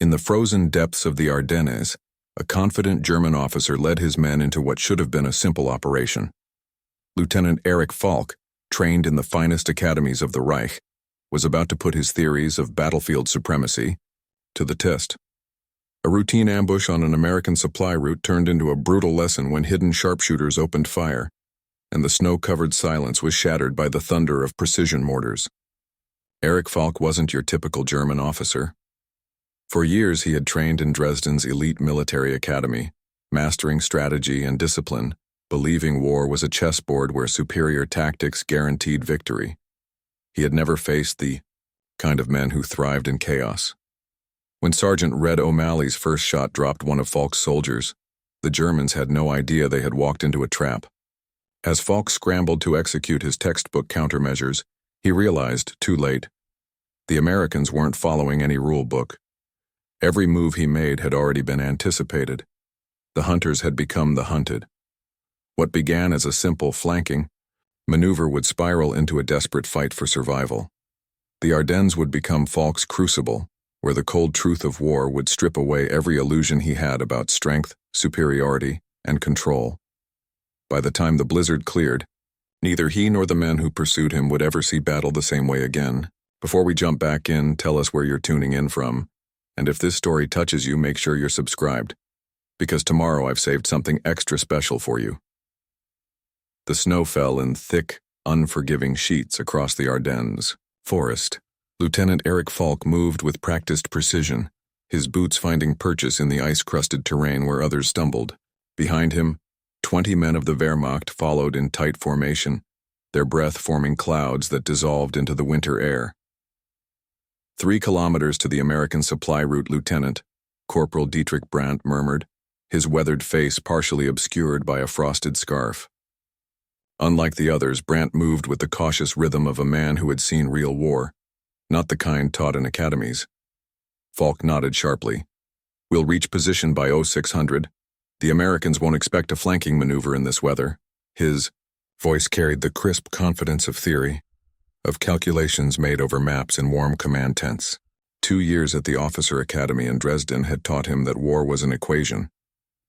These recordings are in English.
In the frozen depths of the Ardennes, a confident German officer led his men into what should have been a simple operation. Lieutenant Erik Falk, trained in the finest academies of the Reich, was about to put his theories of battlefield supremacy to the test. A routine ambush on an American supply route turned into a brutal lesson when hidden sharpshooters opened fire, and the snow-covered silence was shattered by the thunder of precision mortars. Erik Falk wasn't your typical German officer. For years he had trained in Dresden's elite military academy, mastering strategy and discipline, believing war was a chessboard where superior tactics guaranteed victory. He had never faced the kind of men who thrived in chaos. When Sergeant Red O'Malley's first shot dropped one of Falk's soldiers, the Germans had no idea they had walked into a trap. As Falk scrambled to execute his textbook countermeasures, he realized, too late, the Americans weren't following any rule book. Every move he made had already been anticipated. The hunters had become the hunted. What began as a simple flanking maneuver would spiral into a desperate fight for survival. The Ardennes would become Falk's crucible, where the cold truth of war would strip away every illusion he had about strength, superiority, and control. By the time the blizzard cleared, neither he nor the men who pursued him would ever see battle the same way again. Before we jump back in, tell us where you're tuning in from, and if this story touches you, make sure you're subscribed, because tomorrow I've saved something extra special for you. The snow fell in thick, unforgiving sheets across the Ardennes forest. Lieutenant Erik Falk moved with practiced precision, his boots finding purchase in the ice-crusted terrain where others stumbled. Behind him, 20 men of the Wehrmacht followed in tight formation, their breath forming clouds that dissolved into the winter air. 3 kilometers to the American supply route, Lieutenant, Corporal Dietrich Brandt murmured, his weathered face partially obscured by a frosted scarf. Unlike the others, Brandt moved with the cautious rhythm of a man who had seen real war, not the kind taught in academies. Falk nodded sharply. We'll reach position by 0600. The Americans won't expect a flanking maneuver in this weather. His voice carried the crisp confidence of theory, of calculations made over maps in warm command tents. 2 years at the officer academy in Dresden had taught him that war was an equation.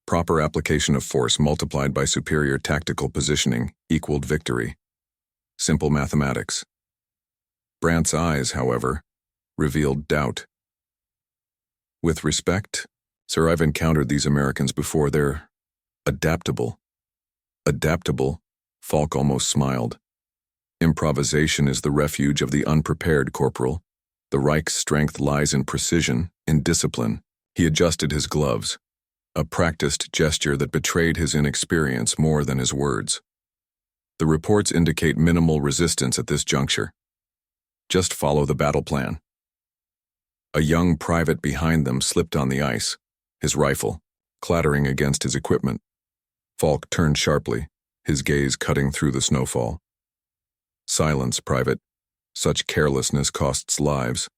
Proper application of force multiplied by superior tactical positioning equaled victory. Simple mathematics. Brandt's eyes, however, revealed doubt. With respect, sir, I've encountered these Americans before. They're adaptable. Adaptable? Falk almost smiled. Improvisation is the refuge of the unprepared, Corporal. The Reich's strength lies in precision, in discipline. He adjusted his gloves, a practiced gesture that betrayed his inexperience more than his words. The reports indicate minimal resistance at this juncture. Just follow the battle plan. A young private behind them slipped on the ice, his rifle clattering against his equipment. Falk turned sharply, his gaze cutting through the snowfall. Silence, Private. Such carelessness costs lives.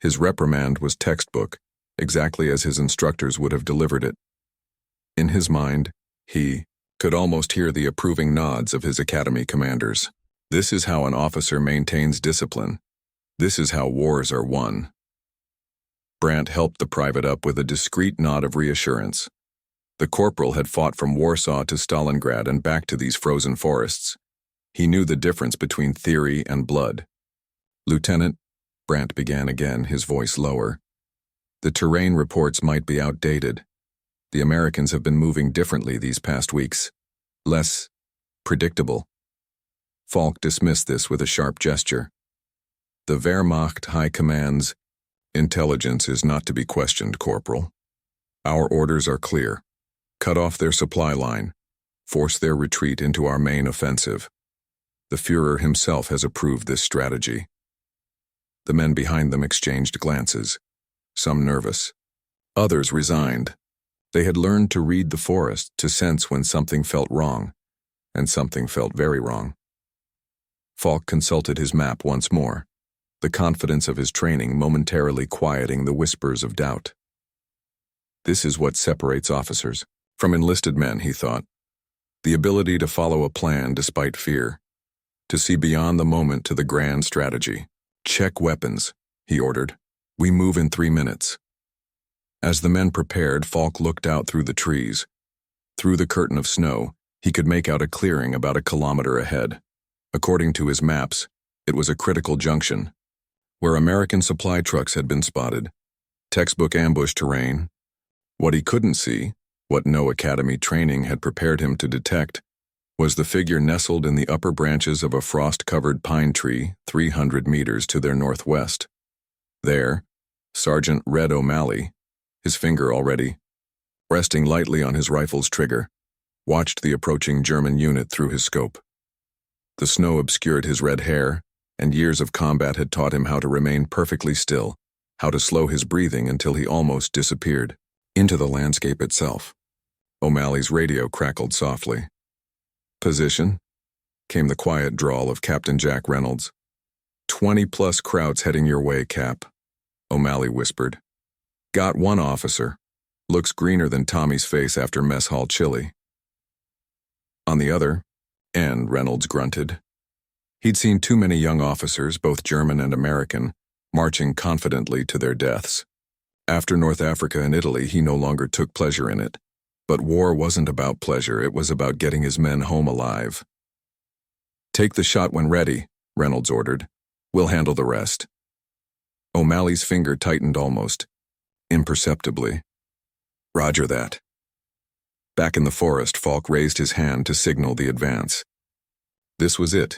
His reprimand was textbook, exactly as his instructors would have delivered it. In his mind, he could almost hear the approving nods of his academy commanders. This is how an officer maintains discipline. This is how wars are won. Brandt helped the private up with a discreet nod of reassurance. The corporal had fought from Warsaw to Stalingrad and back to these frozen forests. He knew the difference between theory and blood. Lieutenant, Brandt began again, his voice lower. The terrain reports might be outdated. The Americans have been moving differently these past weeks. Less predictable. Falk dismissed this with a sharp gesture. The Wehrmacht High Command's intelligence is not to be questioned, Corporal. Our orders are clear. Cut off their supply line. Force their retreat into our main offensive. The Führer himself has approved this strategy. The men behind them exchanged glances, some nervous, others resigned. They had learned to read the forest, to sense when something felt wrong, and something felt very wrong. Falk consulted his map once more, the confidence of his training momentarily quieting the whispers of doubt. This is what separates officers from enlisted men, he thought. The ability to follow a plan despite fear, to see beyond the moment to the grand strategy. Check weapons, he ordered. We move in 3 minutes. As the men prepared, Falk looked out through the trees. Through the curtain of snow, he could make out a clearing about a kilometer ahead. According to his maps, it was a critical junction, where American supply trucks had been spotted. Textbook ambush terrain. What he couldn't see, what no academy training had prepared him to detect, was the figure nestled in the upper branches of a frost-covered pine tree 300 meters to their northwest. There, Sergeant Red O'Malley, his finger already resting lightly on his rifle's trigger, watched the approaching German unit through his scope. The snow obscured his red hair, and years of combat had taught him how to remain perfectly still, how to slow his breathing until he almost disappeared into the landscape itself. O'Malley's radio crackled softly. "Position?" came the quiet drawl of Captain Jack Reynolds. 20+ Krauts heading your way, Cap," O'Malley whispered. "Got one officer. Looks greener than Tommy's face after mess hall chili." "On the other end," Reynolds grunted. He'd seen too many young officers, both German and American, marching confidently to their deaths. After North Africa and Italy, he no longer took pleasure in it. But war wasn't about pleasure, it was about getting his men home alive. "Take the shot when ready," Reynolds ordered. "We'll handle the rest." O'Malley's finger tightened almost imperceptibly. "Roger that." Back in the forest, Falk raised his hand to signal the advance. This was it.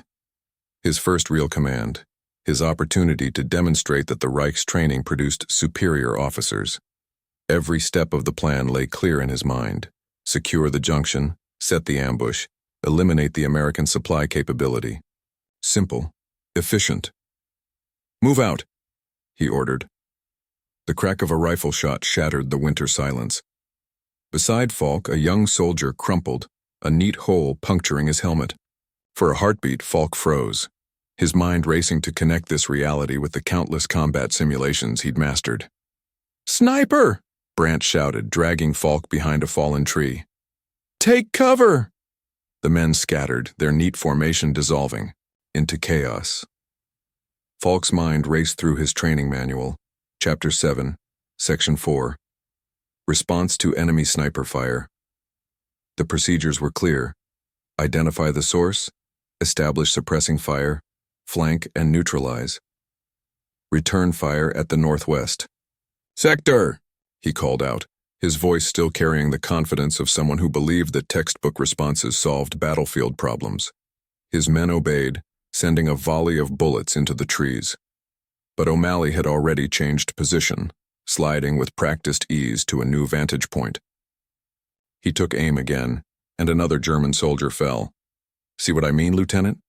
His first real command, his opportunity to demonstrate that the Reich's training produced superior officers. Every step of the plan lay clear in his mind. Secure the junction, set the ambush, eliminate the American supply capability. Simple, efficient. "Move out," he ordered. The crack of a rifle shot shattered the winter silence. Beside Falk, a young soldier crumpled, a neat hole puncturing his helmet. For a heartbeat, Falk froze, his mind racing to connect this reality with the countless combat simulations he'd mastered. "Sniper!" Brandt shouted, dragging Falk behind a fallen tree. "Take cover!" The men scattered, their neat formation dissolving into chaos. Falk's mind raced through his training manual, Chapter 7, Section 4. Response to enemy sniper fire. The procedures were clear. Identify the source, establish suppressing fire, flank and neutralize. Return fire at the northwest. "Sector!" he called out, his voice still carrying the confidence of someone who believed that textbook responses solved battlefield problems. His men obeyed, sending a volley of bullets into the trees. But O'Malley had already changed position, sliding with practiced ease to a new vantage point. He took aim again, and another German soldier fell. "See what I mean, Lieutenant?"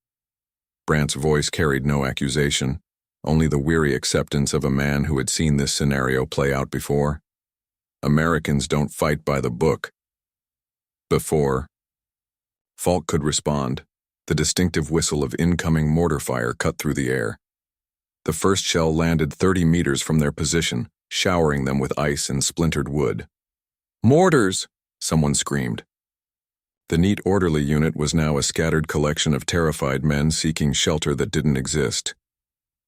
Brandt's voice carried no accusation, only the weary acceptance of a man who had seen this scenario play out before. Americans don't fight by the book. Before. Falk could respond. The distinctive whistle of incoming mortar fire cut through the air. The first shell landed 30 meters from their position, showering them with ice and splintered wood. "Mortars!" someone screamed. The neat orderly unit was now a scattered collection of terrified men seeking shelter that didn't exist.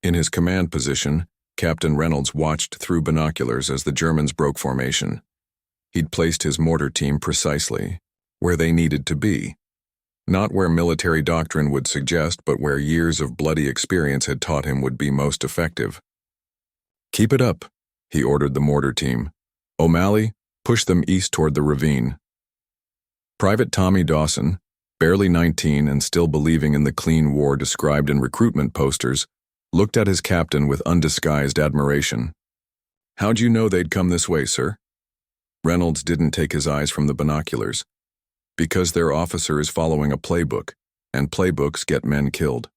In his command position, Captain Reynolds watched through binoculars as the Germans broke formation. He'd placed his mortar team precisely where they needed to be. Not where military doctrine would suggest, but where years of bloody experience had taught him would be most effective. "Keep it up," he ordered the mortar team. "O'Malley, push them east toward the ravine." Private Tommy Dawson, barely 19 and still believing in the clean war described in recruitment posters, looked at his captain with undisguised admiration. "How'd you know they'd come this way, sir?" Reynolds didn't take his eyes from the binoculars. "Because their officer is following a playbook, and playbooks get men killed."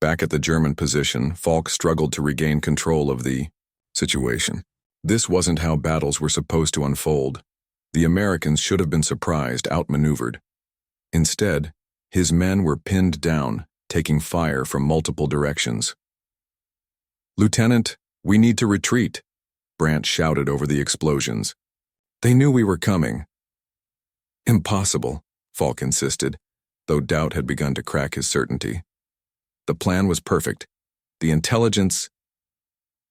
Back at the German position, Falk struggled to regain control of the situation. This wasn't how battles were supposed to unfold. The Americans should have been surprised, outmaneuvered. Instead, his men were pinned down, taking fire from multiple directions. "Lieutenant, we need to retreat," Brandt shouted over the explosions. "They knew we were coming." "Impossible," Falk insisted, though doubt had begun to crack his certainty. The plan was perfect. The intelligence...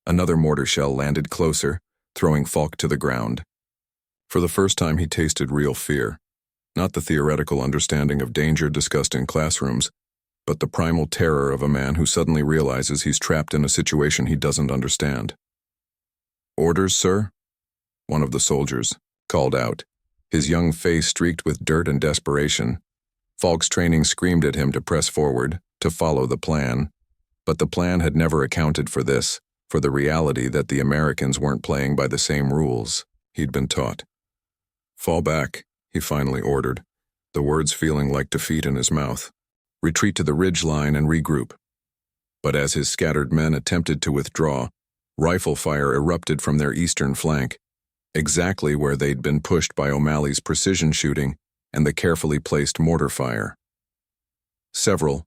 Another mortar shell landed closer, throwing Falk to the ground. For the first time he tasted real fear, not the theoretical understanding of danger discussed in classrooms, but the primal terror of a man who suddenly realizes he's trapped in a situation he doesn't understand. "Orders, sir?" one of the soldiers called out, his young face streaked with dirt and desperation. Falk's training screamed at him to press forward, to follow the plan, but the plan had never accounted for this, for the reality that the Americans weren't playing by the same rules he'd been taught. "Fall back," he finally ordered, the words feeling like defeat in his mouth. "Retreat to the ridge line and regroup." But as his scattered men attempted to withdraw, rifle fire erupted from their eastern flank, exactly where they'd been pushed by O'Malley's precision shooting and the carefully placed mortar fire. Several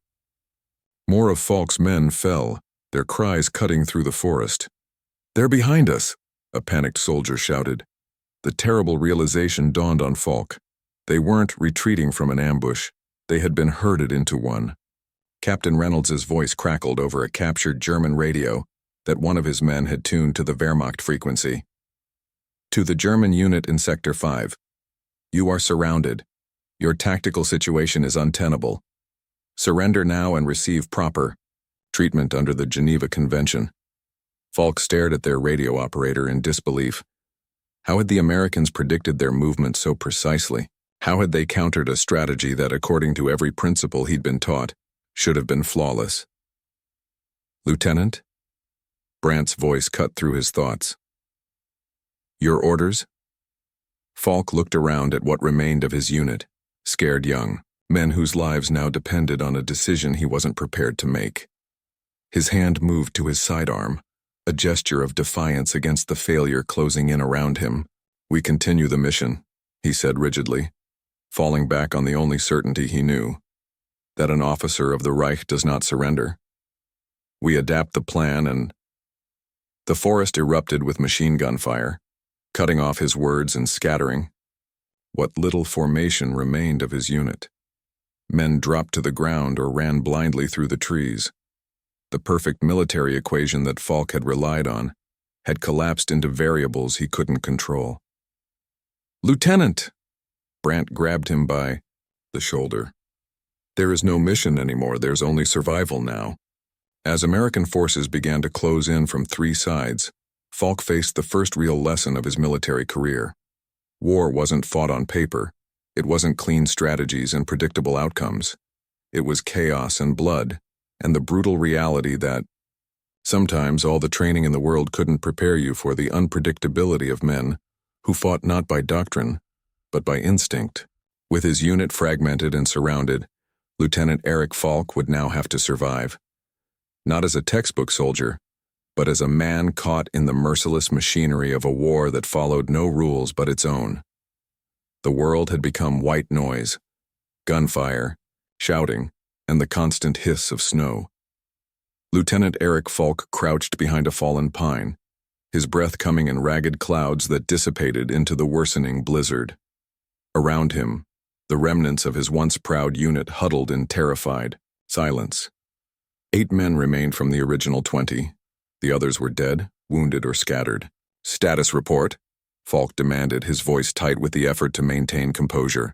more of Falk's men fell, their cries cutting through the forest. "They're behind us," a panicked soldier shouted. The terrible realization dawned on Falk. They weren't retreating from an ambush. They had been herded into one. Captain Reynolds's voice crackled over a captured German radio that one of his men had tuned to the Wehrmacht frequency. "To the German unit in Sector 5. You are surrounded. Your tactical situation is untenable. Surrender now and receive proper treatment under the Geneva Convention." Falk stared at their radio operator in disbelief. How had the Americans predicted their movement so precisely? How had they countered a strategy that, according to every principle he'd been taught, should have been flawless? "Lieutenant?" Brandt's voice cut through his thoughts. "Your orders?" Falk looked around at what remained of his unit, scared young men whose lives now depended on a decision he wasn't prepared to make. His hand moved to his sidearm, a gesture of defiance against the failure closing in around him. "We continue the mission," he said rigidly, falling back on the only certainty he knew, that an officer of the Reich does not surrender. "We adapt the plan and—" The forest erupted with machine gun fire, cutting off his words and scattering what little formation remained of his unit. Men dropped to the ground or ran blindly through the trees. The perfect military equation that Falk had relied on had collapsed into variables he couldn't control. "Lieutenant!" Brandt grabbed him by the shoulder. "There is no mission anymore, there's only survival now." As American forces began to close in from three sides, Falk faced the first real lesson of his military career. War wasn't fought on paper. It wasn't clean strategies and predictable outcomes. It was chaos and blood, and the brutal reality that sometimes all the training in the world couldn't prepare you for the unpredictability of men who fought not by doctrine, but by instinct. With his unit fragmented and surrounded, Lieutenant Erik Falk would now have to survive. Not as a textbook soldier, but as a man caught in the merciless machinery of a war that followed no rules but its own. The world had become white noise, gunfire, shouting, and the constant hiss of snow. Lieutenant Erik Falk crouched behind a fallen pine, his breath coming in ragged clouds that dissipated into the worsening blizzard. Around him, the remnants of his once proud unit huddled in terrified silence. 8 men remained from the original 20. The others were dead, wounded, or scattered. "Status report," Falk demanded, his voice tight with the effort to maintain composure.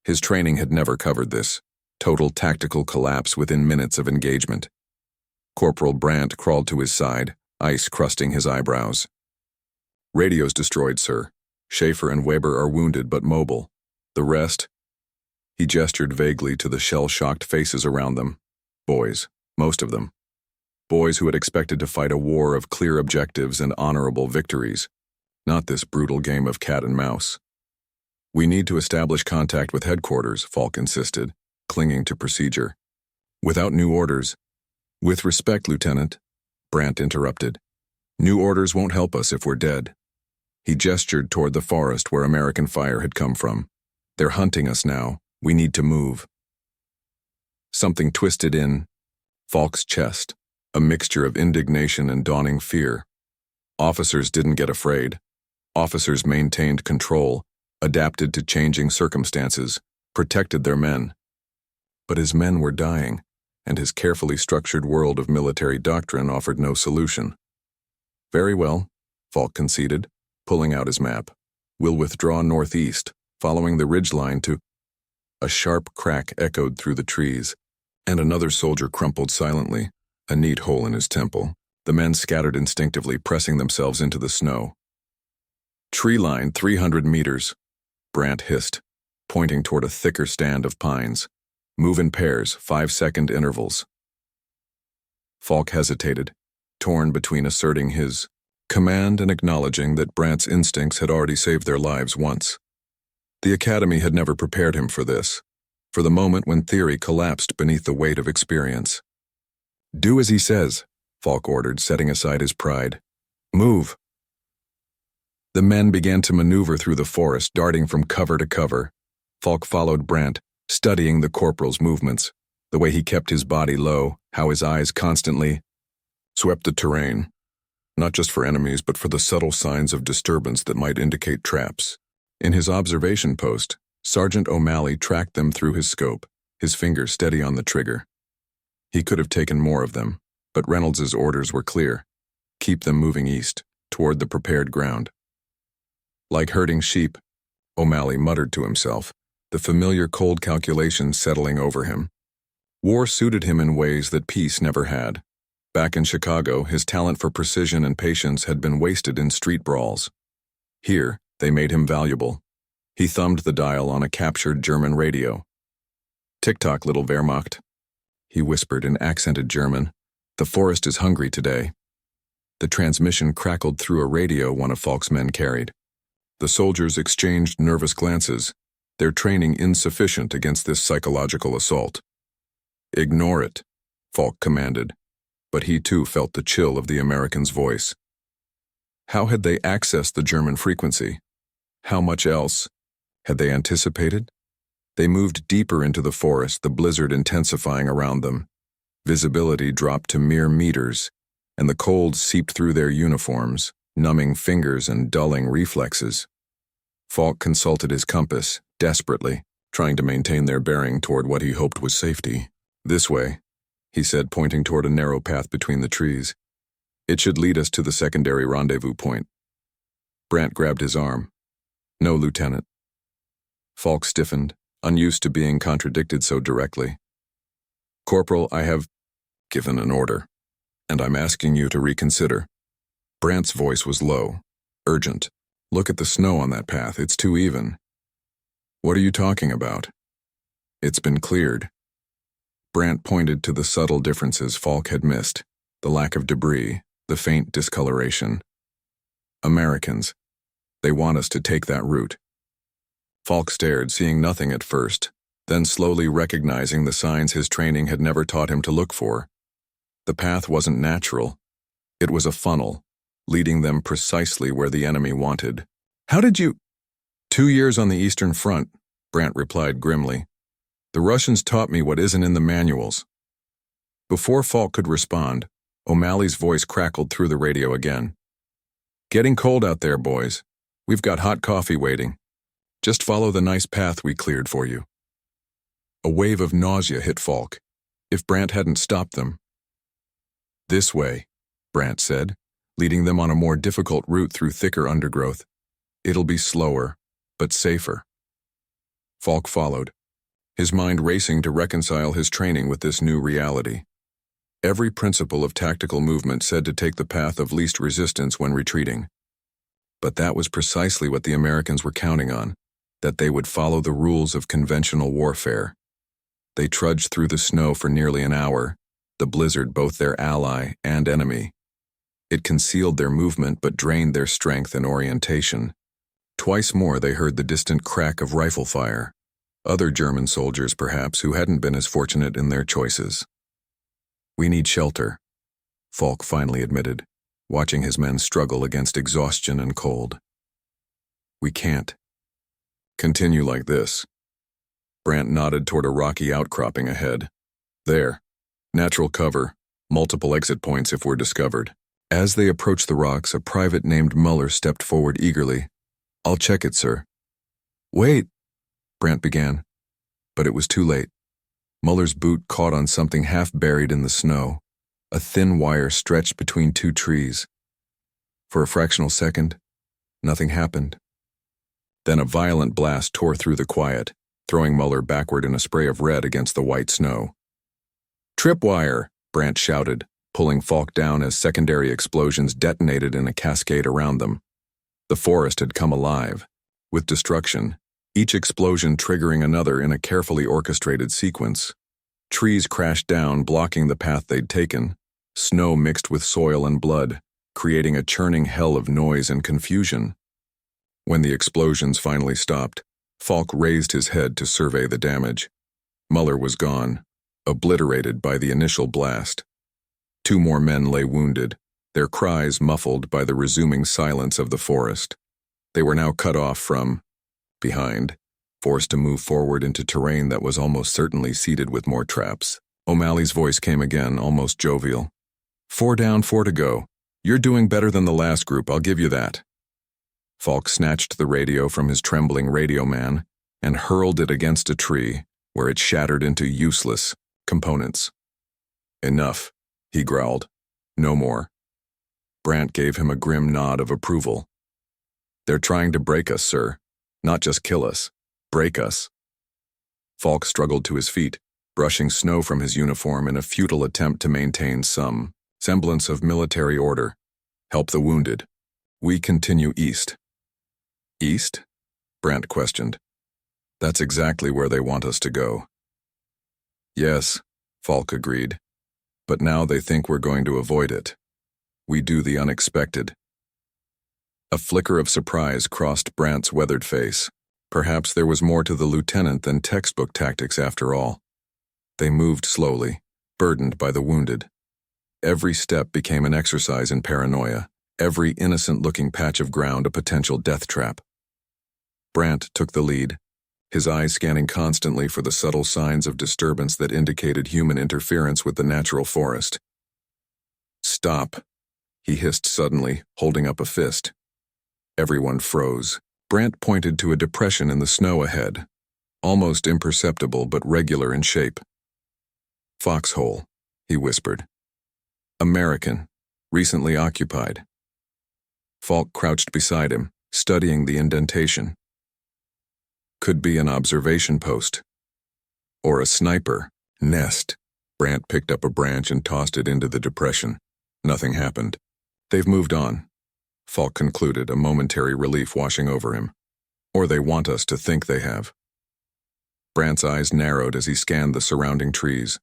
His training had never covered this. Total tactical collapse within minutes of engagement. Corporal Brandt crawled to his side, ice crusting his eyebrows. "Radio's destroyed, sir. Schaefer and Weber are wounded but mobile. The rest—" He gestured vaguely to the shell-shocked faces around them. Boys, most of them. Boys who had expected to fight a war of clear objectives and honorable victories, not this brutal game of cat and mouse. "We need to establish contact with headquarters," Falk insisted, clinging to procedure. "Without new orders—" "With respect, Lieutenant," Brandt interrupted. "New orders won't help us if we're dead." He gestured toward the forest where American fire had come from. "They're hunting us now. We need to move." Something twisted in Falk's chest, a mixture of indignation and dawning fear. Officers didn't get afraid. Officers maintained control, adapted to changing circumstances, protected their men. But his men were dying, and his carefully structured world of military doctrine offered no solution. "Very well," Falk conceded, pulling out his map. We'll withdraw northeast, following the ridgeline to... A sharp crack echoed through the trees, and another soldier crumpled silently, a neat hole in his temple. The men scattered instinctively, pressing themselves into the snow. Tree line 300 meters, Brandt hissed, pointing toward a thicker stand of pines. Move in pairs, 5-second intervals. Falk hesitated, torn between asserting his command and acknowledging that Brandt's instincts had already saved their lives once. The academy had never prepared him for this, for the moment when theory collapsed beneath the weight of experience. Do as he says, Falk ordered, setting aside his pride. Move. The men began to maneuver through the forest, darting from cover to cover. Falk followed Brandt, studying the corporal's movements, the way he kept his body low, how his eyes constantly swept the terrain, not just for enemies but for the subtle signs of disturbance that might indicate traps. In his observation post, Sergeant O'Malley tracked them through his scope, his finger steady on the trigger. He could have taken more of them, but Reynolds's orders were clear. Keep them moving east, toward the prepared ground. Like herding sheep, O'Malley muttered to himself, the familiar cold calculations settling over him. War suited him in ways that peace never had. Back in Chicago, his talent for precision and patience had been wasted in street brawls. Here, they made him valuable. He thumbed the dial on a captured German radio. "Tick-tock, little Wehrmacht," he whispered in accented German. "The forest is hungry today." The transmission crackled through a radio one of Falk's men carried. The soldiers exchanged nervous glances, their training insufficient against this psychological assault. "Ignore it," Falk commanded, but he too felt the chill of the American's voice. How had they accessed the German frequency? How much else? Had they anticipated? They moved deeper into the forest, the blizzard intensifying around them. Visibility dropped to mere meters, and the cold seeped through their uniforms, numbing fingers and dulling reflexes. Falk consulted his compass, desperately, trying to maintain their bearing toward what he hoped was safety. "This way," he said, pointing toward a narrow path between the trees. "It should lead us to the secondary rendezvous point." Brandt grabbed his arm. "No, Lieutenant." Falk stiffened, unused to being contradicted so directly. "Corporal, I have given an order, and I'm asking you to reconsider." Brandt's voice was low, urgent. "Look at the snow on that path, it's too even." "What are you talking about?" "It's been cleared." Brandt pointed to the subtle differences Falk had missed, the lack of debris, the faint discoloration. "Americans. They want us to take that route." Falk stared, seeing nothing at first, then slowly recognizing the signs his training had never taught him to look for. The path wasn't natural. It was a funnel, leading them precisely where the enemy wanted. "How did you—" "2 years on the Eastern Front," Brandt replied grimly. "The Russians taught me what isn't in the manuals." Before Falk could respond, O'Malley's voice crackled through the radio again. "Getting cold out there, boys. We've got hot coffee waiting. Just follow the nice path we cleared for you." A wave of nausea hit Falk. If Brandt hadn't stopped them. "This way," Brandt said, leading them on a more difficult route through thicker undergrowth. "It'll be slower, but safer." Falk followed, his mind racing to reconcile his training with this new reality. Every principle of tactical movement said to take the path of least resistance when retreating. But that was precisely what the Americans were counting on, that they would follow the rules of conventional warfare. They trudged through the snow for nearly an hour, the blizzard both their ally and enemy. It concealed their movement but drained their strength and orientation. Twice more they heard the distant crack of rifle fire. Other German soldiers, perhaps, who hadn't been as fortunate in their choices. "We need shelter," Falk finally admitted, watching his men struggle against exhaustion and cold. "We can't continue like this." Brandt nodded toward a rocky outcropping ahead. "There. Natural cover. Multiple exit points if we're discovered." As they approached the rocks, a private named Muller stepped forward eagerly. "I'll check it, sir." "Wait," Brandt began, but it was too late. Muller's boot caught on something half buried in the snow, a thin wire stretched between 2 trees. For a fractional second, nothing happened. Then a violent blast tore through the quiet, throwing Muller backward in a spray of red against the white snow. "Tripwire!" Brandt shouted, pulling Falk down as secondary explosions detonated in a cascade around them. The forest had come alive, with destruction, each explosion triggering another in a carefully orchestrated sequence. Trees crashed down, blocking the path they'd taken. Snow mixed with soil and blood, creating a churning hell of noise and confusion. When the explosions finally stopped, Falk raised his head to survey the damage. Muller was gone, obliterated by the initial blast. 2 more men lay wounded, their cries muffled by the resuming silence of the forest. They were now cut off from behind, forced to move forward into terrain that was almost certainly seeded with more traps. O'Malley's voice came again, almost jovial. 4 down, 4 to go. You're doing better than the last group, I'll give you that." Falk snatched the radio from his trembling radio man and hurled it against a tree, where it shattered into useless components. "Enough," he growled. "No more." Brandt gave him a grim nod of approval. "They're trying to break us, sir. Not just kill us. Break us." Falk struggled to his feet, brushing snow from his uniform in a futile attempt to maintain some semblance of military order. "Help the wounded. We continue east." "East?" Brandt questioned. "That's exactly where they want us to go." "Yes," Falk agreed. "But now they think we're going to avoid it. We do the unexpected." A flicker of surprise crossed Brandt's weathered face. Perhaps there was more to the lieutenant than textbook tactics after all. They moved slowly, burdened by the wounded. Every step became an exercise in paranoia, every innocent-looking patch of ground a potential death trap. Brandt took the lead, his eyes scanning constantly for the subtle signs of disturbance that indicated human interference with the natural forest. "Stop," he hissed suddenly, holding up a fist. Everyone froze. Brandt pointed to a depression in the snow ahead, almost imperceptible but regular in shape. "Foxhole," he whispered. "American, recently occupied." Falk crouched beside him, studying the indentation. "Could be an observation post. Or a sniper nest." Brandt picked up a branch and tossed it into the depression. Nothing happened. "They've moved on," Falk concluded, a momentary relief washing over him. "Or they want us to think they have." Brandt's eyes narrowed as he scanned the surrounding trees.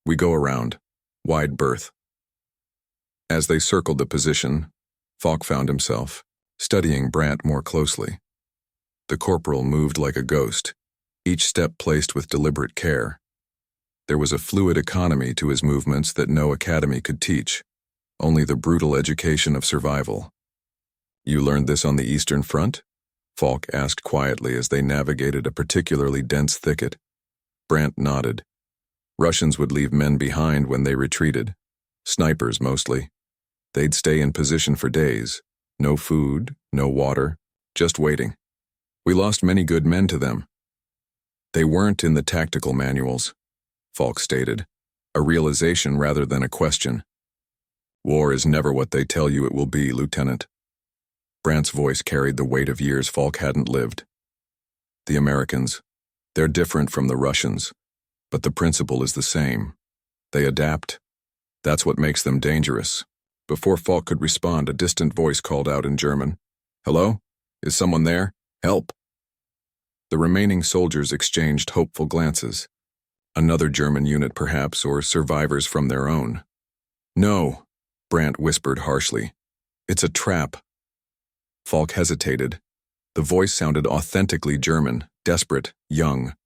"We go around. Wide berth." As they circled the position, Falk found himself studying Brandt more closely. The corporal moved like a ghost, each step placed with deliberate care. There was a fluid economy to his movements that no academy could teach, only the brutal education of survival. "You learned this on the Eastern Front?" Falk asked quietly as they navigated a particularly dense thicket. Brandt nodded. Russians would leave men behind when they retreated. Snipers, mostly. They'd stay in position for days. No food, no water, just waiting. We lost many good men to them. "They weren't in the tactical manuals," Falk stated, a realization rather than a question. "War is never what they tell you it will be, Lieutenant." Brandt's voice carried the weight of years Falk hadn't lived. "The Americans, they're different from the Russians, but the principle is the same. They adapt. That's what makes them dangerous." Before Falk could respond, a distant voice called out in German, "Hello? Is someone there? Help!" The remaining soldiers exchanged hopeful glances. Another German unit perhaps, or survivors from their own. "No," Brandt whispered harshly. "It's a trap." Falk hesitated. The voice sounded authentically German, desperate, young.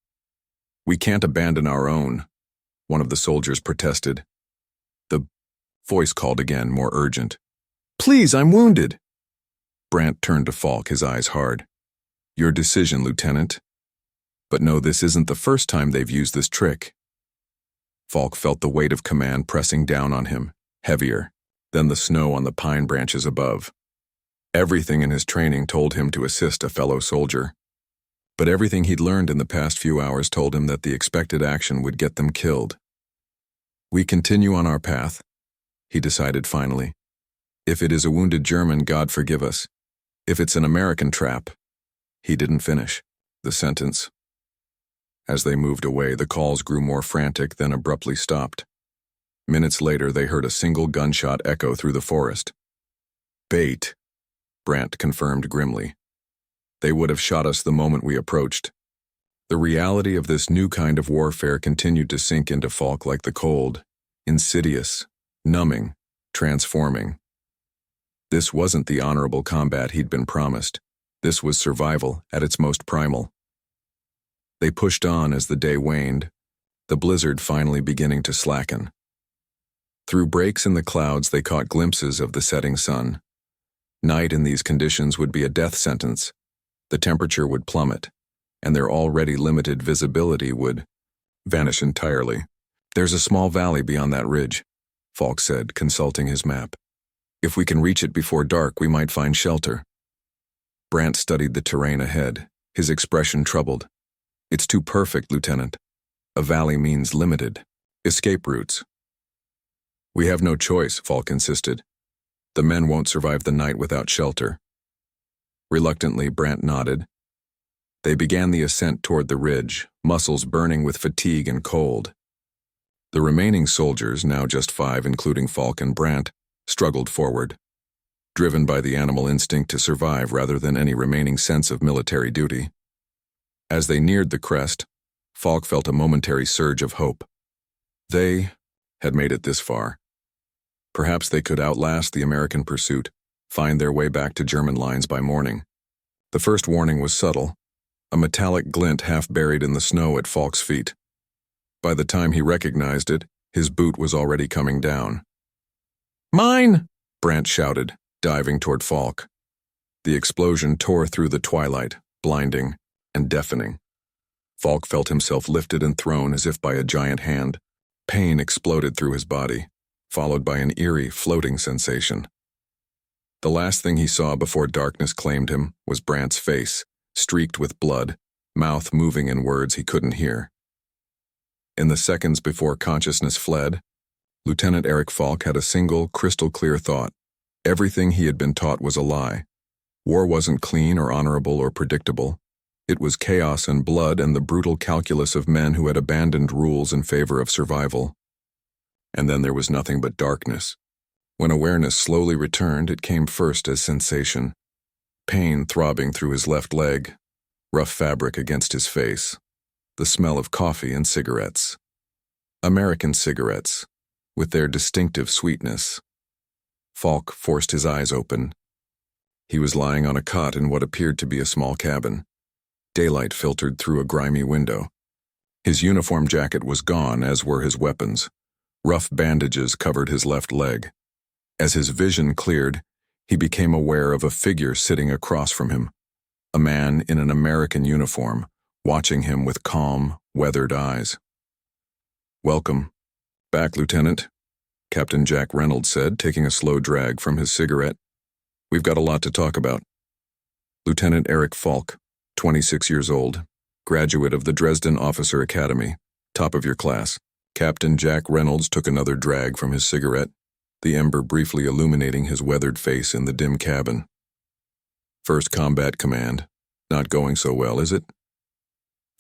"We can't abandon our own," one of the soldiers protested. The voice called again, more urgent. "Please, I'm wounded." Brandt turned to Falk, his eyes hard. "Your decision, Lieutenant. But no, this isn't the first time they've used this trick." Falk felt the weight of command pressing down on him, heavier than the snow on the pine branches above. Everything in his training told him to assist a fellow soldier. But everything he'd learned in the past few hours told him that the expected action would get them killed. "We continue on our path," he decided finally. If it is a wounded German, God forgive us. If it's an American trap. He didn't finish the sentence. As they moved away, the calls grew more frantic, then abruptly stopped. Minutes later, they heard a single gunshot echo through the forest. Bait, Brandt confirmed grimly. They would have shot us the moment we approached. The reality of this new kind of warfare continued to sink into Falk like the cold, insidious, numbing, transforming. This wasn't the honorable combat he'd been promised. This was survival at its most primal. They pushed on as the day waned, the blizzard finally beginning to slacken. Through breaks in the clouds, they caught glimpses of the setting sun. Night in these conditions would be a death sentence. The temperature would plummet, and their already limited visibility would vanish entirely. There's a small valley beyond that ridge, Falk said, consulting his map. If we can reach it before dark, we might find shelter. Brandt studied the terrain ahead, his expression troubled. It's too perfect, Lieutenant. A valley means limited escape routes. We have no choice, Falk insisted. The men won't survive the night without shelter. Reluctantly, Brandt nodded. They began the ascent toward the ridge, muscles burning with fatigue and cold. The remaining soldiers, now just 5 including Falk and Brandt, struggled forward, driven by the animal instinct to survive rather than any remaining sense of military duty. As they neared the crest, Falk felt a momentary surge of hope. They had made it this far. Perhaps they could outlast the American pursuit, find their way back to German lines by morning. The first warning was subtle, a metallic glint half buried in the snow at Falk's feet. By the time he recognized it, his boot was already coming down. "Mine!" Brandt shouted, diving toward Falk. The explosion tore through the twilight, blinding and deafening. Falk felt himself lifted and thrown as if by a giant hand. Pain exploded through his body, followed by an eerie, floating sensation. The last thing he saw before darkness claimed him was Brandt's face, streaked with blood, mouth moving in words he couldn't hear. In the seconds before consciousness fled, Lieutenant Erik Falk had a single, crystal-clear thought. Everything he had been taught was a lie. War wasn't clean or honorable or predictable. It was chaos and blood and the brutal calculus of men who had abandoned rules in favor of survival. And then there was nothing but darkness. When awareness slowly returned, it came first as sensation. Pain throbbing through his left leg, rough fabric against his face, the smell of coffee and cigarettes. American cigarettes, with their distinctive sweetness. Falk forced his eyes open. He was lying on a cot in what appeared to be a small cabin. Daylight filtered through a grimy window. His uniform jacket was gone, as were his weapons. Rough bandages covered his left leg. As his vision cleared, he became aware of a figure sitting across from him, a man in an American uniform, watching him with calm, weathered eyes. "Welcome back, Lieutenant," Captain Jack Reynolds said, taking a slow drag from his cigarette. "We've got a lot to talk about." Lieutenant Erik Falk, 26 years old, graduate of the Dresden Officer Academy, top of your class. Captain Jack Reynolds took another drag from his cigarette, the ember briefly illuminating his weathered face in the dim cabin. "First combat command. Not going so well, is it?"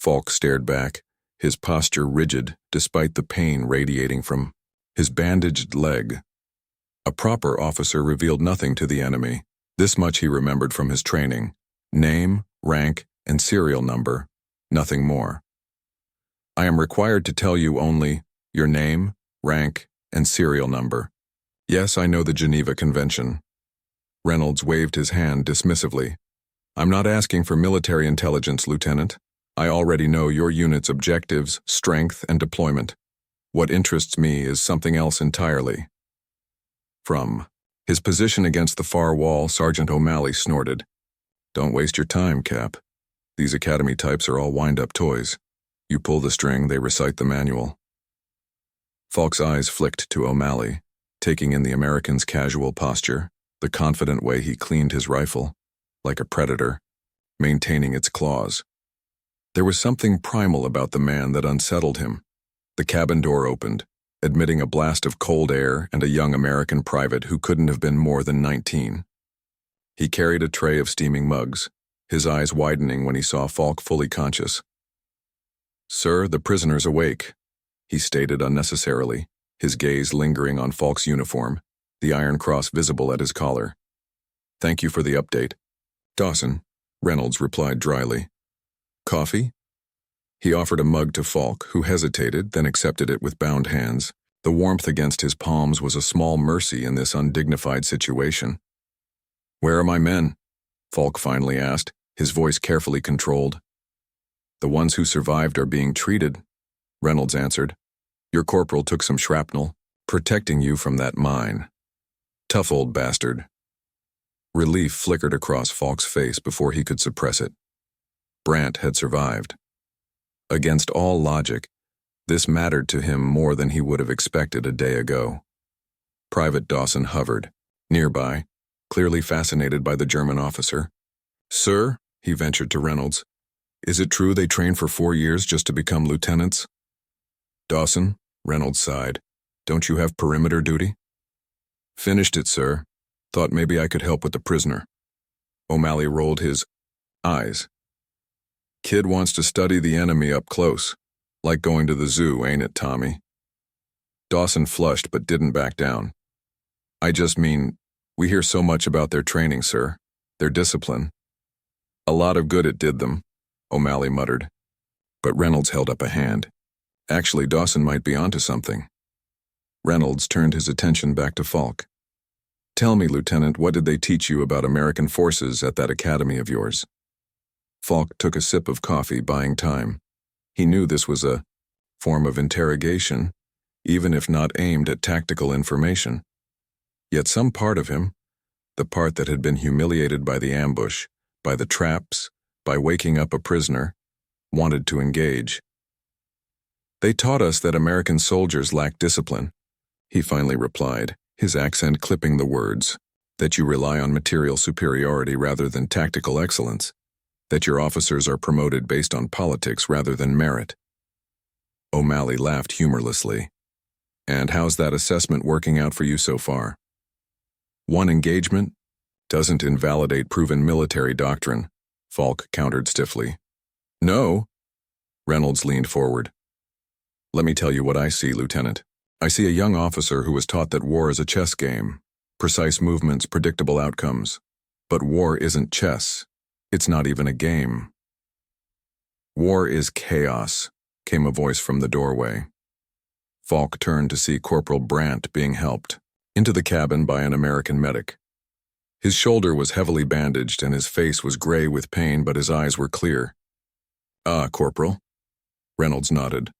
Falk stared back, his posture rigid despite the pain radiating from his bandaged leg. A proper officer revealed nothing to the enemy. This much he remembered from his training. Name, rank, and serial number. Nothing more. "I am required to tell you only your name, rank, and serial number. Yes, I know the Geneva Convention." Reynolds waved his hand dismissively. "I'm not asking for military intelligence, Lieutenant. I already know your unit's objectives, strength, and deployment. What interests me is something else entirely." From his position against the far wall, Sergeant O'Malley snorted. "Don't waste your time, Cap. These academy types are all wind-up toys. You pull the string, they recite the manual." Falk's eyes flicked to O'Malley, taking in the American's casual posture, the confident way he cleaned his rifle, like a predator, maintaining its claws. There was something primal about the man that unsettled him. The cabin door opened. admitting a blast of cold air and a young American private who couldn't have been more than 19. He carried a tray of steaming mugs, his eyes widening when he saw Falk fully conscious. "Sir, the prisoner's awake," he stated unnecessarily, his gaze lingering on Falk's uniform, the iron cross visible at his collar. "Thank you for the update." "Dawson," Reynolds replied dryly. "Coffee?" He offered a mug to Falk, who hesitated, then accepted it with bound hands. The warmth against his palms was a small mercy in this undignified situation. "Where are my men?" Falk finally asked, his voice carefully controlled. "The ones who survived are being treated," Reynolds answered. "Your corporal took some shrapnel, protecting you from that mine. Tough old bastard." Relief flickered across Falk's face before he could suppress it. Brandt had survived. Against all logic, this mattered to him more than he would have expected a day ago. Private Dawson hovered, nearby, clearly fascinated by the German officer. "Sir," he ventured to Reynolds, "is it true they train for 4 years just to become lieutenants?" "Dawson," Reynolds sighed, "don't you have perimeter duty?" "Finished it, sir. Thought maybe I could help with the prisoner." O'Malley rolled his eyes. "Kid wants to study the enemy up close. Like going to the zoo, ain't it, Tommy?" Dawson flushed but didn't back down. "I just mean, we hear so much about their training, sir. Their discipline." "A lot of good it did them," O'Malley muttered. But Reynolds held up a hand. Actually, Dawson might be onto something. Reynolds turned his attention back to Falk. "Tell me, Lieutenant, what did they teach you about American forces at that academy of yours?" Falk took a sip of coffee, buying time. He knew this was a form of interrogation, even if not aimed at tactical information. Yet some part of him, the part that had been humiliated by the ambush, by the traps, by waking up a prisoner, wanted to engage. "They taught us that American soldiers lack discipline," he finally replied, his accent clipping the words, "that you rely on material superiority rather than tactical excellence, that your officers are promoted based on politics rather than merit." O'Malley laughed humorlessly. "And how's that assessment working out for you so far?" "One engagement doesn't invalidate proven military doctrine," Falk countered stiffly. "No?" Reynolds leaned forward. "Let me tell you what I see, Lieutenant. I see a young officer who was taught that war is a chess game. Precise movements, predictable outcomes. But war isn't chess. It's not even a game." "War is chaos," came a voice from the doorway. Falk turned to see Corporal Brandt being helped into the cabin by an American medic. His shoulder was heavily bandaged and his face was gray with pain, but his eyes were clear. "Ah, Corporal." Reynolds nodded.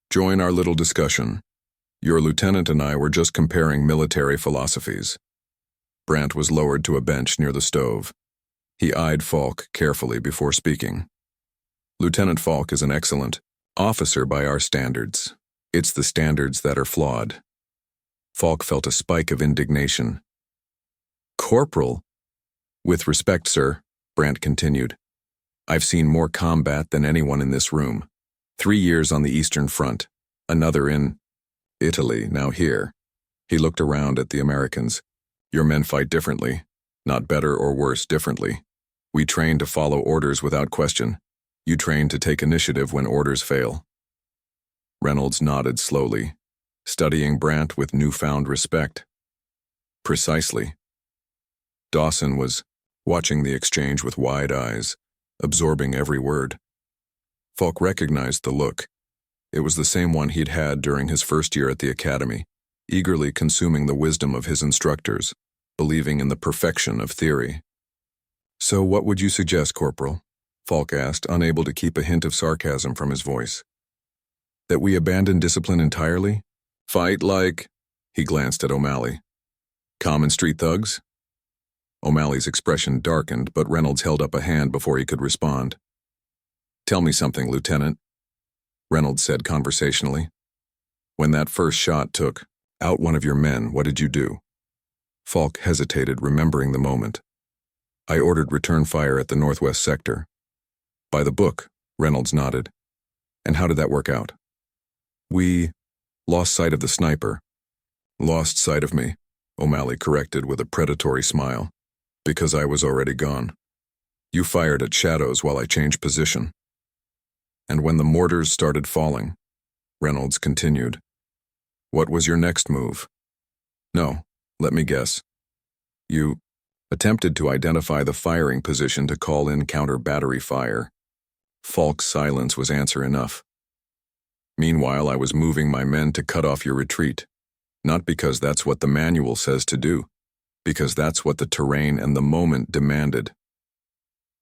"Join our little discussion. Your lieutenant and I were just comparing military philosophies." Brandt was lowered to a bench near the stove. He eyed Falk carefully before speaking. "Lieutenant Falk is an excellent officer by our standards. It's the standards that are flawed." Falk felt a spike of indignation. "Corporal?" "With respect, sir," Brandt continued, "I've seen more combat than anyone in this room. 3 years on the Eastern Front, another in Italy, now here." He looked around at the Americans. "Your men fight differently, not better or worse, differently. We train to follow orders without question. You train to take initiative when orders fail." Reynolds nodded slowly, studying Brandt with newfound respect. "Precisely." Dawson was watching the exchange with wide eyes, absorbing every word. Falk recognized the look. It was the same one he'd had during his first year at the academy, eagerly consuming the wisdom of his instructors, believing in the perfection of theory. "So what would you suggest, Corporal?" Falk asked, unable to keep a hint of sarcasm from his voice. "That we abandon discipline entirely? Fight like—" He glanced at O'Malley. "Common street thugs?" O'Malley's expression darkened, but Reynolds held up a hand before he could respond. "Tell me something, Lieutenant," Reynolds said conversationally. "When that first shot took out one of your men, what did you do?" Falk hesitated, remembering the moment. "I ordered return fire at the northwest sector." "By the book," Reynolds nodded. "And how did that work out?" We Lost sight of the sniper. Lost sight of me, O'Malley corrected with a predatory smile. Because I was already gone. You fired at shadows while I changed position. And when the mortars started falling, Reynolds continued. What was your next move? No, let me guess. You attempted to identify the firing position to call in counter-battery fire. Falk's silence was answer enough. Meanwhile, I was moving my men to cut off your retreat. Not because that's what the manual says to do, because that's what the terrain and the moment demanded.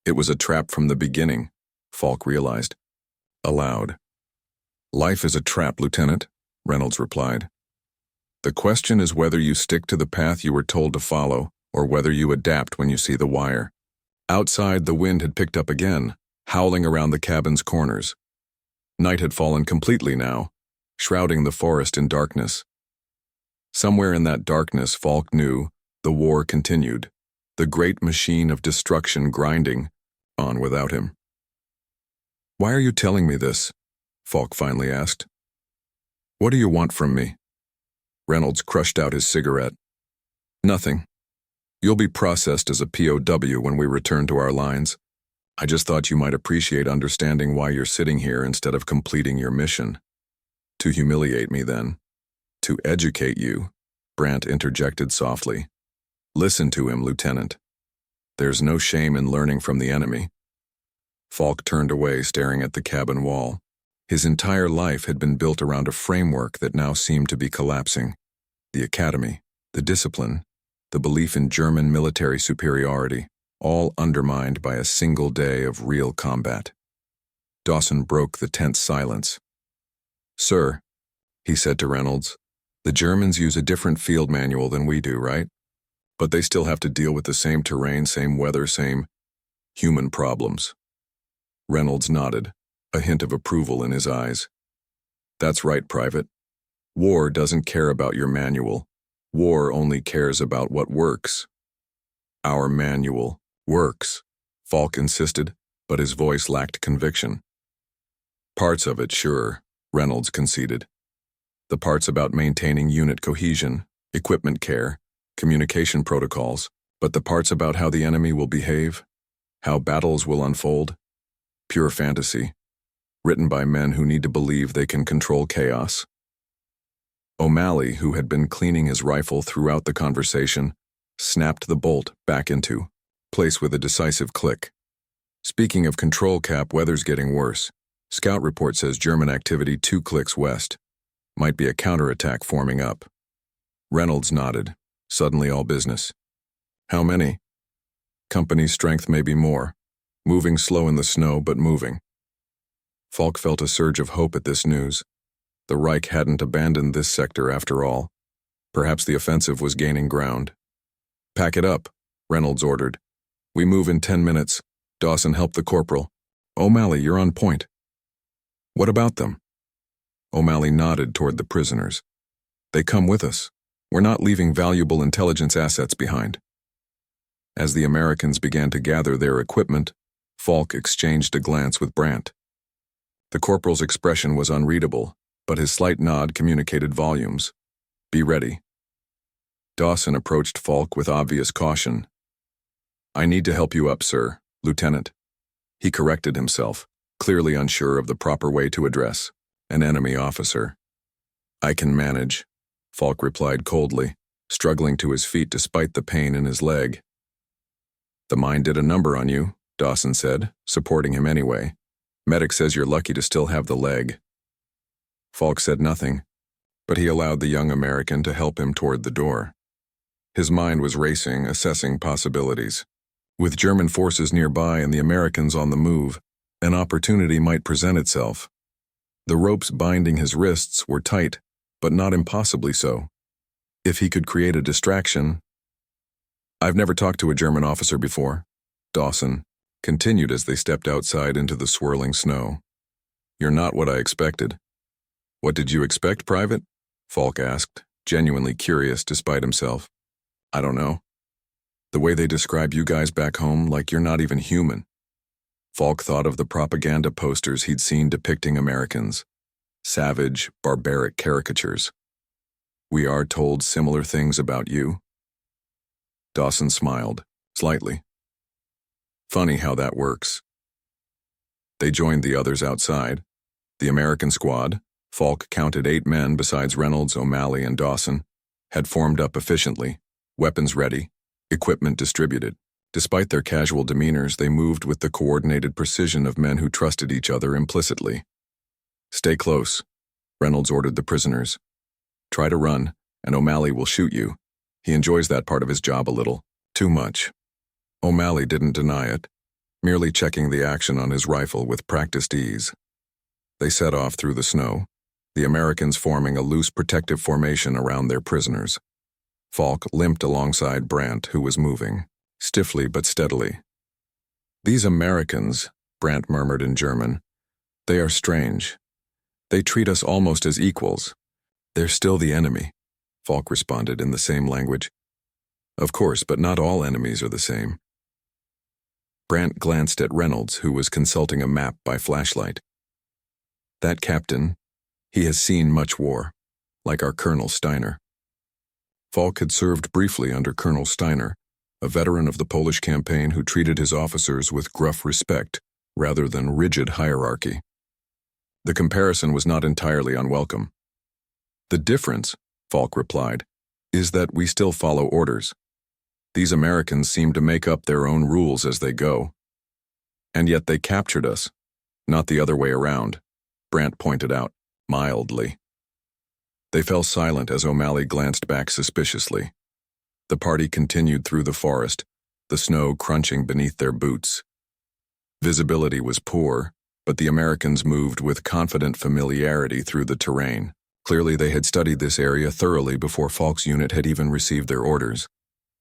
It was a trap from the beginning, Falk realized. Aloud. Life is a trap, Lieutenant, Reynolds replied. The question is whether you stick to the path you were told to follow, or whether you adapt when you see the wire. Outside, the wind had picked up again, howling around the cabin's corners. Night had fallen completely now, shrouding the forest in darkness. Somewhere in that darkness, Falk knew, the war continued, the great machine of destruction grinding on without him. Why are you telling me this? Falk finally asked. What do you want from me? Reynolds crushed out his cigarette. Nothing. You'll be processed as a POW when we return to our lines. I just thought you might appreciate understanding why you're sitting here instead of completing your mission. To humiliate me, then. To educate you, Brandt interjected softly. Listen to him, Lieutenant. There's no shame in learning from the enemy. Falk turned away, staring at the cabin wall. His entire life had been built around a framework that now seemed to be collapsing. The academy, the discipline, the belief in German military superiority, all undermined by a single day of real combat. Dawson broke the tense silence. Sir, he said to Reynolds, the Germans use a different field manual than we do, right? But they still have to deal with the same terrain, same weather, same human problems. Reynolds nodded, a hint of approval in his eyes. That's right, Private. War doesn't care about your manual. War only cares about what works. Our manual works, Falk insisted, but his voice lacked conviction. Parts of it, sure, Reynolds conceded. The parts about maintaining unit cohesion, equipment care, communication protocols, but the parts about how the enemy will behave, how battles will unfold, pure fantasy, written by men who need to believe they can control chaos. O'Malley, who had been cleaning his rifle throughout the conversation, snapped the bolt back into place with a decisive click. Speaking of control, Cap, weather's getting worse. Scout report says German activity 2 clicks west. Might be a counterattack forming up. Reynolds nodded, suddenly all business. How many? Company strength, maybe more. Moving slow in the snow, but moving. Falk felt a surge of hope at this news. The Reich hadn't abandoned this sector after all. Perhaps the offensive was gaining ground. Pack it up, Reynolds ordered. We move in 10 minutes. Dawson helped the corporal. O'Malley, you're on point. What about them? O'Malley nodded toward the prisoners. They come with us. We're not leaving valuable intelligence assets behind. As the Americans began to gather their equipment, Falk exchanged a glance with Brandt. The corporal's expression was unreadable, but his slight nod communicated volumes. Be ready. Dawson approached Falk with obvious caution. I need to help you up, sir, Lieutenant. He corrected himself, clearly unsure of the proper way to address an enemy officer. I can manage, Falk replied coldly, struggling to his feet despite the pain in his leg. The mine did a number on you, Dawson said, supporting him anyway. Medic says you're lucky to still have the leg. Falk said nothing, but he allowed the young American to help him toward the door. His mind was racing, assessing possibilities. With German forces nearby and the Americans on the move, an opportunity might present itself. The ropes binding his wrists were tight, but not impossibly so. If he could create a distraction... I've never talked to a German officer before, Dawson continued as they stepped outside into the swirling snow. You're not what I expected. What did you expect, Private? Falk asked, genuinely curious despite himself. I don't know. The way they describe you guys back home, like you're not even human. Falk thought of the propaganda posters he'd seen depicting Americans. savage, barbaric caricatures. We are told similar things about you. Dawson smiled, slightly. Funny how that works. They joined the others outside. The American squad, Falk counted 8 men besides Reynolds, O'Malley, and Dawson, had formed up efficiently, weapons ready, equipment distributed. Despite their casual demeanors, they moved with the coordinated precision of men who trusted each other implicitly. "Stay close," Reynolds ordered the prisoners. "Try to run, and O'Malley will shoot you. He enjoys that part of his job a little. Too much." O'Malley didn't deny it, merely checking the action on his rifle with practiced ease. They set off through the snow, the Americans forming a loose protective formation around their prisoners. Falk limped alongside Brandt, who was moving, stiffly but steadily. "These Americans," Brandt murmured in German, "they are strange. They treat us almost as equals." "They're still the enemy," Falk responded in the same language. "Of course, but not all enemies are the same." Brandt glanced at Reynolds, who was consulting a map by flashlight. "That captain, he has seen much war, like our Colonel Steiner." Falk had served briefly under Colonel Steiner, a veteran of the Polish campaign who treated his officers with gruff respect rather than rigid hierarchy. The comparison was not entirely unwelcome. "The difference," Falk replied, "is that we still follow orders. These Americans seem to make up their own rules as they go. And yet they captured us, not the other way around," Brandt pointed out, mildly. They fell silent as O'Malley glanced back suspiciously. The party continued through the forest, the snow crunching beneath their boots. Visibility was poor, but the Americans moved with confident familiarity through the terrain. Clearly they had studied this area thoroughly before Falk's unit had even received their orders.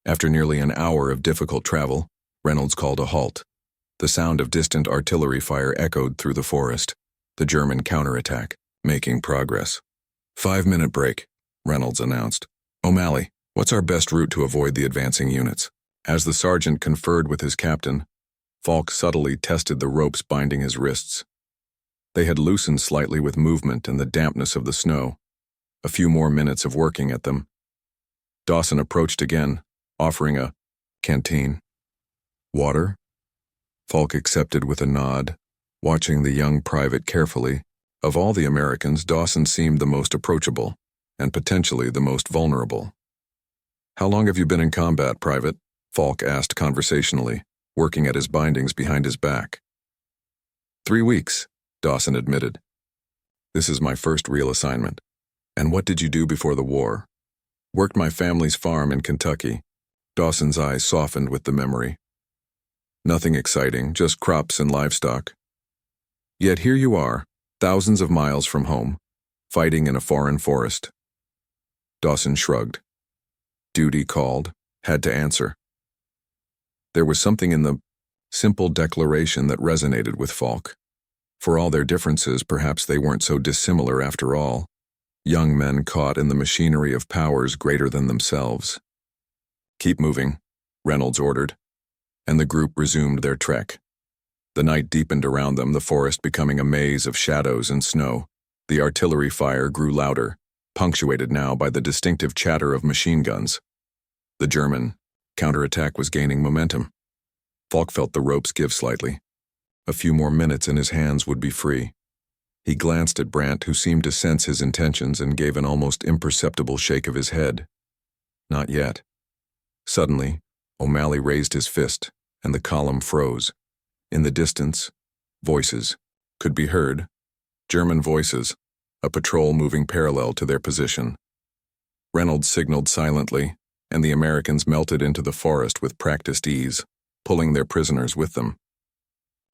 After nearly an hour of difficult travel, Reynolds called a halt. The sound of distant artillery fire echoed through the forest, the German counterattack, making progress. 5-minute break, Reynolds announced. "O'Malley, what's our best route to avoid the advancing units?" As the sergeant conferred with his captain, Falk subtly tested the ropes binding his wrists. They had loosened slightly with movement and the dampness of the snow. A few more minutes of working at them. Dawson approached again, offering a canteen. "Water?" Falk accepted with a nod, watching the young private carefully. Of all the Americans, Dawson seemed the most approachable, and potentially the most vulnerable. "How long have you been in combat, Private?" Falk asked conversationally, working at his bindings behind his back. 3 weeks, Dawson admitted. "This is my first real assignment. And what did you do before the war?" "Worked my family's farm in Kentucky." Dawson's eyes softened with the memory. "Nothing exciting, just crops and livestock. Yet here you are, thousands of miles from home, fighting in a foreign forest." Dawson shrugged. Duty called, had to answer. There was something in the simple declaration that resonated with Falk. For all their differences, perhaps they weren't so dissimilar after all. Young men caught in the machinery of powers greater than themselves. "Keep moving," Reynolds ordered, and the group resumed their trek. The night deepened around them, the forest becoming a maze of shadows and snow. The artillery fire grew louder, punctuated now by the distinctive chatter of machine guns. The German counterattack was gaining momentum. Falk felt the ropes give slightly. A few more minutes and his hands would be free. He glanced at Brandt, who seemed to sense his intentions, and gave an almost imperceptible shake of his head. Not yet. Suddenly, O'Malley raised his fist, and the column froze. In the distance, voices could be heard. German voices, a patrol moving parallel to their position. Reynolds signaled silently, and the Americans melted into the forest with practiced ease, pulling their prisoners with them.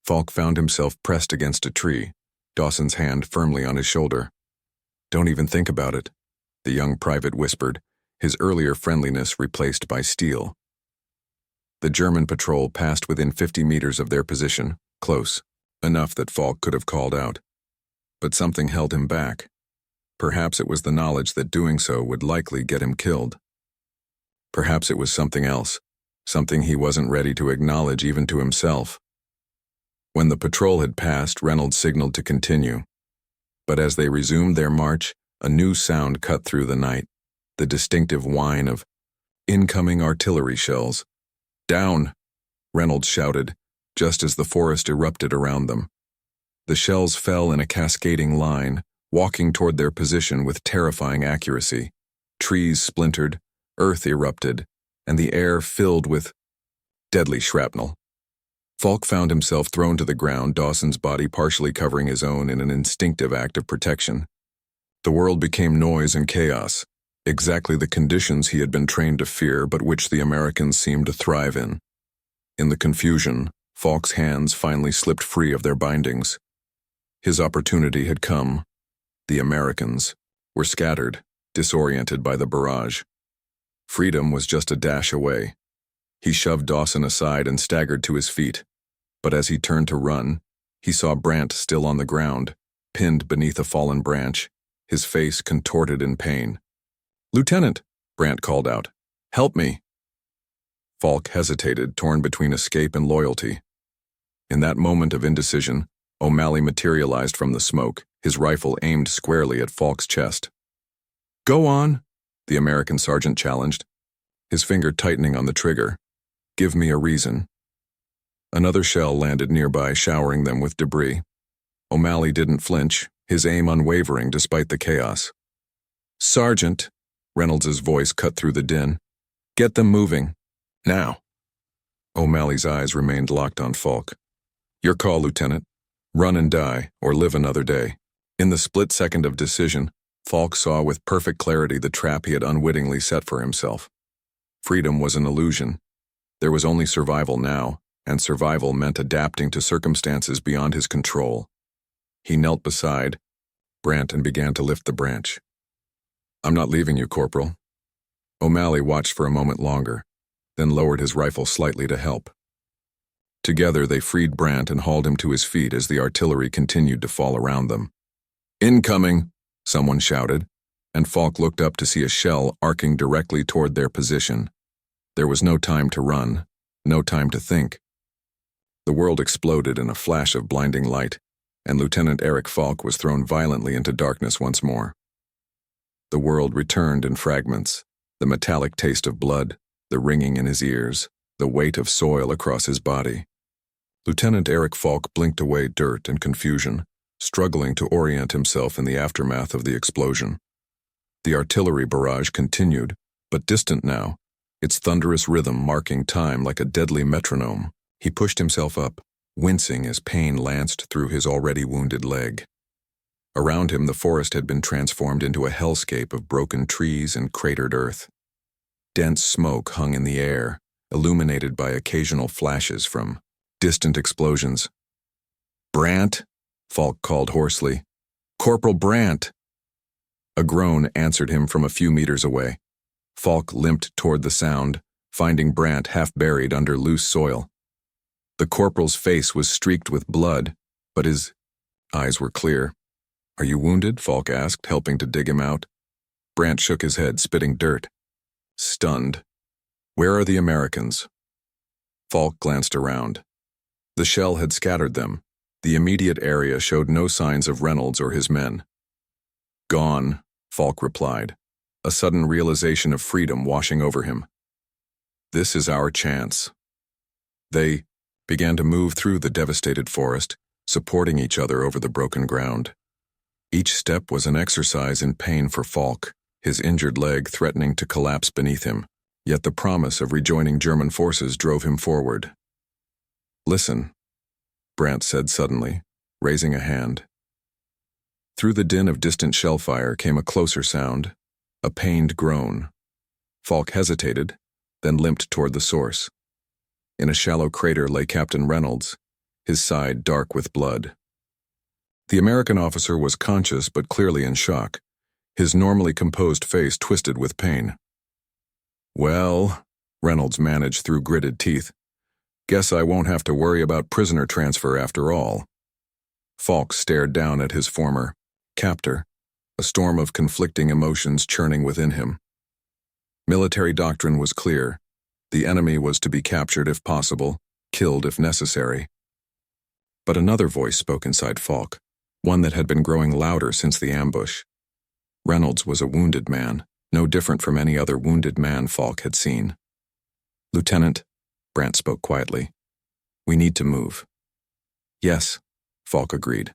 Falk found himself pressed against a tree, Dawson's hand firmly on his shoulder. "Don't even think about it," the young private whispered, his earlier friendliness replaced by steel. The German patrol passed within 50 meters of their position, close, enough that Falk could have called out. But something held him back. Perhaps it was the knowledge that doing so would likely get him killed. Perhaps it was something else, something he wasn't ready to acknowledge even to himself. When the patrol had passed, Reynolds signaled to continue. But as they resumed their march, a new sound cut through the night, the distinctive whine of incoming artillery shells. "Down!" Reynolds shouted, just as the forest erupted around them. The shells fell in a cascading line, walking toward their position with terrifying accuracy. Trees splintered, earth erupted, and the air filled with deadly shrapnel. Falk found himself thrown to the ground, Dawson's body partially covering his own in an instinctive act of protection. The world became noise and chaos, exactly the conditions he had been trained to fear but which the Americans seemed to thrive in. In the confusion, Falk's hands finally slipped free of their bindings. His opportunity had come. The Americans were scattered, disoriented by the barrage. Freedom was just a dash away. He shoved Dawson aside and staggered to his feet. But as he turned to run, he saw Brandt still on the ground, pinned beneath a fallen branch, his face contorted in pain. "Lieutenant," Brandt called out, "help me." Falk hesitated, torn between escape and loyalty. In that moment of indecision, O'Malley materialized from the smoke, his rifle aimed squarely at Falk's chest. "Go on," the American sergeant challenged, his finger tightening on the trigger. "Give me a reason." Another shell landed nearby, showering them with debris. O'Malley didn't flinch, his aim unwavering despite the chaos. "Sergeant," Reynolds's voice cut through the din, "get them moving. Now." O'Malley's eyes remained locked on Falk. "Your call, Lieutenant. Run and die, or live another day." In the split second of decision, Falk saw with perfect clarity the trap he had unwittingly set for himself. Freedom was an illusion. There was only survival now, and survival meant adapting to circumstances beyond his control. He knelt beside Brandt and began to lift the branch. "I'm not leaving you, Corporal." O'Malley watched for a moment longer, then lowered his rifle slightly to help. Together they freed Brandt and hauled him to his feet as the artillery continued to fall around them. "Incoming!" someone shouted, and Falk looked up to see a shell arcing directly toward their position. There was no time to run, no time to think. The world exploded in a flash of blinding light, and Lieutenant Erik Falk was thrown violently into darkness once more. The world returned in fragments, the metallic taste of blood, the ringing in his ears, the weight of soil across his body. Lieutenant Erik Falk blinked away dirt and confusion, struggling to orient himself in the aftermath of the explosion. The artillery barrage continued, but distant now, its thunderous rhythm marking time like a deadly metronome. He pushed himself up, wincing as pain lanced through his already wounded leg. Around him, the forest had been transformed into a hellscape of broken trees and cratered earth. Dense smoke hung in the air, illuminated by occasional flashes from distant explosions. "Brandt?" Falk called hoarsely. "Corporal Brandt!" A groan answered him from a few meters away. Falk limped toward the sound, finding Brandt half buried under loose soil. The corporal's face was streaked with blood, but his eyes were clear. "Are you wounded?" Falk asked, helping to dig him out. Brandt shook his head, spitting dirt. Stunned. "Where are the Americans?" Falk glanced around. The shell had scattered them. The immediate area showed no signs of Reynolds or his men. "Gone," Falk replied, a sudden realization of freedom washing over him. "This is our chance." They began to move through the devastated forest, supporting each other over the broken ground. Each step was an exercise in pain for Falk, his injured leg threatening to collapse beneath him, yet the promise of rejoining German forces drove him forward. "Listen," Brandt said suddenly, raising a hand. Through the din of distant shell fire came a closer sound, a pained groan. Falk hesitated, then limped toward the source. In a shallow crater lay Captain Reynolds, his side dark with blood. The American officer was conscious but clearly in shock, his normally composed face twisted with pain. "Well," Reynolds managed through gritted teeth, "guess I won't have to worry about prisoner transfer after all." Falk stared down at his former captor, a storm of conflicting emotions churning within him. Military doctrine was clear. The enemy was to be captured if possible, killed if necessary. But another voice spoke inside Falk, one that had been growing louder since the ambush. Reynolds was a wounded man, no different from any other wounded man Falk had seen. "Lieutenant," Brandt spoke quietly, "we need to move." "Yes," Falk agreed,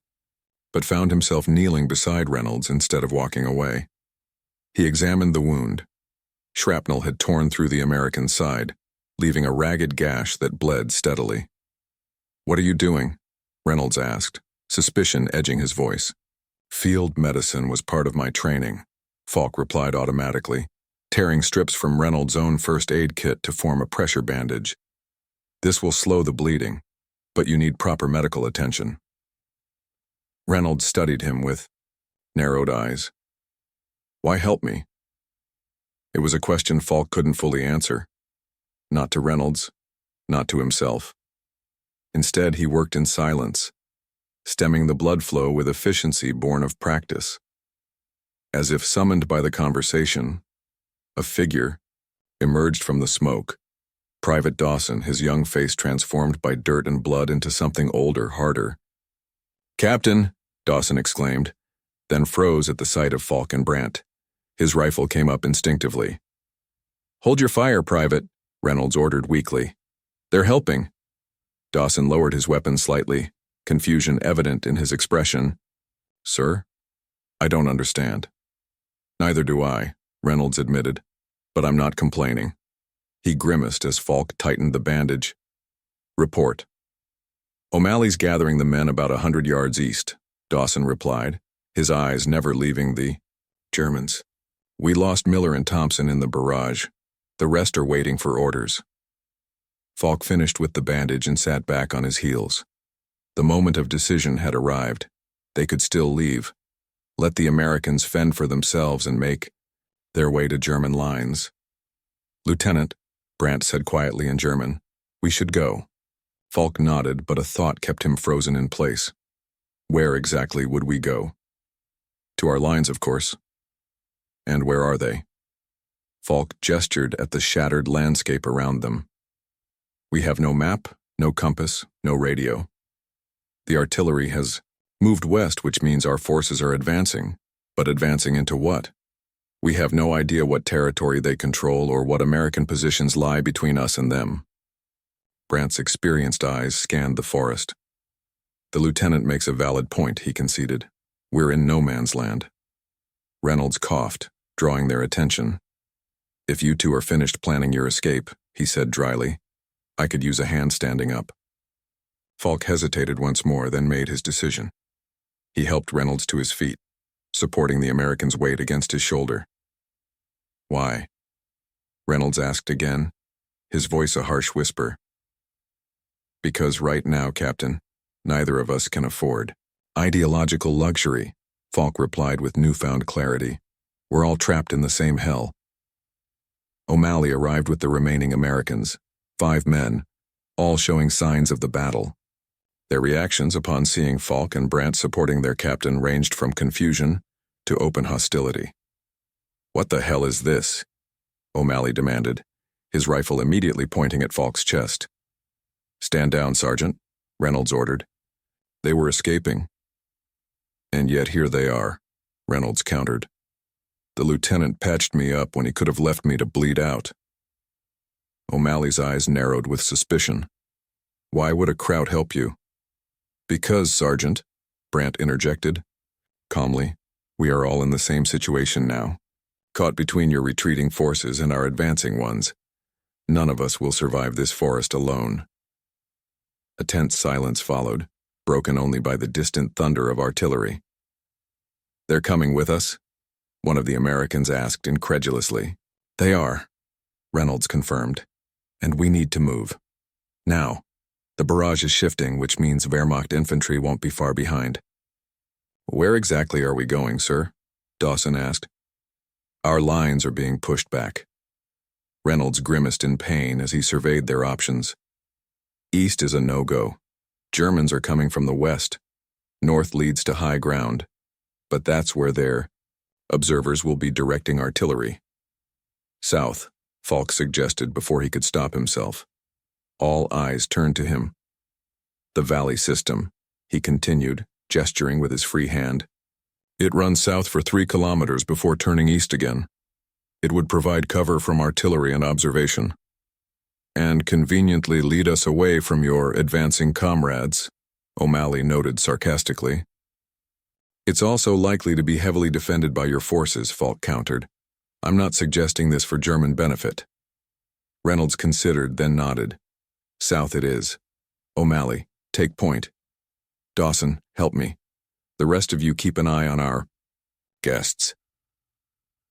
but found himself kneeling beside Reynolds instead of walking away. He examined the wound. Shrapnel had torn through the American's side, leaving a ragged gash that bled steadily. "What are you doing?" Reynolds asked, suspicion edging his voice. "Field medicine was part of my training," Falk replied automatically, tearing strips from Reynolds' own first aid kit to form a pressure bandage. "This will slow the bleeding, but you need proper medical attention." Reynolds studied him with narrowed eyes. "Why help me?" It was a question Falk couldn't fully answer. Not to Reynolds, not to himself. Instead, he worked in silence, stemming the blood flow with efficiency born of practice. As if summoned by the conversation, a figure emerged from the smoke. Private Dawson, his young face transformed by dirt and blood into something older, harder. "Captain!" Dawson exclaimed, then froze at the sight of Falk and Brandt. His rifle came up instinctively. "Hold your fire, Private," Reynolds ordered weakly. "They're helping." Dawson lowered his weapon slightly, confusion evident in his expression. "Sir? I don't understand." "Neither do I," Reynolds admitted, "but I'm not complaining." He grimaced as Falk tightened the bandage. "Report." "O'Malley's gathering the men about 100 yards east," Dawson replied, his eyes never leaving the Germans. "We lost Miller and Thompson in the barrage. The rest are waiting for orders." Falk finished with the bandage and sat back on his heels. The moment of decision had arrived. They could still leave. Let the Americans fend for themselves and make their way to German lines. "Lieutenant," Brandt said quietly in German, "we should go." Falk nodded, but a thought kept him frozen in place. Where exactly would we go? To our lines, of course. And where are they? Falk gestured at the shattered landscape around them. "We have no map, no compass, no radio. The artillery has moved west, which means our forces are advancing. But advancing into what? We have no idea what territory they control or what American positions lie between us and them." Brandt's experienced eyes scanned the forest. "The lieutenant makes a valid point," he conceded. "We're in no man's land." Reynolds coughed, drawing their attention. "If you two are finished planning your escape," he said dryly, "I could use a hand standing up." Falk hesitated once more, then made his decision. He helped Reynolds to his feet, supporting the American's weight against his shoulder. "Why?" Reynolds asked again, his voice a harsh whisper. "Because right now, Captain, neither of us can afford ideological luxury," Falk replied with newfound clarity. "We're all trapped in the same hell." O'Malley arrived with the remaining Americans, 5 men, all showing signs of the battle. Their reactions upon seeing Falk and Brandt supporting their captain ranged from confusion to open hostility. "What the hell is this?" O'Malley demanded, his rifle immediately pointing at Falk's chest. "Stand down, Sergeant," Reynolds ordered. "They were escaping." "And yet here they are," Reynolds countered. "The lieutenant patched me up when he could have left me to bleed out." O'Malley's eyes narrowed with suspicion. "Why would a Kraut help you?" "Because, Sergeant," Brandt interjected calmly, "we are all in the same situation now, caught between your retreating forces and our advancing ones. None of us will survive this forest alone." A tense silence followed, broken only by the distant thunder of artillery. "They're coming with us?" one of the Americans asked incredulously. "They are," Reynolds confirmed. "And we need to move. Now. The barrage is shifting, which means Wehrmacht infantry won't be far behind." "Where exactly are we going, sir?" Dawson asked. "Our lines are being pushed back." Reynolds grimaced in pain as he surveyed their options. "East is a no-go. Germans are coming from the west. North leads to high ground. But that's where their observers will be directing artillery." "South," Falk suggested before he could stop himself. All eyes turned to him. "The valley system," he continued, gesturing with his free hand. It runs south for 3 kilometers before turning east again. It would provide cover from artillery and observation, and conveniently lead us away from your advancing comrades, O'Malley noted sarcastically. It's also likely to be heavily defended by your forces, Falk countered. I'm not suggesting this for German benefit. Reynolds considered, then nodded. South it is. O'Malley, take point. Dawson, help me. The rest of you keep an eye on our guests.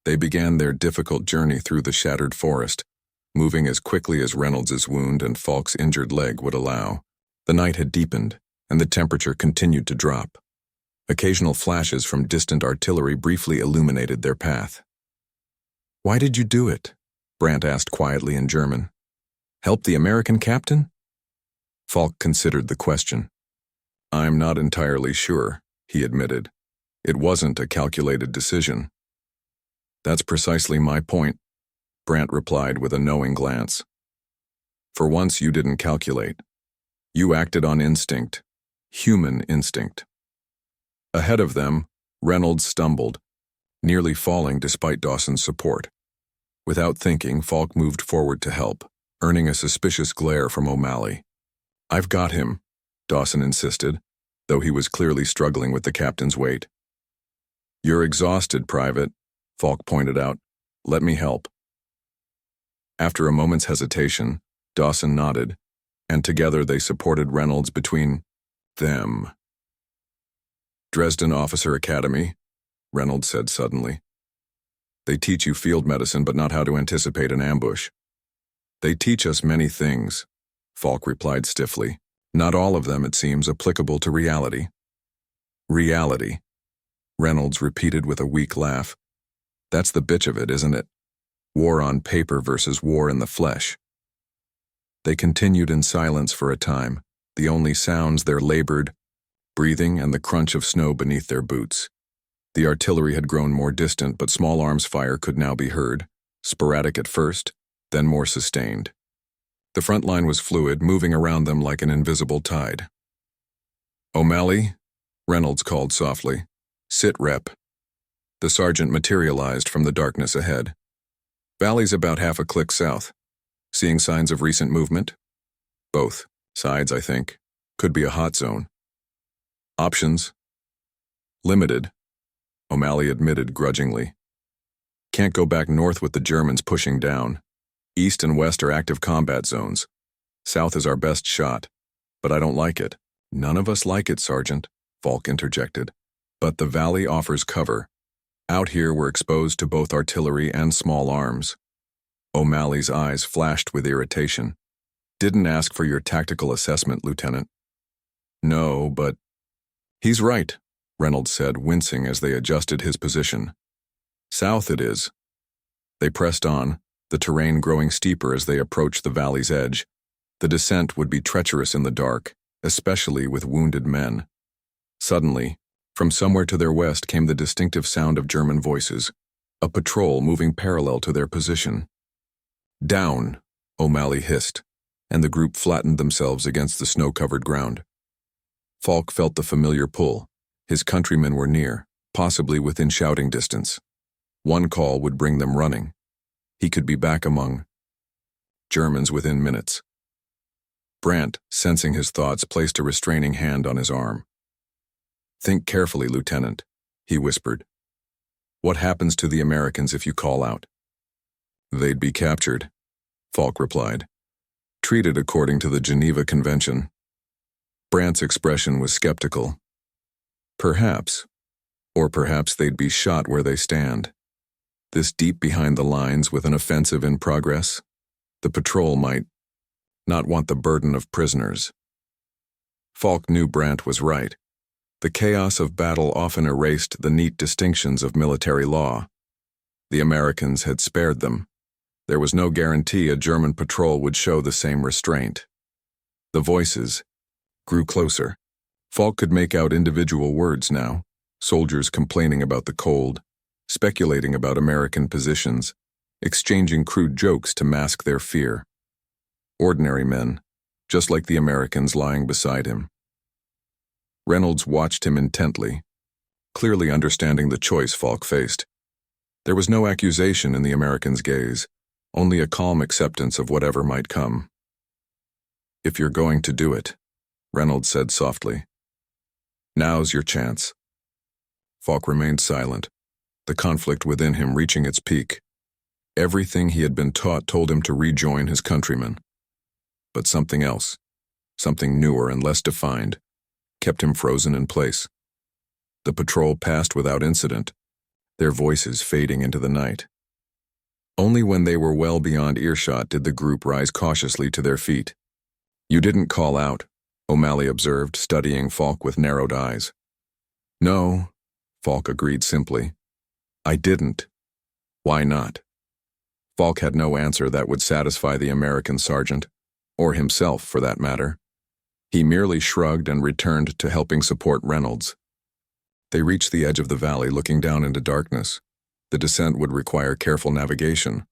They began their difficult journey through the shattered forest, moving as quickly as Reynolds's wound and Falk's injured leg would allow. The night had deepened, and the temperature continued to drop. Occasional flashes from distant artillery briefly illuminated their path. Why did you do it? Brandt asked quietly in German. Help the American captain? Falk considered the question. I'm not entirely sure, he admitted. It wasn't a calculated decision. That's precisely my point, Brandt replied with a knowing glance. For once you didn't calculate. You acted on instinct, human instinct. Ahead of them, Reynolds stumbled, nearly falling despite Dawson's support. Without thinking, Falk moved forward to help, earning a suspicious glare from O'Malley. I've got him, Dawson insisted, though he was clearly struggling with the captain's weight. You're exhausted, Private, Falk pointed out. Let me help. After a moment's hesitation, Dawson nodded, and together they supported Reynolds between them. Dresden Officer Academy, Reynolds said suddenly. They teach you field medicine but not how to anticipate an ambush. They teach us many things, Falk replied stiffly. Not all of them, it seems, applicable to reality. Reality, Reynolds repeated with a weak laugh. That's the bitch of it, isn't it? War on paper versus war in the flesh. They continued in silence for a time, the only sounds their labored breathing and the crunch of snow beneath their boots. The artillery had grown more distant, but small arms fire could now be heard, sporadic at first, then more sustained. The front line was fluid, moving around them like an invisible tide. O'Malley, Reynolds called softly. Sit, Rep. The sergeant materialized from the darkness ahead. Valley's about half a click south. Seeing signs of recent movement? Both sides, I think. Could be a hot zone. Options? Limited, O'Malley admitted grudgingly. Can't go back north with the Germans pushing down. East and west are active combat zones. South is our best shot, but I don't like it. None of us like it, Sergeant, Falk interjected. But the valley offers cover. Out here we're exposed to both artillery and small arms. O'Malley's eyes flashed with irritation. Didn't ask for your tactical assessment, Lieutenant. No, but... He's right, Reynolds said, wincing as they adjusted his position. South it is. They pressed on, the terrain growing steeper as they approached the valley's edge. The descent would be treacherous in the dark, especially with wounded men. Suddenly, from somewhere to their west came the distinctive sound of German voices, a patrol moving parallel to their position. Down, O'Malley hissed, and the group flattened themselves against the snow-covered ground. Falk felt the familiar pull. His countrymen were near, possibly within shouting distance. One call would bring them running. He could be back among Germans within minutes. Brandt, sensing his thoughts, placed a restraining hand on his arm. Think carefully, Lieutenant, he whispered. What happens to the Americans if you call out? They'd be captured, Falk replied. Treated according to the Geneva Convention. Brandt's expression was skeptical. Perhaps. Or perhaps they'd be shot where they stand. This deep behind the lines with an offensive in progress, the patrol might not want the burden of prisoners. Falk knew Brandt was right. The chaos of battle often erased the neat distinctions of military law. The Americans had spared them. There was no guarantee a German patrol would show the same restraint. The voices grew closer. Falk could make out individual words now, soldiers complaining about the cold, speculating about American positions, exchanging crude jokes to mask their fear. Ordinary men, just like the Americans lying beside him. Reynolds watched him intently, clearly understanding the choice Falk faced. There was no accusation in the American's gaze, only a calm acceptance of whatever might come. "If you're going to do it," Reynolds said softly, "now's your chance." Falk remained silent, the conflict within him reaching its peak. Everything he had been taught told him to rejoin his countrymen. But something else, something newer and less defined, kept him frozen in place. The patrol passed without incident, their voices fading into the night. Only when they were well beyond earshot did the group rise cautiously to their feet. "You didn't call out," O'Malley observed, studying Falk with narrowed eyes. "No," Falk agreed simply. "I didn't. Why not?" Falk had no answer that would satisfy the American sergeant, or himself for that matter. He merely shrugged and returned to helping support Reynolds. They reached the edge of the valley, looking down into darkness. The descent would require careful navigation.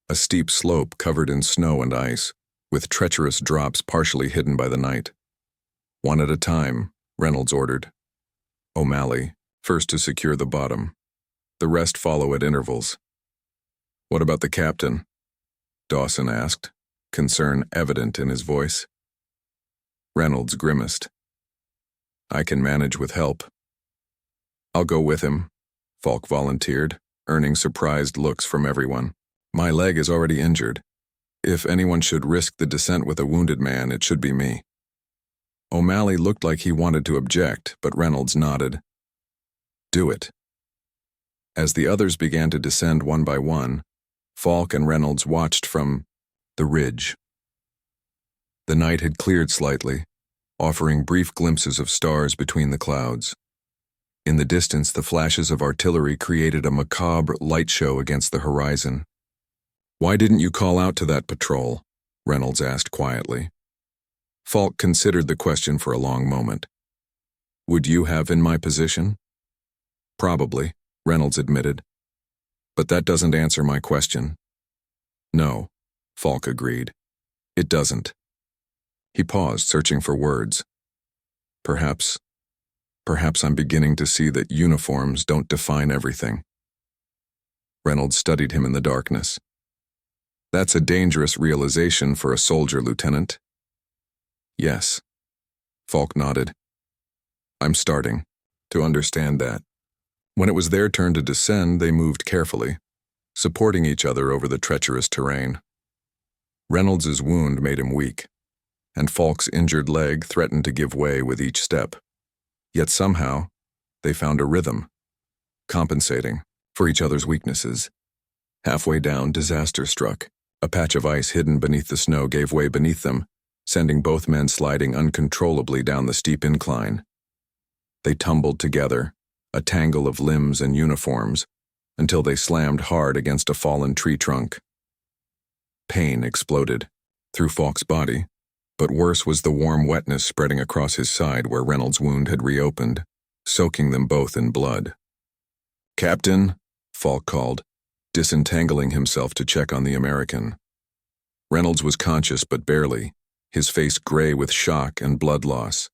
A steep slope covered in snow and ice, with treacherous drops partially hidden by the night. "One at a time," Reynolds ordered. "O'Malley, first to secure the bottom. The rest follow at intervals." "What about the captain?" Dawson asked, concern evident in his voice. Reynolds grimaced. "I can manage with help." "I'll go with him," Falk volunteered, earning surprised looks from everyone. "My leg is already injured. If anyone should risk the descent with a wounded man, it should be me." O'Malley looked like he wanted to object, but Reynolds nodded. "Do it." As the others began to descend one by one, Falk and Reynolds watched from the ridge. The night had cleared slightly, offering brief glimpses of stars between the clouds. In the distance, the flashes of artillery created a macabre light show against the horizon. "Why didn't you call out to that patrol?" Reynolds asked quietly. Falk considered the question for a long moment. "Would you have in my position?" "Probably," Reynolds admitted. "But that doesn't answer my question." "No," Falk agreed. "It doesn't." He paused, searching for words. Perhaps I'm beginning to see that uniforms don't define everything." Reynolds studied him in the darkness. "That's a dangerous realization for a soldier, Lieutenant." "Yes." Falk nodded. "I'm starting to understand that." When it was their turn to descend, they moved carefully, supporting each other over the treacherous terrain. Reynolds's wound made him weak, and Falk's injured leg threatened to give way with each step. Yet somehow, they found a rhythm, compensating for each other's weaknesses. Halfway down, disaster struck. A patch of ice hidden beneath the snow gave way beneath them, sending both men sliding uncontrollably down the steep incline. They tumbled together, a tangle of limbs and uniforms, until they slammed hard against a fallen tree trunk. Pain exploded through Falk's body, but worse was the warm wetness spreading across his side where Reynolds' wound had reopened, soaking them both in blood. "Captain," Falk called, disentangling himself to check on the American. Reynolds was conscious but barely, his face gray with shock and blood loss.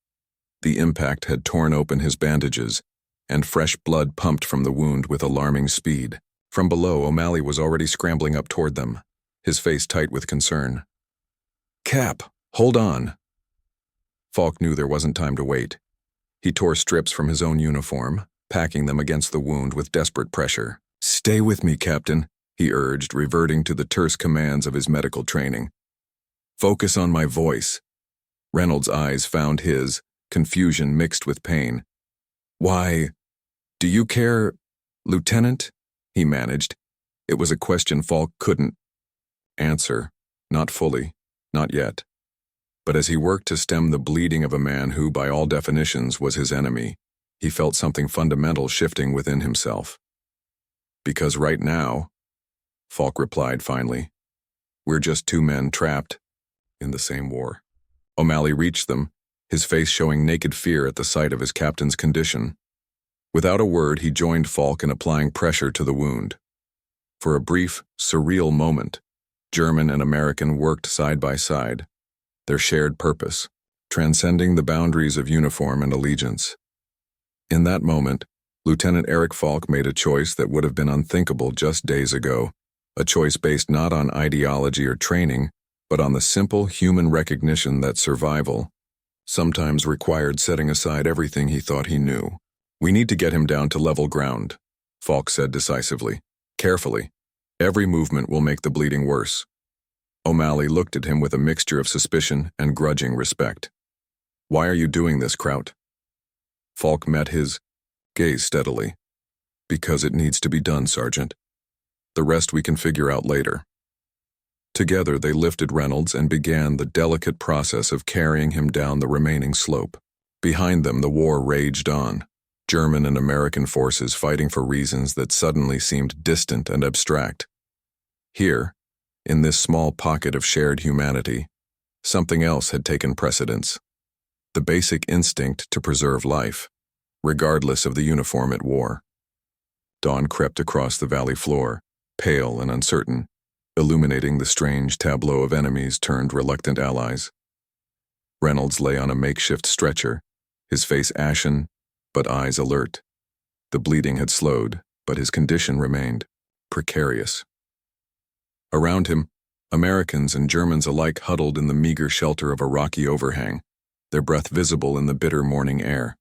The impact had torn open his bandages, and fresh blood pumped from the wound with alarming speed. From below, O'Malley was already scrambling up toward them, his face tight with concern. "Cap, hold on." Falk knew there wasn't time to wait. He tore strips from his own uniform, packing them against the wound with desperate pressure. "Stay with me, Captain," he urged, reverting to the terse commands of his medical training. "Focus on my voice." Reynolds' eyes found his, confusion mixed with pain. "Why, do you care, Lieutenant?" he managed. It was a question Falk couldn't answer, not fully, not yet. But as he worked to stem the bleeding of a man who, by all definitions, was his enemy, he felt something fundamental shifting within himself. "Because right now," Falk replied finally, "we're just two men trapped in the same war." O'Malley reached them, his face showing naked fear at the sight of his captain's condition. Without a word, he joined Falk in applying pressure to the wound. For a brief, surreal moment, German and American worked side by side, their shared purpose, transcending the boundaries of uniform and allegiance. In that moment, Lieutenant Erik Falk made a choice that would have been unthinkable just days ago, a choice based not on ideology or training, but on the simple human recognition that survival sometimes required setting aside everything he thought he knew. "We need to get him down to level ground," Falk said decisively. "Carefully. Every movement will make the bleeding worse." O'Malley looked at him with a mixture of suspicion and grudging respect. "Why are you doing this, Kraut?" Falk met his gaze steadily. "Because it needs to be done, Sergeant. The rest we can figure out later." Together they lifted Reynolds and began the delicate process of carrying him down the remaining slope. Behind them the war raged on, German and American forces fighting for reasons that suddenly seemed distant and abstract. Here, in this small pocket of shared humanity, something else had taken precedence: the basic instinct to preserve life, regardless of the uniform it wore. Dawn crept across the valley floor, pale and uncertain, illuminating the strange tableau of enemies turned reluctant allies. Reynolds lay on a makeshift stretcher, his face ashen, but eyes alert. The bleeding had slowed, but his condition remained precarious. Around him, Americans and Germans alike huddled in the meager shelter of a rocky overhang, their breath visible in the bitter morning air.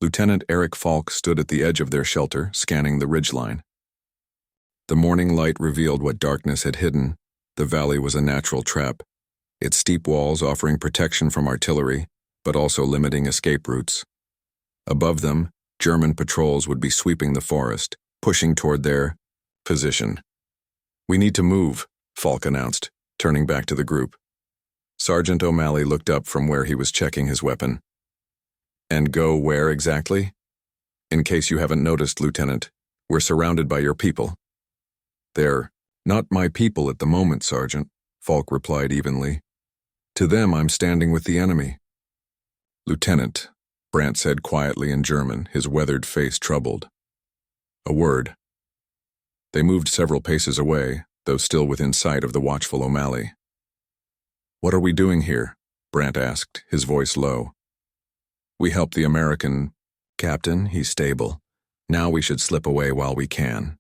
Lieutenant Erik Falk stood at the edge of their shelter, scanning the ridgeline. The morning light revealed what darkness had hidden. The valley was a natural trap, its steep walls offering protection from artillery, but also limiting escape routes. Above them, German patrols would be sweeping the forest, pushing toward their position. "We need to move," Falk announced, turning back to the group. Sergeant O'Malley looked up from where he was checking his weapon. "And go where exactly?" "In case you haven't noticed, Lieutenant, we're surrounded by your people." "They're not my people at the moment, Sergeant," Falk replied evenly. "To them, I'm standing with the enemy." "Lieutenant," Brandt said quietly in German, his weathered face troubled. "A word." They moved several paces away, though still within sight of the watchful O'Malley. "What are we doing here?" Brandt asked, his voice low. "We help the American captain. He's stable. Now we should slip away while we can."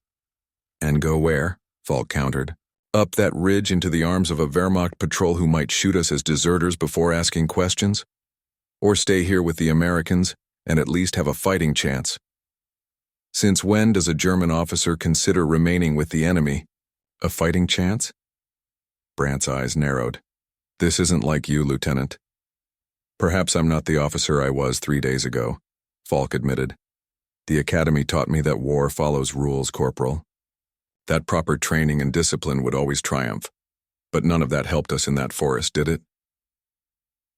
"And go where?" Falk countered. "Up that ridge into the arms of a Wehrmacht patrol who might shoot us as deserters before asking questions? Or stay here with the Americans and at least have a fighting chance? Since when does a German officer consider remaining with the enemy a fighting chance?" Brandt's eyes narrowed. "This isn't like you, Lieutenant." "Perhaps I'm not the officer I was 3 days ago," Falk admitted. "The academy taught me that war follows rules, Corporal. That proper training and discipline would always triumph. But none of that helped us in that forest, did it?"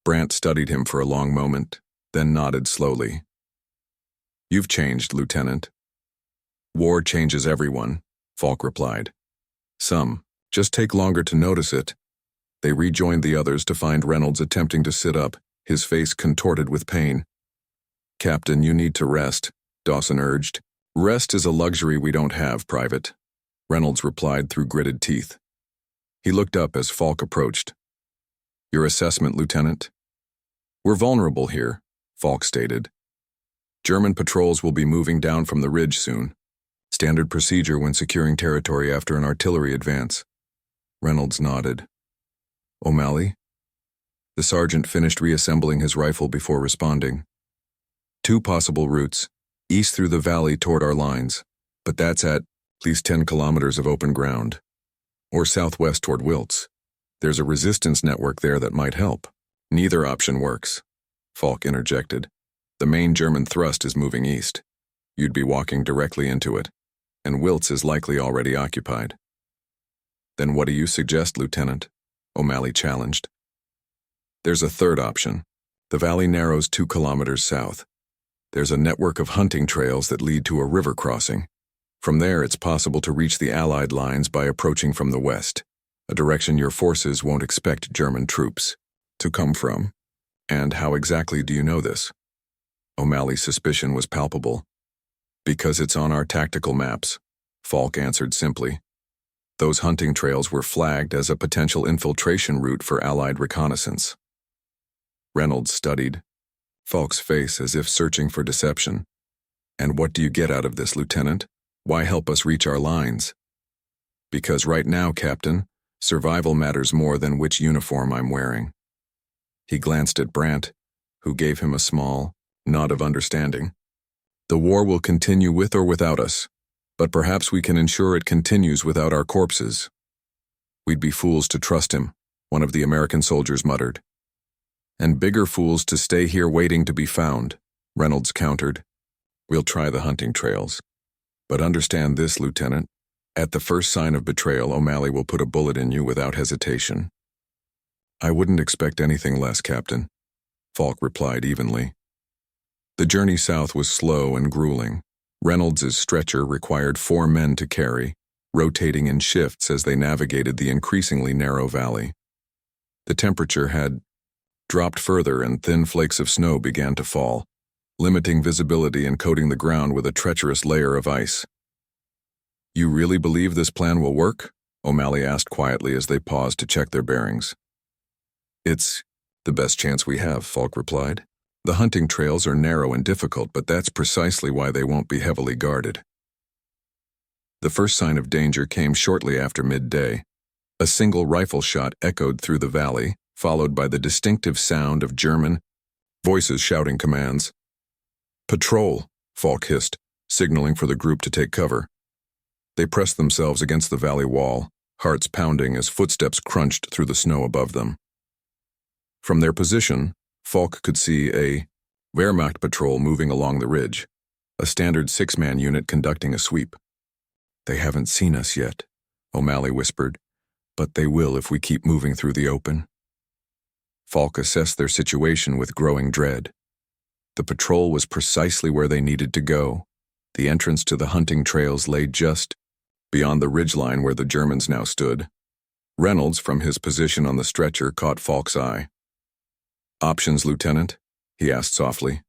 Brandt studied him for a long moment, then nodded slowly. "You've changed, Lieutenant." "War changes everyone," Falk replied. "Some just take longer to notice it." They rejoined the others to find Reynolds attempting to sit up, his face contorted with pain. "Captain, you need to rest," Dawson urged. "Rest is a luxury we don't have, Private," Reynolds replied through gritted teeth. He looked up as Falk approached. "Your assessment, Lieutenant?" "We're vulnerable here," Falk stated. "German patrols will be moving down from the ridge soon. Standard procedure when securing territory after an artillery advance." Reynolds nodded. "O'Malley?" The sergeant finished reassembling his rifle before responding. "2 possible routes, east through the valley toward our lines, but that's at least 10 kilometers of open ground. Or southwest toward Wiltz. There's a resistance network there that might help." "Neither option works," Falk interjected. "The main German thrust is moving east. You'd be walking directly into it, and Wiltz is likely already occupied." "Then what do you suggest, Lieutenant?" O'Malley challenged. "There's a third option. The valley narrows 2 kilometers south. There's a network of hunting trails that lead to a river crossing. From there, it's possible to reach the Allied lines by approaching from the west, a direction your forces won't expect German troops to come from." "And how exactly do you know this?" O'Malley's suspicion was palpable. "Because it's on our tactical maps," Falk answered simply. "Those hunting trails were flagged as a potential infiltration route for Allied reconnaissance." Reynolds studied Falk's face as if searching for deception. "And what do you get out of this, Lieutenant? Why help us reach our lines?" "Because right now, Captain, survival matters more than which uniform I'm wearing." He glanced at Brandt, who gave him a small nod of understanding. "The war will continue with or without us, but perhaps we can ensure it continues without our corpses." "We'd be fools to trust him," one of the American soldiers muttered. "And bigger fools to stay here waiting to be found," Reynolds countered. "We'll try the hunting trails. But understand this, Lieutenant. At the first sign of betrayal, O'Malley will put a bullet in you without hesitation." "I wouldn't expect anything less, Captain," Falk replied evenly. The journey south was slow and grueling. Reynolds's stretcher required 4 men to carry, rotating in shifts as they navigated the increasingly narrow valley. The temperature had dropped further and thin flakes of snow began to fall, limiting visibility and coating the ground with a treacherous layer of ice. "You really believe this plan will work?" O'Malley asked quietly as they paused to check their bearings. "It's the best chance we have," Falk replied. "The hunting trails are narrow and difficult, but that's precisely why they won't be heavily guarded." The first sign of danger came shortly after midday. A single rifle shot echoed through the valley, followed by the distinctive sound of German voices shouting commands. "Patrol," Falk hissed, signaling for the group to take cover. They pressed themselves against the valley wall, hearts pounding as footsteps crunched through the snow above them. From their position, Falk could see a Wehrmacht patrol moving along the ridge, a standard 6-man unit conducting a sweep. "They haven't seen us yet," O'Malley whispered, "but they will if we keep moving through the open." Falk assessed their situation with growing dread. The patrol was precisely where they needed to go. The entrance to the hunting trails lay just beyond the ridgeline where the Germans now stood. Reynolds, from his position on the stretcher, caught Falk's eye. "Options, Lieutenant?" he asked softly.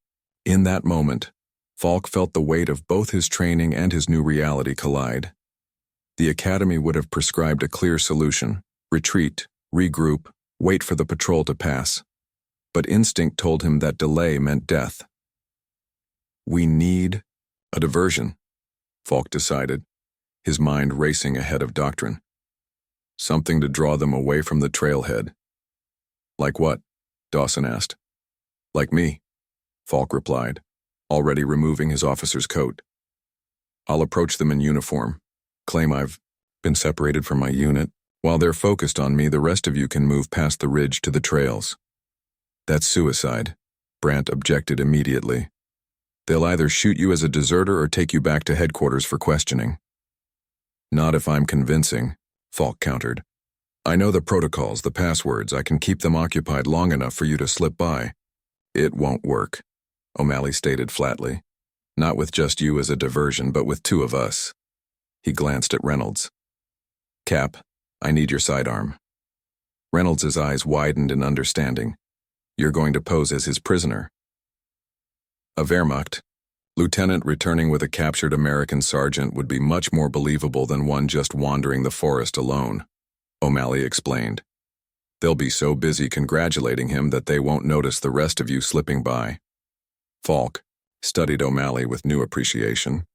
In that moment, Falk felt the weight of both his training and his new reality collide. The academy would have prescribed a clear solution: retreat, regroup, wait for the patrol to pass. But instinct told him that delay meant death. "We need a diversion," Falk decided, his mind racing ahead of doctrine. "Something to draw them away from the trailhead." "Like what?" Dawson asked. "Like me," Falk replied, already removing his officer's coat. "I'll approach them in uniform, claim I've been separated from my unit. While they're focused on me, the rest of you can move past the ridge to the trails." "That's suicide," Brandt objected immediately. "They'll either shoot you as a deserter or take you back to headquarters for questioning." "Not if I'm convincing," Falk countered. "I know the protocols, the passwords. I can keep them occupied long enough for you to slip by." "It won't work," O'Malley stated flatly. "Not with just you as a diversion, but with 2 of us." He glanced at Reynolds. "Cap, I need your sidearm." Reynolds' eyes widened in understanding. "You're going to pose as his prisoner?" "A Wehrmacht lieutenant returning with a captured American sergeant would be much more believable than one just wandering the forest alone," O'Malley explained. "They'll be so busy congratulating him that they won't notice the rest of you slipping by." Falk studied O'Malley with new appreciation.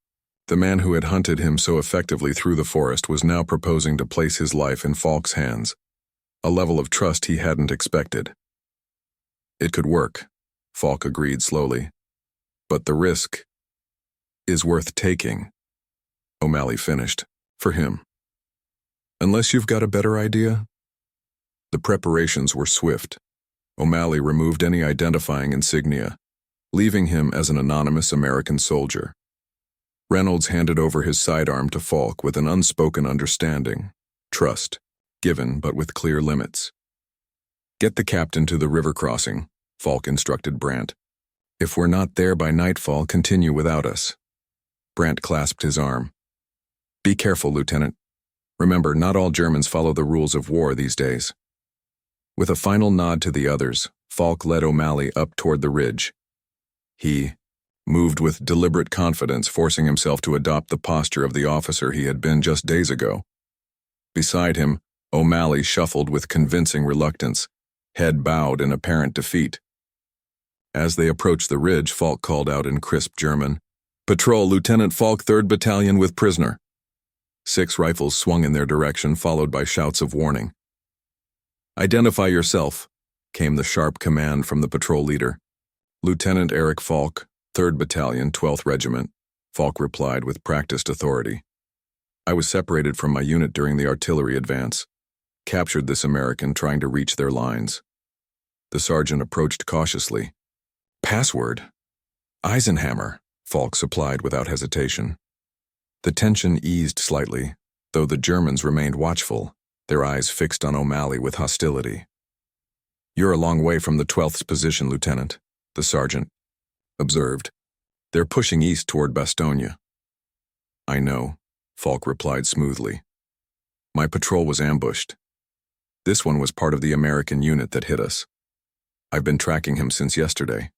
The man who had hunted him so effectively through the forest was now proposing to place his life in Falk's hands, a level of trust he hadn't expected. "It could work," Falk agreed slowly. "But the risk is worth taking," O'Malley finished, for him. "Unless you've got a better idea?" The preparations were swift. O'Malley removed any identifying insignia, leaving him as an anonymous American soldier. Reynolds handed over his sidearm to Falk with an unspoken understanding, trust, given but with clear limits. "Get the captain to the river crossing," Falk instructed Brandt. "If we're not there by nightfall, continue without us." Brandt clasped his arm. "Be careful, Lieutenant. Remember, not all Germans follow the rules of war these days." With a final nod to the others, Falk led O'Malley up toward the ridge. He moved with deliberate confidence, forcing himself to adopt the posture of the officer he had been just days ago. Beside him, O'Malley shuffled with convincing reluctance, head bowed in apparent defeat. As they approached the ridge, Falk called out in crisp German, "Patrol, Lieutenant Falk, 3rd Battalion with prisoner." 6 rifles swung in their direction, followed by shouts of warning. "Identify yourself," came the sharp command from the patrol leader. "Lieutenant Erik Falk, 3rd Battalion, 12th Regiment," Falk replied with practiced authority. "I was separated from my unit during the artillery advance. Captured this American trying to reach their lines." The sergeant approached cautiously. "Password?" "Eisenhammer," Falk supplied without hesitation. The tension eased slightly, though the Germans remained watchful, their eyes fixed on O'Malley with hostility. "You're a long way from the 12th's position, Lieutenant," the sergeant observed. "They're pushing east toward Bastogne." "I know," Falk replied smoothly. "My patrol was ambushed. This one was part of the American unit that hit us. I've been tracking him since yesterday."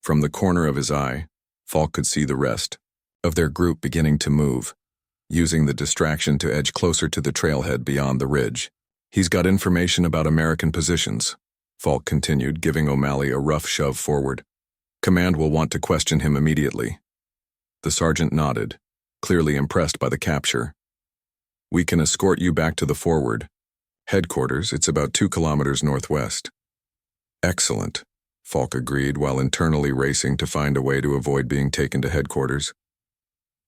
From the corner of his eye, Falk could see the rest of their group beginning to move, using the distraction to edge closer to the trailhead beyond the ridge. "He's got information about American positions," Falk continued, giving O'Malley a rough shove forward. "Command will want to question him immediately." The sergeant nodded, clearly impressed by the capture. "We can escort you back to the forward. Headquarters, it's about 2 kilometers northwest." "Excellent," Falk agreed while internally racing to find a way to avoid being taken to headquarters.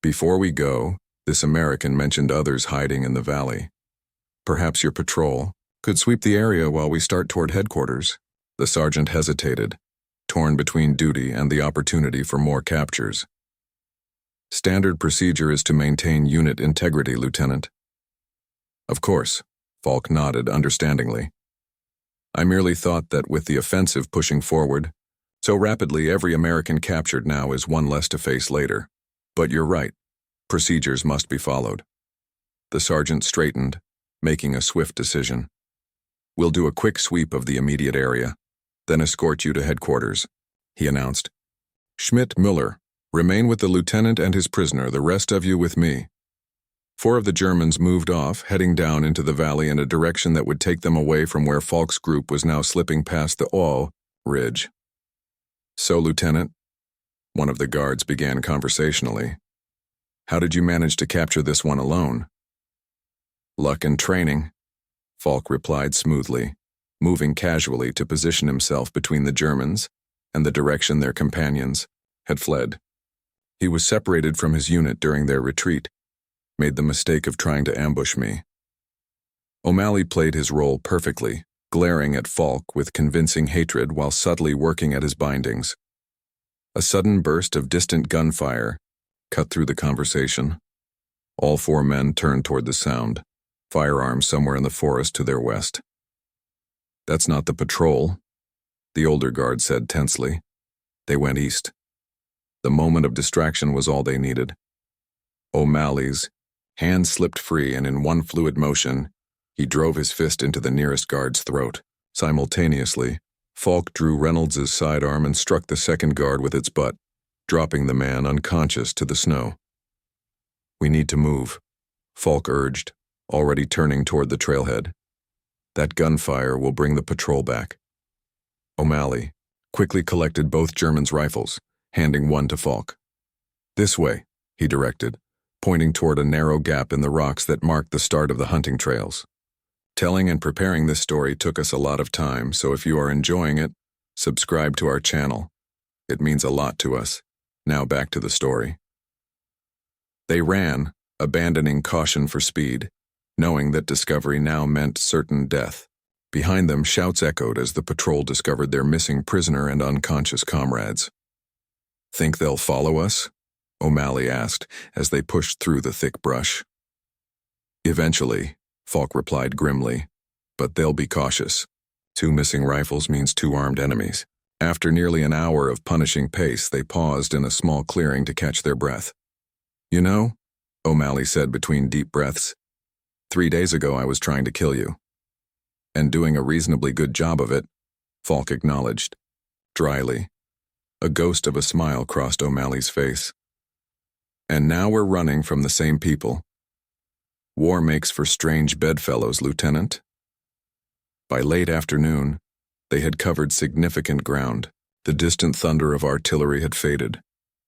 "Before we go, this American mentioned others hiding in the valley. Perhaps your patrol could sweep the area while we start toward headquarters." The sergeant hesitated, torn between duty and the opportunity for more captures. "Standard procedure is to maintain unit integrity, Lieutenant." "Of course," Falk nodded understandingly. "I merely thought that with the offensive pushing forward so rapidly, every American captured now is one less to face later. But you're right, procedures must be followed." The sergeant straightened, making a swift decision. "We'll do a quick sweep of the immediate area, then escort you to headquarters," he announced. "Schmidt, Müller, remain with the lieutenant and his prisoner, the rest of you with me." 4 of the Germans moved off, heading down into the valley in a direction that would take them away from where Falk's group was now slipping past the Au ridge. "So, Lieutenant," one of the guards began conversationally, "how did you manage to capture this one alone?" "Luck and training," Falk replied smoothly, moving casually to position himself between the Germans and the direction their companions had fled. He was separated from his unit during their retreat, made the mistake of trying to ambush me. O'Malley played his role perfectly, glaring at Falk with convincing hatred while subtly working at his bindings. A sudden burst of distant gunfire cut through the conversation. All 4 men turned toward the sound, firearms somewhere in the forest to their west. "That's not the patrol," the older guard said tensely. They went east. The moment of distraction was all they needed. O'Malley's hand slipped free, and in one fluid motion, he drove his fist into the nearest guard's throat. Simultaneously, Falk drew Reynolds's sidearm and struck the second guard with its butt, dropping the man unconscious to the snow. "We need to move," Falk urged, already turning toward the trailhead. "That gunfire will bring the patrol back." O'Malley quickly collected both Germans' rifles, handing one to Falk. "This way," he directed, pointing toward a narrow gap in the rocks that marked the start of the hunting trails. Telling and preparing this story took us a lot of time, so if you are enjoying it, subscribe to our channel. It means a lot to us. Now back to the story. They ran, abandoning caution for speed, knowing that discovery now meant certain death. Behind them, shouts echoed as the patrol discovered their missing prisoner and unconscious comrades. "Think they'll follow us?" O'Malley asked as they pushed through the thick brush. "Eventually," Falk replied grimly, "but they'll be cautious. 2 missing rifles means 2 armed enemies." After nearly an hour of punishing pace, they paused in a small clearing to catch their breath. "You know," O'Malley said between deep breaths, 3 days ago I was trying to kill you." "And doing a reasonably good job of it," Falk acknowledged, dryly. A ghost of a smile crossed O'Malley's face. "And now we're running from the same people. War makes for strange bedfellows, Lieutenant." By late afternoon, they had covered significant ground, The distant thunder of artillery had faded,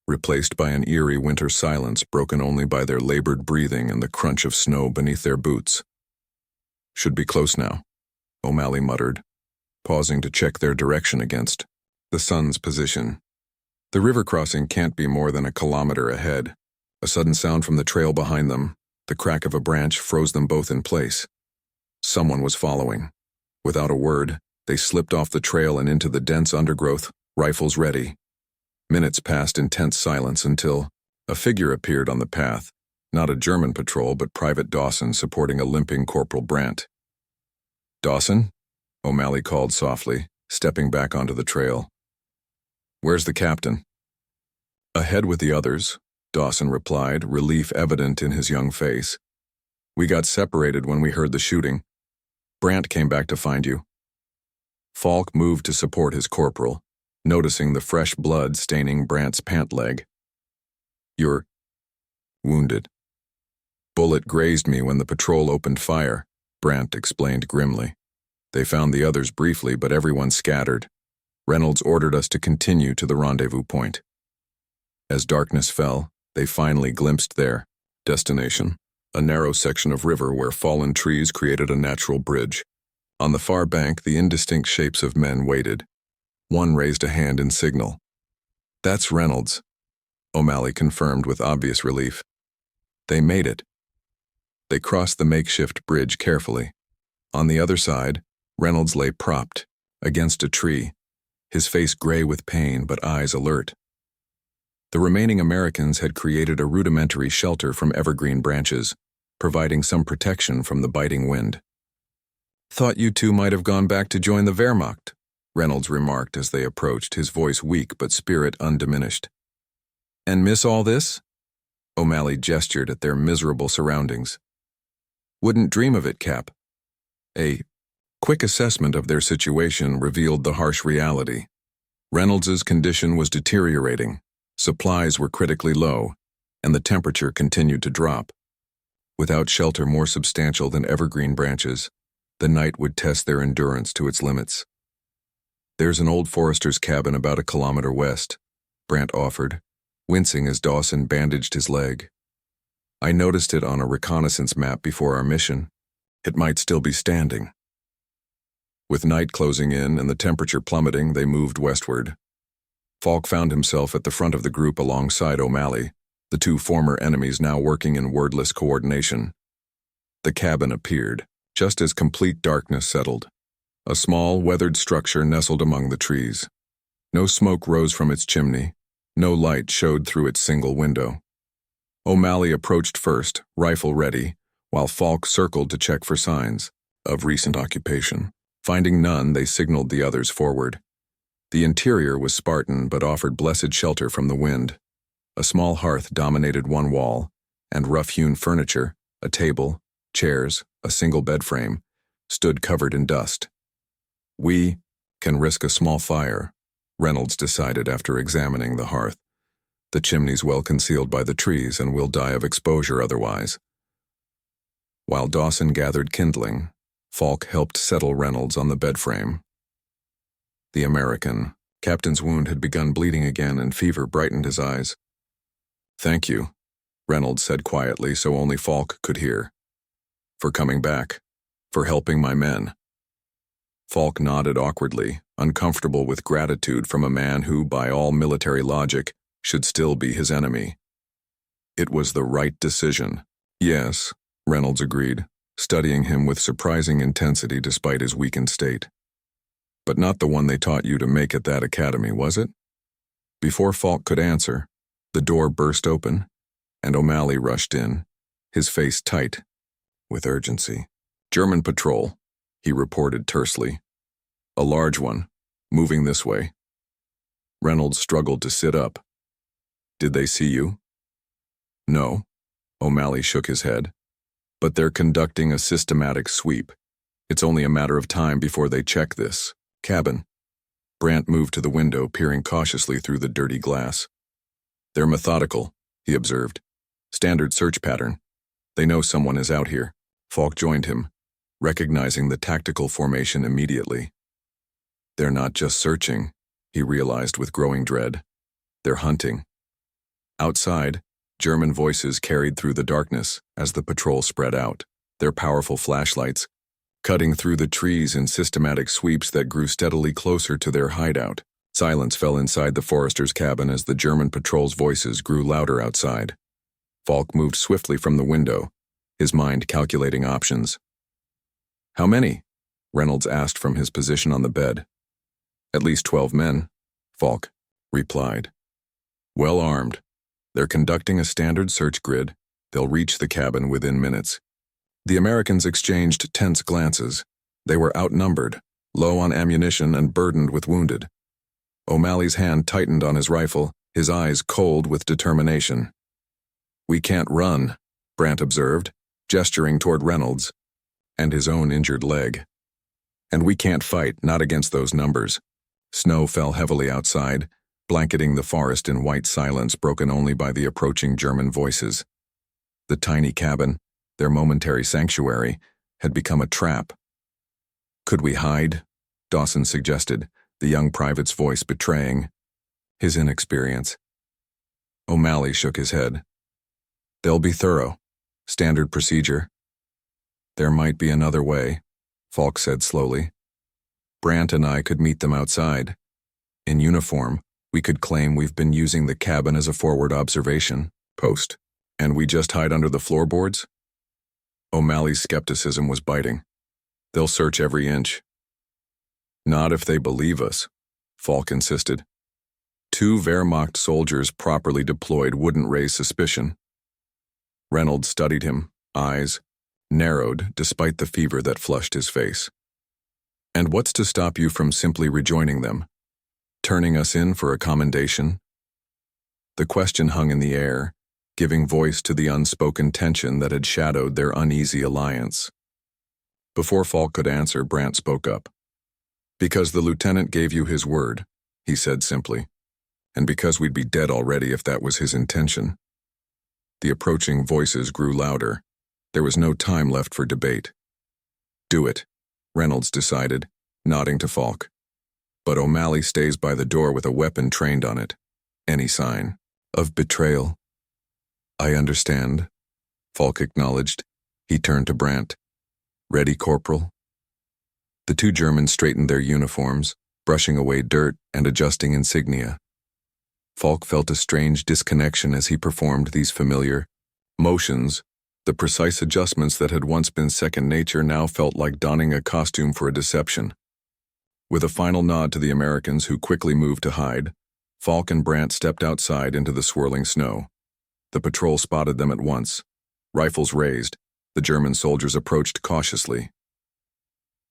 replaced by an eerie winter silence broken only by their labored breathing and the crunch of snow beneath their boots. "Should be close now," O'Malley muttered, pausing to check their direction against the sun's position. The river crossing can't be more than a kilometer ahead. A sudden sound from the trail behind them, the crack of a branch, froze them both in place. Someone was following. Without a word, they slipped off the trail and into the dense undergrowth, rifles ready. Minutes passed in tense silence until a figure appeared on the path, not a German patrol but Private Dawson supporting a limping Corporal Brandt. "Dawson?" O'Malley called softly, stepping back onto the trail. "Where's the captain?" "Ahead with the others," Dawson replied, relief evident in his young face. "We got separated when we heard the shooting. Brandt came back to find you." Falk moved to support his corporal, noticing the fresh blood staining Brandt's pant leg. "You're wounded." "Bullet grazed me when the patrol opened fire," Brandt explained grimly. "They found the others briefly, but everyone scattered. Reynolds ordered us to continue to the rendezvous point." As darkness fell, they finally glimpsed their destination, a narrow section of river where fallen trees created a natural bridge. On the far bank, the indistinct shapes of men waited. One raised a hand in signal. "That's Reynolds," O'Malley confirmed with obvious relief. They made it. They crossed the makeshift bridge carefully. On the other side, Reynolds lay propped against a tree, his face gray with pain but eyes alert. The remaining Americans had created a rudimentary shelter from evergreen branches, providing some protection from the biting wind. "Thought you two might have gone back to join the Wehrmacht," Reynolds remarked as they approached, his voice weak but spirit undiminished. "And miss all this?" O'Malley gestured at their miserable surroundings. "Wouldn't dream of it, Cap." A quick assessment of their situation revealed the harsh reality. Reynolds's condition was deteriorating. Supplies were critically low, and the temperature continued to drop. Without shelter more substantial than evergreen branches, the night would test their endurance to its limits. "There's an old forester's cabin about a kilometer west," Brandt offered, wincing as Dawson bandaged his leg. "I noticed it on a reconnaissance map before our mission. It might still be standing." With night closing in and the temperature plummeting, they moved westward. Falk found himself at the front of the group alongside O'Malley, the two former enemies now working in wordless coordination. The cabin appeared, just as complete darkness settled. A small, weathered structure nestled among the trees. No smoke rose from its chimney. No light showed through its single window. O'Malley approached first, rifle ready, while Falk circled to check for signs of recent occupation. Finding none, they signaled the others forward. The interior was Spartan but offered blessed shelter from the wind. A small hearth dominated one wall, and rough-hewn furniture, a table, chairs, a single bed frame, stood covered in dust. "We can risk a small fire," Reynolds decided after examining the hearth. "The chimney's well concealed by the trees and we'll die of exposure otherwise." While Dawson gathered kindling, Falk helped settle Reynolds on the bed frame. The American captain's wound had begun bleeding again and fever brightened his eyes. "Thank you," Reynolds said quietly so only Falk could hear. "For coming back. For helping my men." Falk nodded awkwardly, uncomfortable with gratitude from a man who, by all military logic, should still be his enemy. "It was the right decision." "Yes," Reynolds agreed, studying him with surprising intensity despite his weakened state. "But not the one they taught you to make at that academy, was it?" Before Falk could answer, the door burst open, and O'Malley rushed in, his face tight with urgency. "German patrol," he reported tersely. "A large one, moving this way." Reynolds struggled to sit up. "Did they see you?" "No," O'Malley shook his head. "But they're conducting a systematic sweep. It's only a matter of time before they check this cabin." Brandt moved to the window, peering cautiously through the dirty glass. "They're methodical," he observed. "Standard search pattern. They know someone is out here." Falk joined him, recognizing the tactical formation immediately. "They're not just searching," he realized with growing dread. They're hunting. Outside, German voices carried through the darkness as the patrol spread out, their powerful flashlights cutting through the trees in systematic sweeps that grew steadily closer to their hideout. Silence fell inside the forester's cabin as the German patrol's voices grew louder outside. Falk moved swiftly from the window, his mind calculating options. "How many?" Reynolds asked from his position on the bed. "At least 12 men," Falk replied. "Well armed. They're conducting a standard search grid. They'll reach the cabin within minutes." The Americans exchanged tense glances. They were outnumbered, low on ammunition and burdened with wounded. O'Malley's hand tightened on his rifle, his eyes cold with determination. "We can't run," Brandt observed, gesturing toward Reynolds and his own injured leg. "And we can't fight, not against those numbers." Snow fell heavily outside, blanketing the forest in white silence broken only by the approaching German voices. The tiny cabin, their momentary sanctuary, had become a trap. "Could we hide?" Dawson suggested, the young private's voice betraying his inexperience. O'Malley shook his head. "They'll be thorough. Standard procedure." "There might be another way," Falk said slowly. "Brandt and I could meet them outside. In uniform, we could claim we've been using the cabin as a forward observation post, and we just hide under the floorboards?" O'Malley's skepticism was biting. "They'll search every inch." "Not if they believe us," Falk insisted. 2 Wehrmacht soldiers properly deployed wouldn't raise suspicion. Reynolds studied him, eyes narrowed despite the fever that flushed his face. "And what's to stop you from simply rejoining them? Turning us in for a commendation?" The question hung in the air, giving voice to the unspoken tension that had shadowed their uneasy alliance. Before Falk could answer, Brandt spoke up. "Because the lieutenant gave you his word," he said simply, "and because we'd be dead already if that was his intention." The approaching voices grew louder. There was no time left for debate. "Do it," Reynolds decided, nodding to Falk. "But O'Malley stays by the door with a weapon trained on it. Any sign of betrayal?" "I understand," Falk acknowledged. He turned to Brandt. "Ready, Corporal?" The 2 Germans straightened their uniforms, brushing away dirt and adjusting insignia. Falk felt a strange disconnection as he performed these familiar motions. The precise adjustments that had once been second nature now felt like donning a costume for a deception. With a final nod to the Americans who quickly moved to hide, Falk and Brandt stepped outside into the swirling snow. The patrol spotted them at once. Rifles raised, the German soldiers approached cautiously.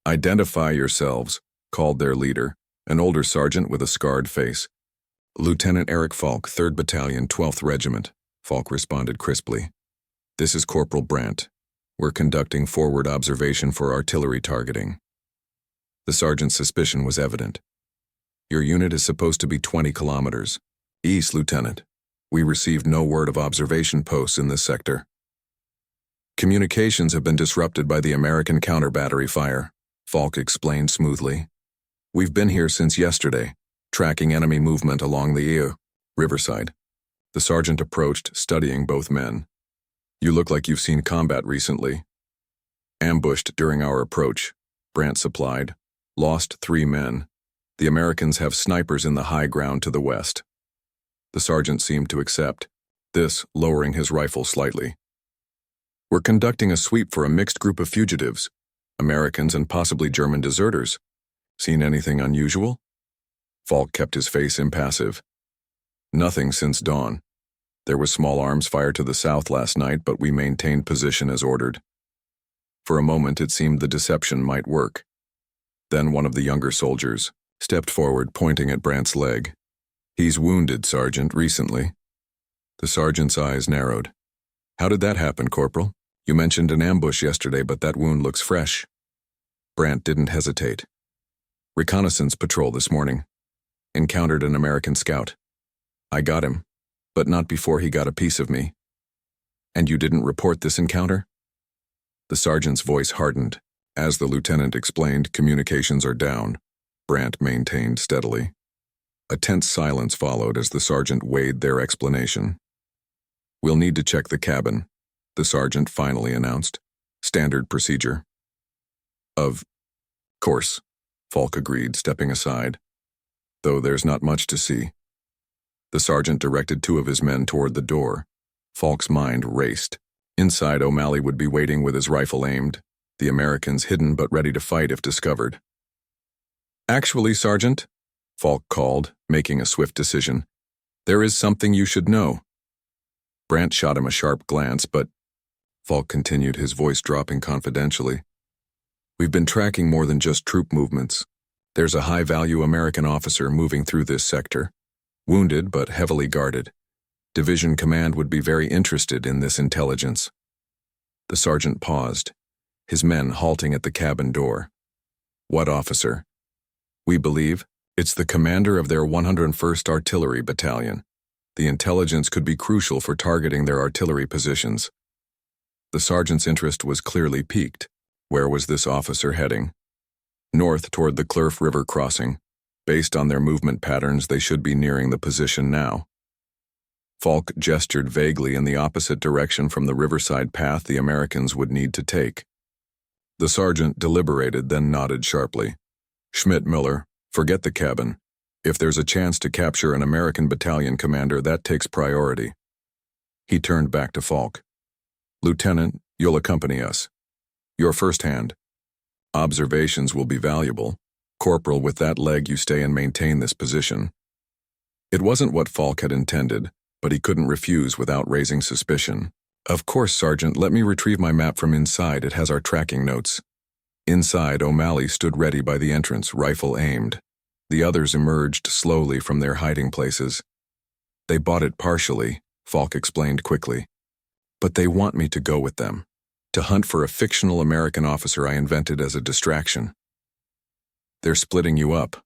"Identify yourselves," called their leader, an older sergeant with a scarred face. "Lieutenant Erik Falk, 3rd Battalion, 12th Regiment," Falk responded crisply. "This is Corporal Brandt. We're conducting forward observation for artillery targeting." The sergeant's suspicion was evident. "Your unit is supposed to be 20 kilometers east, Lieutenant. We received no word of observation posts in this sector. Communications have been disrupted by the American counter-battery fire," Falk explained smoothly. "We've been here since yesterday, tracking enemy movement along the riverside." The sergeant approached, studying both men. "You look like you've seen combat recently." "Ambushed during our approach," Brandt supplied. "Lost 3 men. The Americans have snipers in the high ground to the west." The sergeant seemed to accept this, lowering his rifle slightly. "We're conducting a sweep for a mixed group of fugitives, Americans and possibly German deserters. Seen anything unusual?" Falk kept his face impassive. "Nothing since dawn. There was small arms fire to the south last night, but we maintained position as ordered." For a moment it seemed the deception might work. Then one of the younger soldiers stepped forward, pointing at Brandt's leg. "He's wounded, Sergeant, recently." The sergeant's eyes narrowed. "How did that happen, Corporal? You mentioned an ambush yesterday, but that wound looks fresh." Brandt didn't hesitate. "Reconnaissance patrol this morning. Encountered an American scout. I got him, but not before he got a piece of me." "And you didn't report this encounter?" The sergeant's voice hardened. "As the lieutenant explained, communications are down," Brandt maintained steadily. A tense silence followed as the sergeant weighed their explanation. "We'll need to check the cabin," the sergeant finally announced. "Standard procedure." "Of course," Falk agreed, stepping aside. "Though there's not much to see." The sergeant directed two of his men toward the door. Falk's mind raced. Inside, O'Malley would be waiting with his rifle aimed, the Americans hidden but ready to fight if discovered. "Actually, Sergeant," Falk called, making a swift decision, "there is something you should know." Brandt shot him a sharp glance, but Falk continued, his voice dropping confidentially. "We've been tracking more than just troop movements. There's a high-value American officer moving through this sector, wounded but heavily guarded. Division Command would be very interested in this intelligence." The sergeant paused, his men halting at the cabin door. "What officer?" "We believe it's the commander of their 101st Artillery Battalion. The intelligence could be crucial for targeting their artillery positions." The sergeant's interest was clearly piqued. Where was this officer heading? North toward the Clerf River crossing. Based on their movement patterns, they should be nearing the position now. Falk gestured vaguely in the opposite direction from the riverside path the Americans would need to take. The sergeant deliberated, then nodded sharply. "Schmidt-Miller, forget the cabin. If there's a chance to capture an American battalion commander, that takes priority." He turned back to Falk. "Lieutenant, you'll accompany us. Your first hand. Observations will be valuable. Corporal, with that leg you stay and maintain this position." It wasn't what Falk had intended, but he couldn't refuse without raising suspicion. "Of course, Sergeant, let me retrieve my map from inside. It has our tracking notes." Inside, O'Malley stood ready by the entrance, rifle aimed. The others emerged slowly from their hiding places. "They bought it partially," Falk explained quickly. "But they want me to go with them, to hunt for a fictional American officer I invented as a distraction." "They're splitting you up,"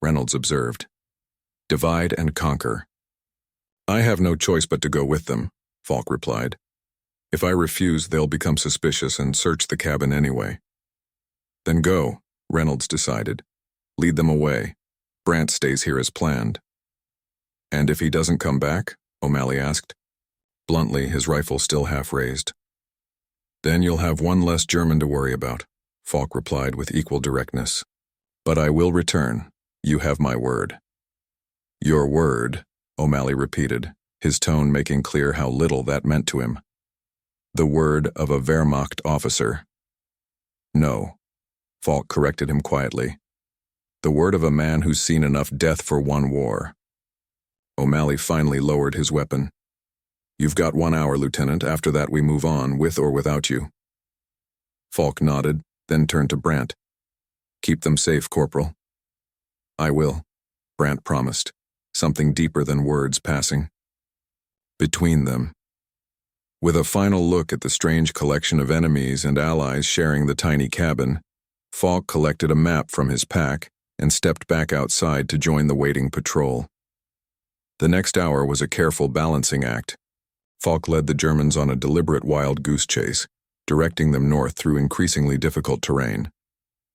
Reynolds observed. "Divide and conquer." "I have no choice but to go with them," Falk replied. "If I refuse, they'll become suspicious and search the cabin anyway." "Then go," Reynolds decided. "Lead them away. Brandt stays here as planned." "And if he doesn't come back?" O'Malley asked. Bluntly, his rifle still half raised. "Then you'll have one less German to worry about," Falk replied with equal directness. "But I will return. You have my word." "Your word," O'Malley repeated, his tone making clear how little that meant to him. "The word of a Wehrmacht officer." "No," Falk corrected him quietly. "The word of a man who's seen enough death for one war." O'Malley finally lowered his weapon. "You've got 1 hour, Lieutenant. After that we move on, with or without you." Falk nodded, then turned to Brandt. "Keep them safe, Corporal." "I will," Brandt promised, something deeper than words passing. Between them. With a final look at the strange collection of enemies and allies sharing the tiny cabin, Falk collected a map from his pack and stepped back outside to join the waiting patrol. The next hour was a careful balancing act. Falk led the Germans on a deliberate wild goose chase, directing them north through increasingly difficult terrain.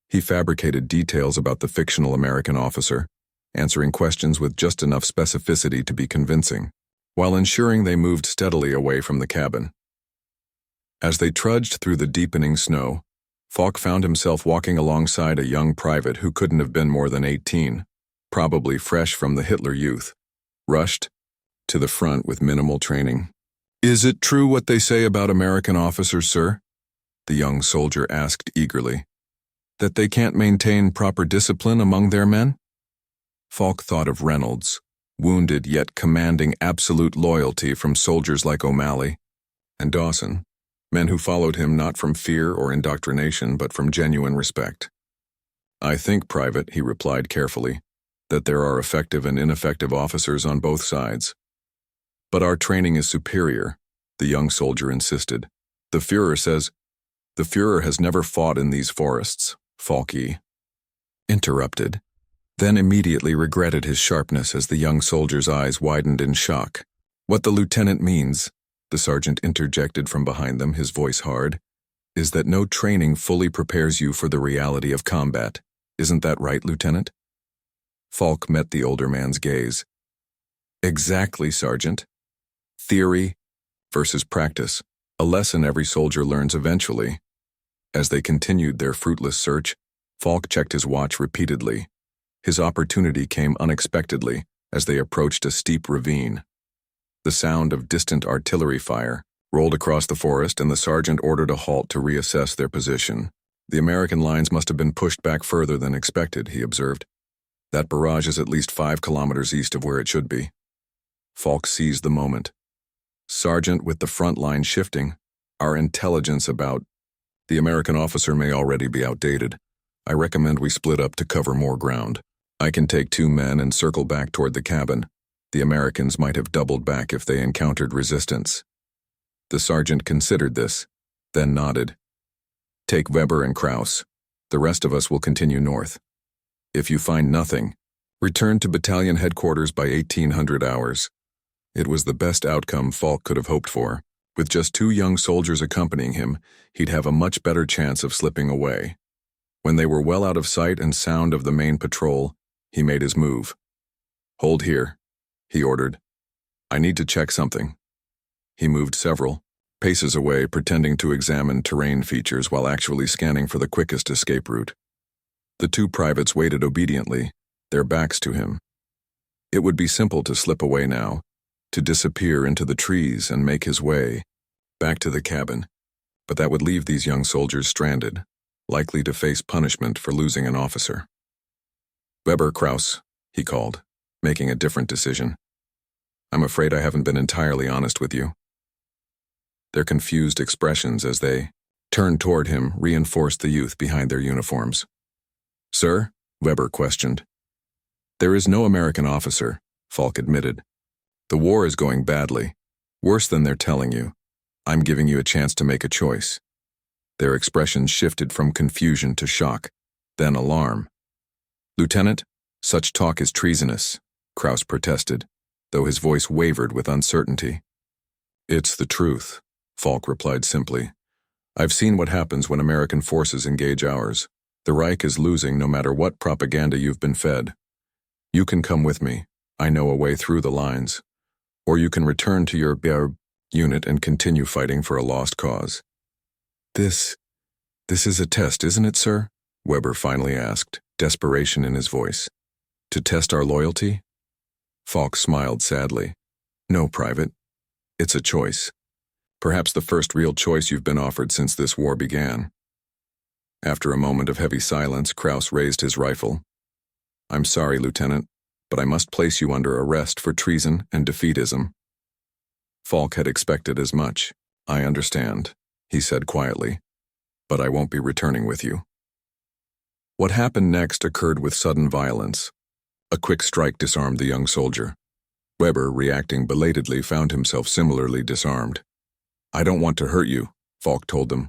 He fabricated details about the fictional American officer, answering questions with just enough specificity to be convincing, while ensuring they moved steadily away from the cabin. As they trudged through the deepening snow, Falk found himself walking alongside a young private who couldn't have been more than 18, probably fresh from the Hitler Youth, rushed to the front with minimal training. "Is it true what they say about American officers, sir?" the young soldier asked eagerly. "That they can't maintain proper discipline among their men?" Falk thought of Reynolds, wounded yet commanding absolute loyalty from soldiers like O'Malley, and Dawson, men who followed him not from fear or indoctrination but from genuine respect. "I think, Private," he replied carefully, "that there are effective and ineffective officers on both sides. But our training is superior," the young soldier insisted. "The Führer says—" "The Führer has never fought in these forests," Falky interrupted, then immediately regretted his sharpness as the young soldier's eyes widened in shock. "What the lieutenant means," the sergeant interjected from behind them, his voice hard, "is that no training fully prepares you for the reality of combat. Isn't that right, Lieutenant?" Falk met the older man's gaze. Exactly, Sergeant. Theory versus practice, a lesson every soldier learns eventually. As they continued their fruitless search, Falk checked his watch repeatedly. His opportunity came unexpectedly as they approached a steep ravine. The sound of distant artillery fire rolled across the forest, and the sergeant ordered a halt to reassess their position. The American lines must have been pushed back further than expected, he observed. That barrage is at least 5 kilometers east of where it should be. Falk seized the moment. Sergeant, with the front line shifting, our intelligence about the American officer may already be outdated. I recommend we split up to cover more ground. I can take 2 men and circle back toward the cabin. The Americans might have doubled back if they encountered resistance. The sergeant considered this, then nodded. Take Weber and Kraus. The rest of us will continue north. If you find nothing, return to battalion headquarters by 1800 hours. It was the best outcome Falk could have hoped for. With just 2 young soldiers accompanying him, he'd have a much better chance of slipping away. When they were well out of sight and sound of the main patrol, he made his move. Hold here, he ordered. I need to check something. He moved several paces away, pretending to examine terrain features while actually scanning for the quickest escape route. The 2 privates waited obediently, their backs to him. It would be simple to slip away now, to disappear into the trees and make his way back to the cabin, but that would leave these young soldiers stranded, likely to face punishment for losing an officer. Weber, Kraus, he called, making a different decision. I'm afraid I haven't been entirely honest with you. Their confused expressions as they turned toward him reinforced the youth behind their uniforms. Sir? Weber questioned. There is no American officer, Falk admitted. The war is going badly, worse than they're telling you. I'm giving you a chance to make a choice. Their expressions shifted from confusion to shock, then alarm. Lieutenant, such talk is treasonous, Kraus protested, though his voice wavered with uncertainty. It's the truth, Falk replied simply. I've seen what happens when American forces engage ours. The Reich is losing no matter what propaganda you've been fed. You can come with me. I know a way through the lines. Or you can return to your unit and continue fighting for a lost cause. This is a test, isn't it, sir? Weber finally asked, desperation in his voice. To test our loyalty? Falk smiled sadly. No, Private. It's a choice. Perhaps the first real choice you've been offered since this war began. After a moment of heavy silence, Kraus raised his rifle. I'm sorry, Lieutenant, but I must place you under arrest for treason and defeatism. Falk had expected as much. I understand, he said quietly, but I won't be returning with you. What happened next occurred with sudden violence. A quick strike disarmed the young soldier. Weber, reacting belatedly, found himself similarly disarmed. I don't want to hurt you, Falk told them,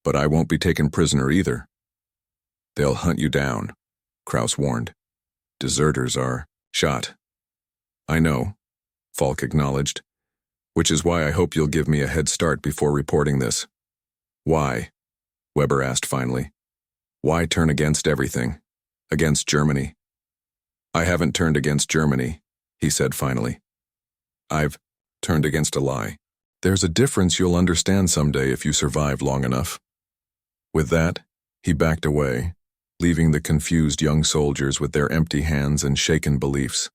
but I won't be taken prisoner either. They'll hunt you down, Kraus warned. Deserters are shot. I know, Falk acknowledged, which is why I hope you'll give me a head start before reporting this. Why? Weber asked finally. Why turn against everything? Against Germany? I haven't turned against Germany, he said finally. I've turned against a lie. There's a difference you'll understand someday if you survive long enough. With that, he backed away, leaving the confused young soldiers with their empty hands and shaken beliefs.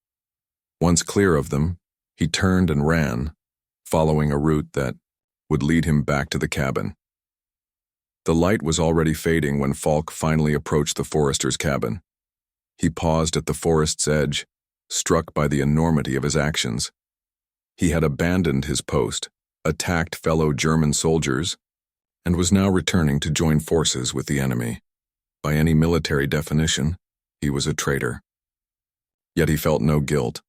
Once clear of them, he turned and ran, following a route that would lead him back to the cabin. The light was already fading when Falk finally approached the forester's cabin. He paused at the forest's edge, struck by the enormity of his actions. He had abandoned his post, attacked fellow German soldiers, and was now returning to join forces with the enemy. By any military definition, he was a traitor. Yet he felt no guilt,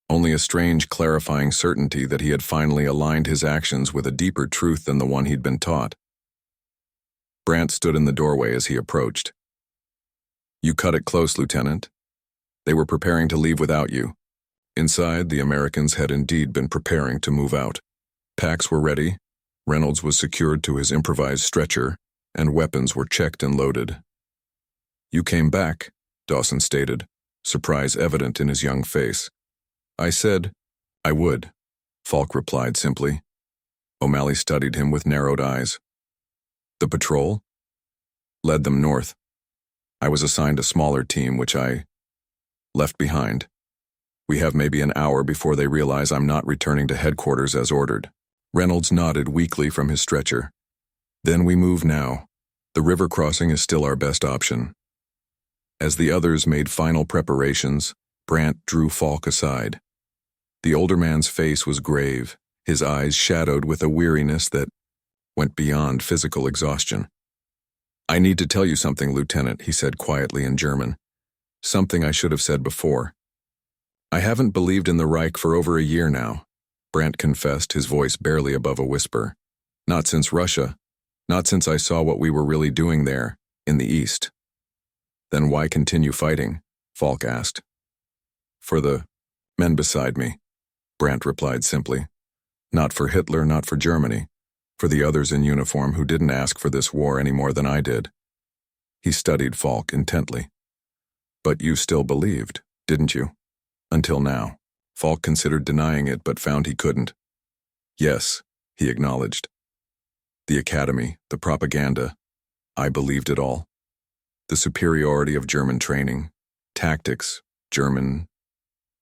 only a strange clarifying certainty that he had finally aligned his actions with a deeper truth than the one he'd been taught. Brandt stood in the doorway as he approached. You cut it close, Lieutenant. They were preparing to leave without you. Inside, the Americans had indeed been preparing to move out. Packs were ready, Reynolds was secured to his improvised stretcher, and weapons were checked and loaded. You came back, Dawson stated, surprise evident in his young face. I said, I would, Falk replied simply. O'Malley studied him with narrowed eyes. The patrol? Led them north. I was assigned a smaller team, which I left behind. We have maybe an hour before they realize I'm not returning to headquarters as ordered. Reynolds nodded weakly from his stretcher. Then we move now. The river crossing is still our best option. As the others made final preparations, Brandt drew Falk aside. The older man's face was grave, his eyes shadowed with a weariness that went beyond physical exhaustion. I need to tell you something, Lieutenant, he said quietly in German. Something I should have said before. I haven't believed in the Reich for over a year now, Brandt confessed, his voice barely above a whisper. Not since Russia. Not since I saw what we were really doing there, in the East. Then why continue fighting? Falk asked. For the men beside me, Brandt replied simply. Not for Hitler, not for Germany. For the others in uniform who didn't ask for this war any more than I did. He studied Falk intently. But you still believed, didn't you? Until now. Falk considered denying it but found he couldn't. Yes, he acknowledged. The academy, the propaganda, I believed it all. The superiority of German training, tactics, German,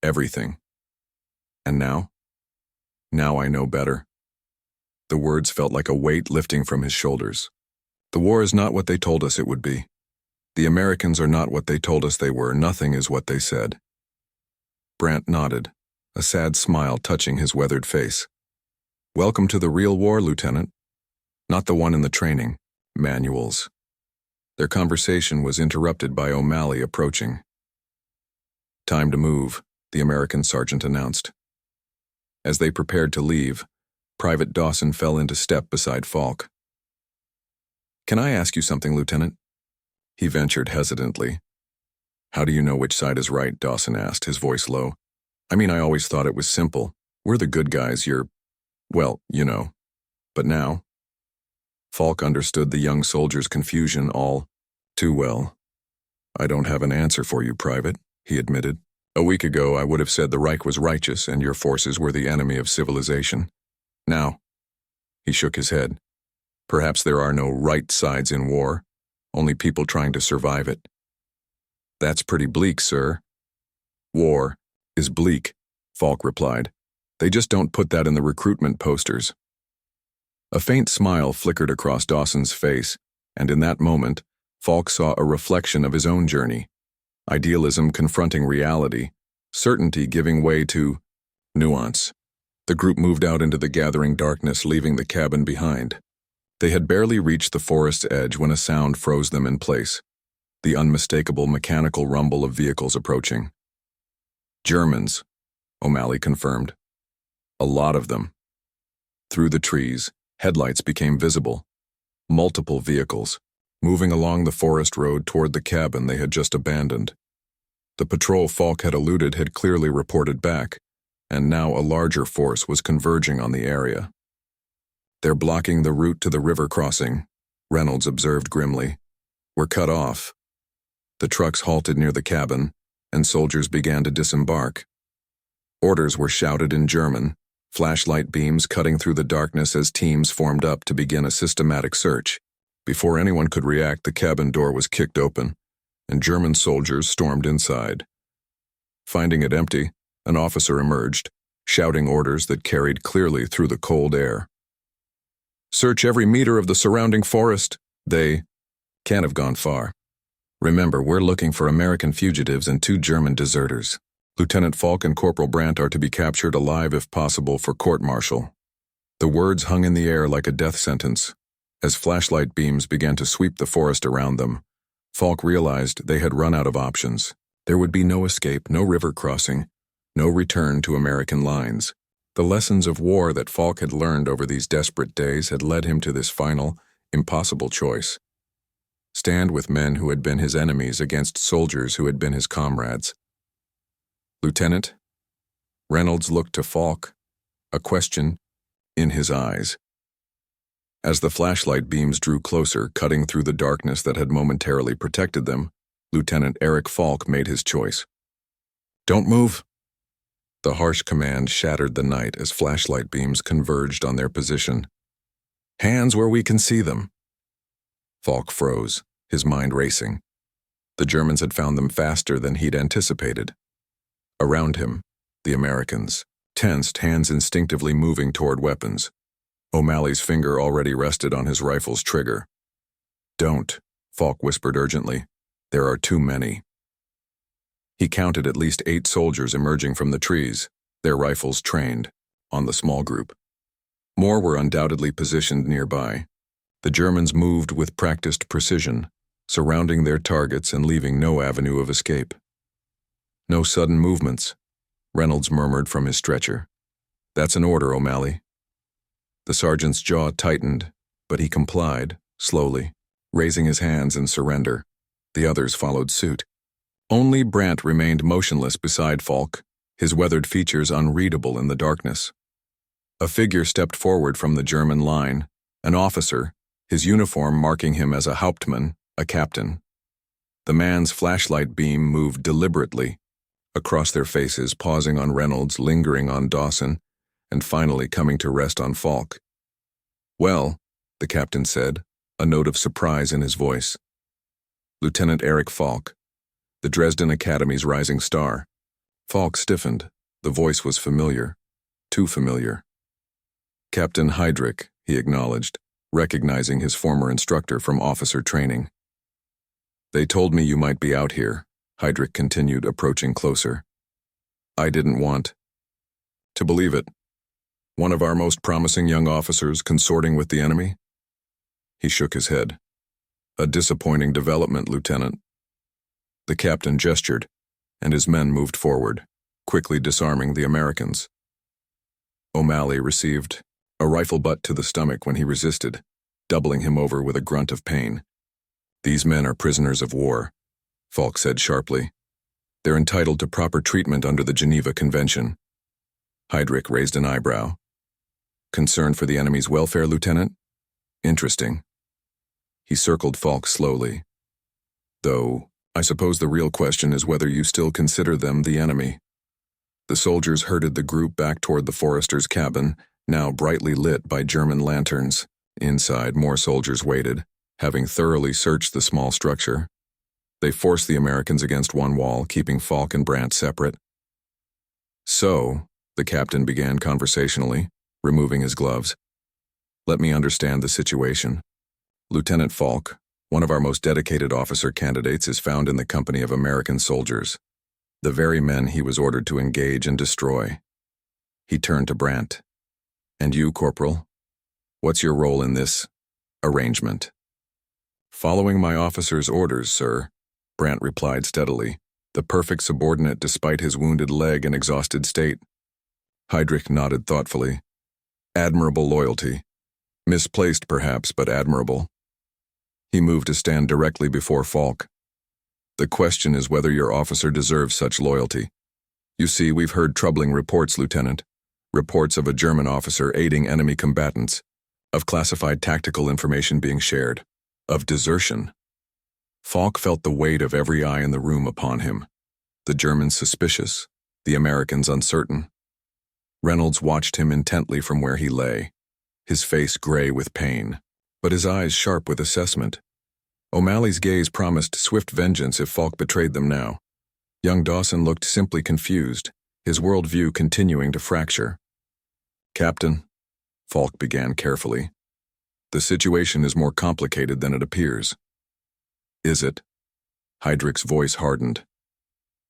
everything. And now? Now I know better. The words felt like a weight lifting from his shoulders. The war is not what they told us it would be. The Americans are not what they told us they were. Nothing is what they said. Brandt nodded, a sad smile touching his weathered face. Welcome to the real war, Lieutenant. Not the one in the training manuals. Their conversation was interrupted by O'Malley approaching. Time to move, the American sergeant announced. As they prepared to leave, Private Dawson fell into step beside Falk. Can I ask you something, Lieutenant? He ventured hesitantly. How do you know which side is right? Dawson asked, his voice low. I mean, I always thought it was simple. We're the good guys, well, you know. But now? Falk understood the young soldier's confusion all too well. I don't have an answer for you, Private, he admitted. A week ago, I would have said the Reich was righteous and your forces were the enemy of civilization. Now, he shook his head. Perhaps there are no right sides in war, only people trying to survive it. That's pretty bleak, sir. War is bleak, Falk replied. They just don't put that in the recruitment posters. A faint smile flickered across Dawson's face, and in that moment, Falk saw a reflection of his own journey. Idealism confronting reality, certainty giving way to nuance. The group moved out into the gathering darkness, leaving the cabin behind. They had barely reached the forest's edge when a sound froze them in place. The unmistakable mechanical rumble of vehicles approaching. Germans, O'Malley confirmed. A lot of them. Through the trees, headlights became visible. Multiple vehicles, moving along the forest road toward the cabin they had just abandoned. The patrol Falk had eluded had clearly reported back, and now a larger force was converging on the area. They're blocking the route to the river crossing, Reynolds observed grimly. We're cut off. The trucks halted near the cabin, and soldiers began to disembark. Orders were shouted in German, flashlight beams cutting through the darkness as teams formed up to begin a systematic search. Before anyone could react, the cabin door was kicked open, and German soldiers stormed inside. Finding it empty, an officer emerged, shouting orders that carried clearly through the cold air. Search every meter of the surrounding forest. They can't have gone far. Remember, we're looking for American fugitives and 2 German deserters. Lieutenant Falk and Corporal Brandt are to be captured alive if possible for court-martial. The words hung in the air like a death sentence. As flashlight beams began to sweep the forest around them, Falk realized they had run out of options. There would be no escape, no river crossing, no return to American lines. The lessons of war that Falk had learned over these desperate days had led him to this final, impossible choice. Stand with men who had been his enemies against soldiers who had been his comrades. Lieutenant? Reynolds looked to Falk, a question in his eyes. As the flashlight beams drew closer, cutting through the darkness that had momentarily protected them, Lieutenant Erik Falk made his choice. Don't move. The harsh command shattered the night as flashlight beams converged on their position. Hands where we can see them. Falk froze, his mind racing. The Germans had found them faster than he'd anticipated. Around him, the Americans, tensed, hands instinctively moving toward weapons. O'Malley's finger already rested on his rifle's trigger. Don't, Falk whispered urgently. There are too many. He counted at least 8 soldiers emerging from the trees, their rifles trained, on the small group. More were undoubtedly positioned nearby. The Germans moved with practiced precision, surrounding their targets and leaving no avenue of escape. No sudden movements, Reynolds murmured from his stretcher. That's an order, O'Malley. The sergeant's jaw tightened, but he complied, slowly, raising his hands in surrender. The others followed suit. Only Brandt remained motionless beside Falk, his weathered features unreadable in the darkness. A figure stepped forward from the German line, an officer, his uniform marking him as a Hauptmann, a captain. The man's flashlight beam moved deliberately, across their faces, pausing on Reynolds, lingering on Dawson, and finally coming to rest on Falk. Well, the captain said, a note of surprise in his voice. Lieutenant Erik Falk, the Dresden Academy's rising star. Falk stiffened. The voice was familiar. Too familiar. Captain Heydrich, he acknowledged, recognizing his former instructor from officer training. They told me you might be out here, Heydrich continued, approaching closer. I didn't want to believe it. One of our most promising young officers consorting with the enemy? He shook his head. A disappointing development, Lieutenant. The captain gestured, and his men moved forward, quickly disarming the Americans. O'Malley received a rifle butt to the stomach when he resisted, doubling him over with a grunt of pain. These men are prisoners of war, Falk said sharply. They're entitled to proper treatment under the Geneva Convention. Heydrich raised an eyebrow. Concern for the enemy's welfare, Lieutenant? Interesting. He circled Falk slowly. Though, I suppose the real question is whether you still consider them the enemy. The soldiers herded the group back toward the forester's cabin, now brightly lit by German lanterns. Inside, more soldiers waited, having thoroughly searched the small structure. They forced the Americans against one wall, keeping Falk and Brandt separate. So, the captain began conversationally, removing his gloves. Let me understand the situation. Lieutenant Falk, one of our most dedicated officer candidates, is found in the company of American soldiers, the very men he was ordered to engage and destroy. He turned to Brandt. And you, Corporal? What's your role in this arrangement? Following my officer's orders, sir, Brandt replied steadily, the perfect subordinate despite his wounded leg and exhausted state. Heydrich nodded thoughtfully. Admirable loyalty. Misplaced, perhaps, but admirable. He moved to stand directly before Falk. The question is whether your officer deserves such loyalty. You see, we've heard troubling reports, Lieutenant. Reports of a German officer aiding enemy combatants, of classified tactical information being shared, of desertion. Falk felt the weight of every eye in the room upon him. The Germans suspicious, the Americans uncertain. Reynolds watched him intently from where he lay, his face gray with pain, but his eyes sharp with assessment. O'Malley's gaze promised swift vengeance if Falk betrayed them now. Young Dawson looked simply confused, his worldview continuing to fracture. Captain, Falk began carefully, the situation is more complicated than it appears. Is it? Heydrich's voice hardened.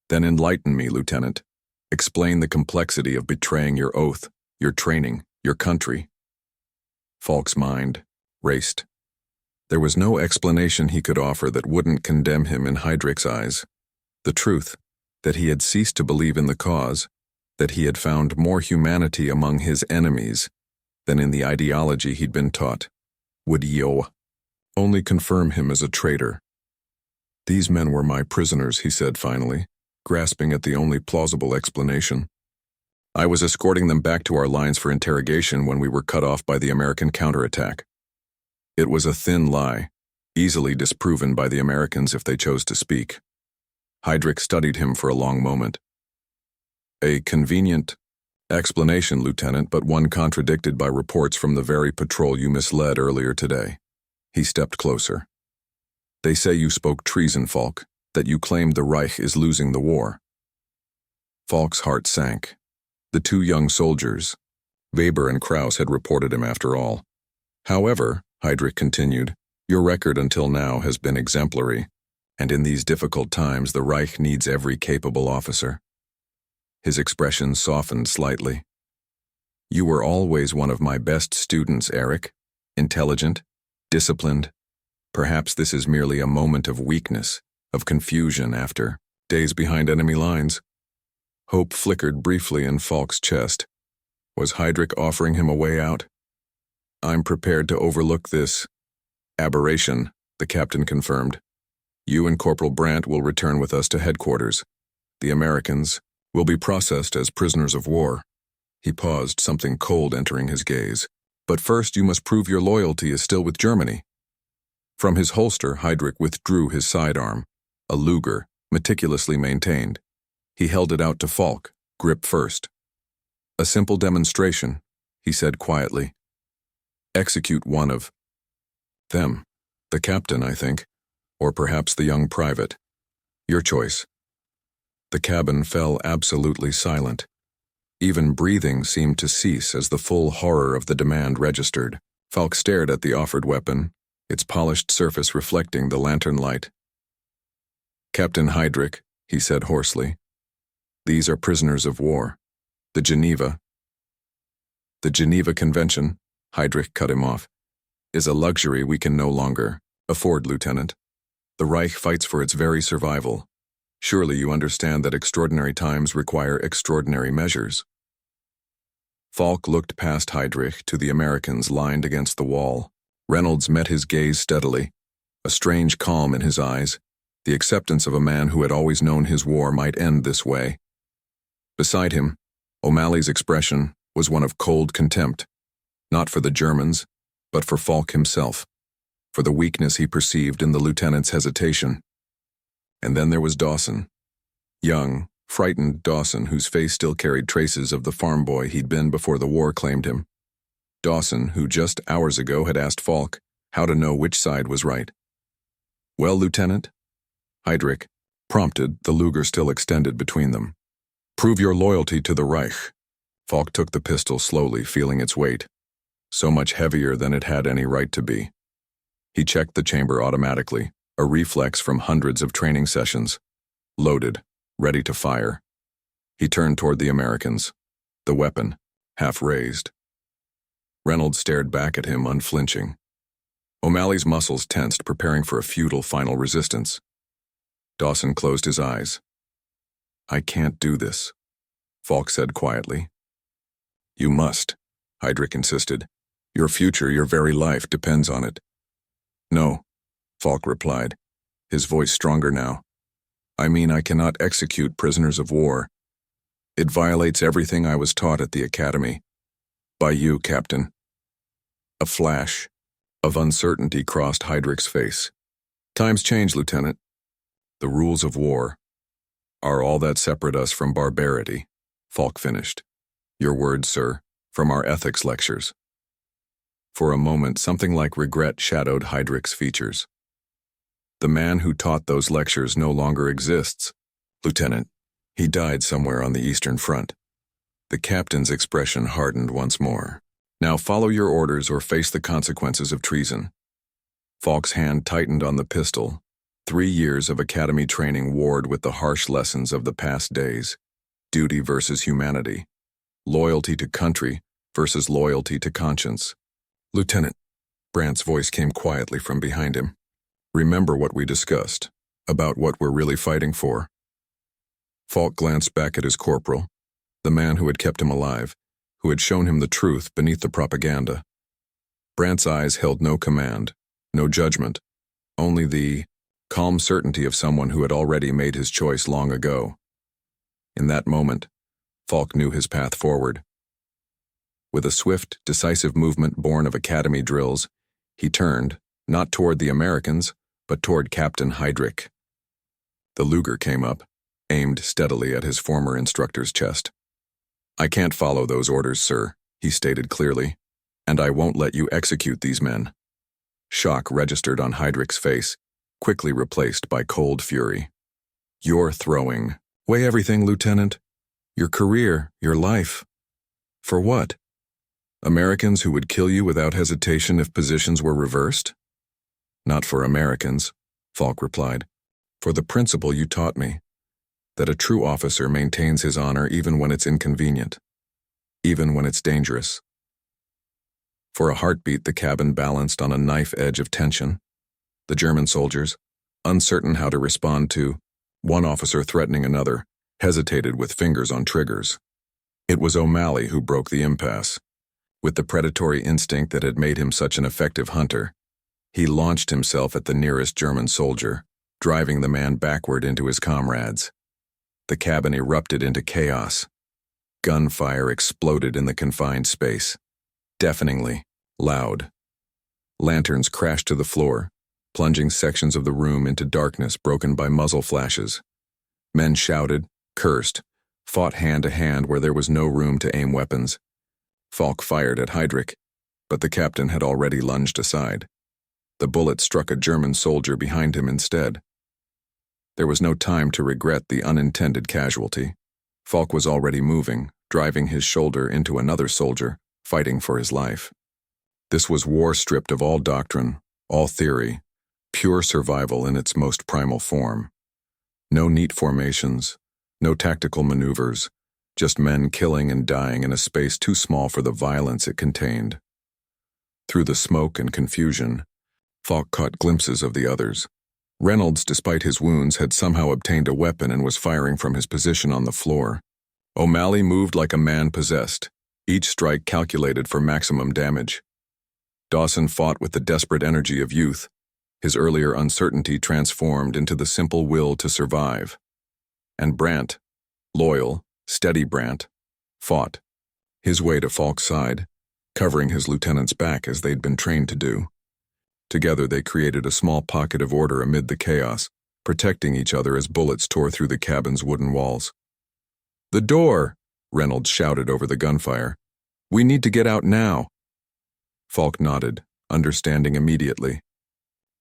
Then enlighten me, Lieutenant. Explain the complexity of betraying your oath, your training, your country. Falk's mind raced. There was no explanation he could offer that wouldn't condemn him in Heydrich's eyes. The truth, that he had ceased to believe in the cause, that he had found more humanity among his enemies than in the ideology he'd been taught, would only confirm him as a traitor. These men were my prisoners, he said finally, grasping at the only plausible explanation. I was escorting them back to our lines for interrogation when we were cut off by the American counterattack. It was a thin lie, easily disproven by the Americans if they chose to speak. Heydrich studied him for a long moment. A convenient explanation, Lieutenant, but one contradicted by reports from the very patrol you misled earlier today. He stepped closer. They say you spoke treason, Falk, that you claimed the Reich is losing the war. Falk's heart sank. The two young soldiers, Weber and Kraus, had reported him after all. However, Heydrich continued, your record until now has been exemplary, and in these difficult times the Reich needs every capable officer. His expression softened slightly. You were always one of my best students, Erik. Intelligent, disciplined. Perhaps this is merely a moment of weakness, of confusion after days behind enemy lines. Hope flickered briefly in Falk's chest. Was Heydrich offering him a way out? I'm prepared to overlook this aberration, the captain confirmed. You and Corporal Brandt will return with us to headquarters. The Americans will be processed as prisoners of war. He paused, something cold entering his gaze. But first you must prove your loyalty is still with Germany. From his holster, Heydrich withdrew his sidearm, a Luger, meticulously maintained. He held it out to Falk, grip first. A simple demonstration, he said quietly. Execute one of them. The captain, I think, or perhaps the young private. Your choice. The cabin fell absolutely silent. Even breathing seemed to cease as the full horror of the demand registered. Falk stared at the offered weapon, its polished surface reflecting the lantern light. Captain Heydrich, he said hoarsely, these are prisoners of war. The Geneva Convention, Heydrich cut him off, is a luxury we can no longer afford, Lieutenant. The Reich fights for its very survival. Surely you understand that extraordinary times require extraordinary measures. Falk looked past Heydrich to the Americans lined against the wall. Reynolds met his gaze steadily, a strange calm in his eyes, the acceptance of a man who had always known his war might end this way. Beside him, O'Malley's expression was one of cold contempt, not for the Germans, but for Falk himself, for the weakness he perceived in the lieutenant's hesitation. And then there was Dawson. Young, frightened Dawson, whose face still carried traces of the farm boy he'd been before the war claimed him. Dawson, who just hours ago had asked Falk how to know which side was right. Well, Lieutenant? Heydrich prompted, the Luger still extended between them. Prove your loyalty to the Reich. Falk took the pistol slowly, feeling its weight, so much heavier than it had any right to be. He checked the chamber automatically, a reflex from hundreds of training sessions. Loaded, ready to fire. He turned toward the Americans, the weapon half raised. Reynolds stared back at him, unflinching. O'Malley's muscles tensed, preparing for a futile final resistance. Dawson closed his eyes. I can't do this, Falk said quietly. You must, Heydrich insisted. Your future, your very life depends on it. No, Falk replied, his voice stronger now. I mean, I cannot execute prisoners of war. It violates everything I was taught at the academy. By you, Captain. A flash of uncertainty crossed Heydrich's face. Times change, Lieutenant. The rules of war are all that separate us from barbarity, Falk finished. Your words, sir, from our ethics lectures. For a moment, something like regret shadowed Heydrich's features. The man who taught those lectures no longer exists, Lieutenant. He died somewhere on the Eastern Front. The captain's expression hardened once more. Now follow your orders or face the consequences of treason. Falk's hand tightened on the pistol. 3 years of academy training warred with the harsh lessons of the past days. Duty versus humanity. Loyalty to country versus loyalty to conscience. Lieutenant, Brandt's voice came quietly from behind him. Remember what we discussed, about what we're really fighting for. Falk glanced back at his corporal, the man who had kept him alive, who had shown him the truth beneath the propaganda. Brandt's eyes held no command, no judgment, only the calm certainty of someone who had already made his choice long ago. In that moment, Falk knew his path forward. With a swift, decisive movement born of academy drills, he turned, not toward the Americans, but toward Captain Heydrich. The Luger came up, aimed steadily at his former instructor's chest. "I can't follow those orders, sir," he stated clearly, "and I won't let you execute these men." Shock registered on Heydrich's face, quickly replaced by cold fury. "You're throwing away everything, Lieutenant. Your career, your life. For what? Americans who would kill you without hesitation if positions were reversed?" "Not for Americans," Falk replied. "For the principle you taught me, that a true officer maintains his honor even when it's inconvenient, even when it's dangerous." For a heartbeat, the cabin balanced on a knife edge of tension. The German soldiers, uncertain how to respond to one officer threatening another, hesitated with fingers on triggers. It was O'Malley who broke the impasse. With the predatory instinct that had made him such an effective hunter, he launched himself at the nearest German soldier, driving the man backward into his comrades. The cabin erupted into chaos. Gunfire exploded in the confined space, deafeningly loud. Lanterns crashed to the floor, plunging sections of the room into darkness broken by muzzle flashes. Men shouted, cursed, fought hand to hand where there was no room to aim weapons. Falk fired at Heydrich, but the captain had already lunged aside. The bullet struck a German soldier behind him instead. There was no time to regret the unintended casualty. Falk was already moving, driving his shoulder into another soldier, fighting for his life. This was war stripped of all doctrine, all theory, pure survival in its most primal form. No neat formations, no tactical maneuvers, just men killing and dying in a space too small for the violence it contained. Through the smoke and confusion, Falk caught glimpses of the others. Reynolds, despite his wounds, had somehow obtained a weapon and was firing from his position on the floor. O'Malley moved like a man possessed, each strike calculated for maximum damage. Dawson fought with the desperate energy of youth, his earlier uncertainty transformed into the simple will to survive. And Brandt, loyal, steady Brandt, fought, his way to Falk's side, covering his lieutenant's back as they'd been trained to do. Together they created a small pocket of order amid the chaos, protecting each other as bullets tore through the cabin's wooden walls. "The door!" Reynolds shouted over the gunfire. "We need to get out now." Falk nodded, understanding immediately.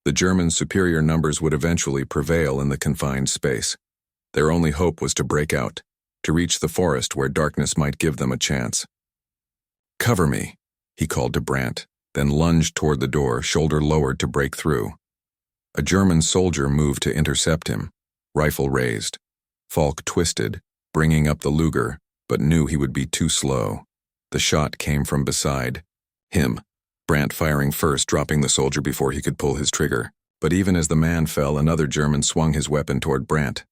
The Germans' superior numbers would eventually prevail in the confined space. Their only hope was to break out, to reach the forest where darkness might give them a chance. "Cover me," he called to Brandt, then lunged toward the door, shoulder lowered to break through. A German soldier moved to intercept him, rifle raised. Falk twisted, bringing up the Luger, but knew he would be too slow. The shot came from beside him, Brandt firing first, dropping the soldier before he could pull his trigger. But even as the man fell, another German swung his weapon toward Brandt.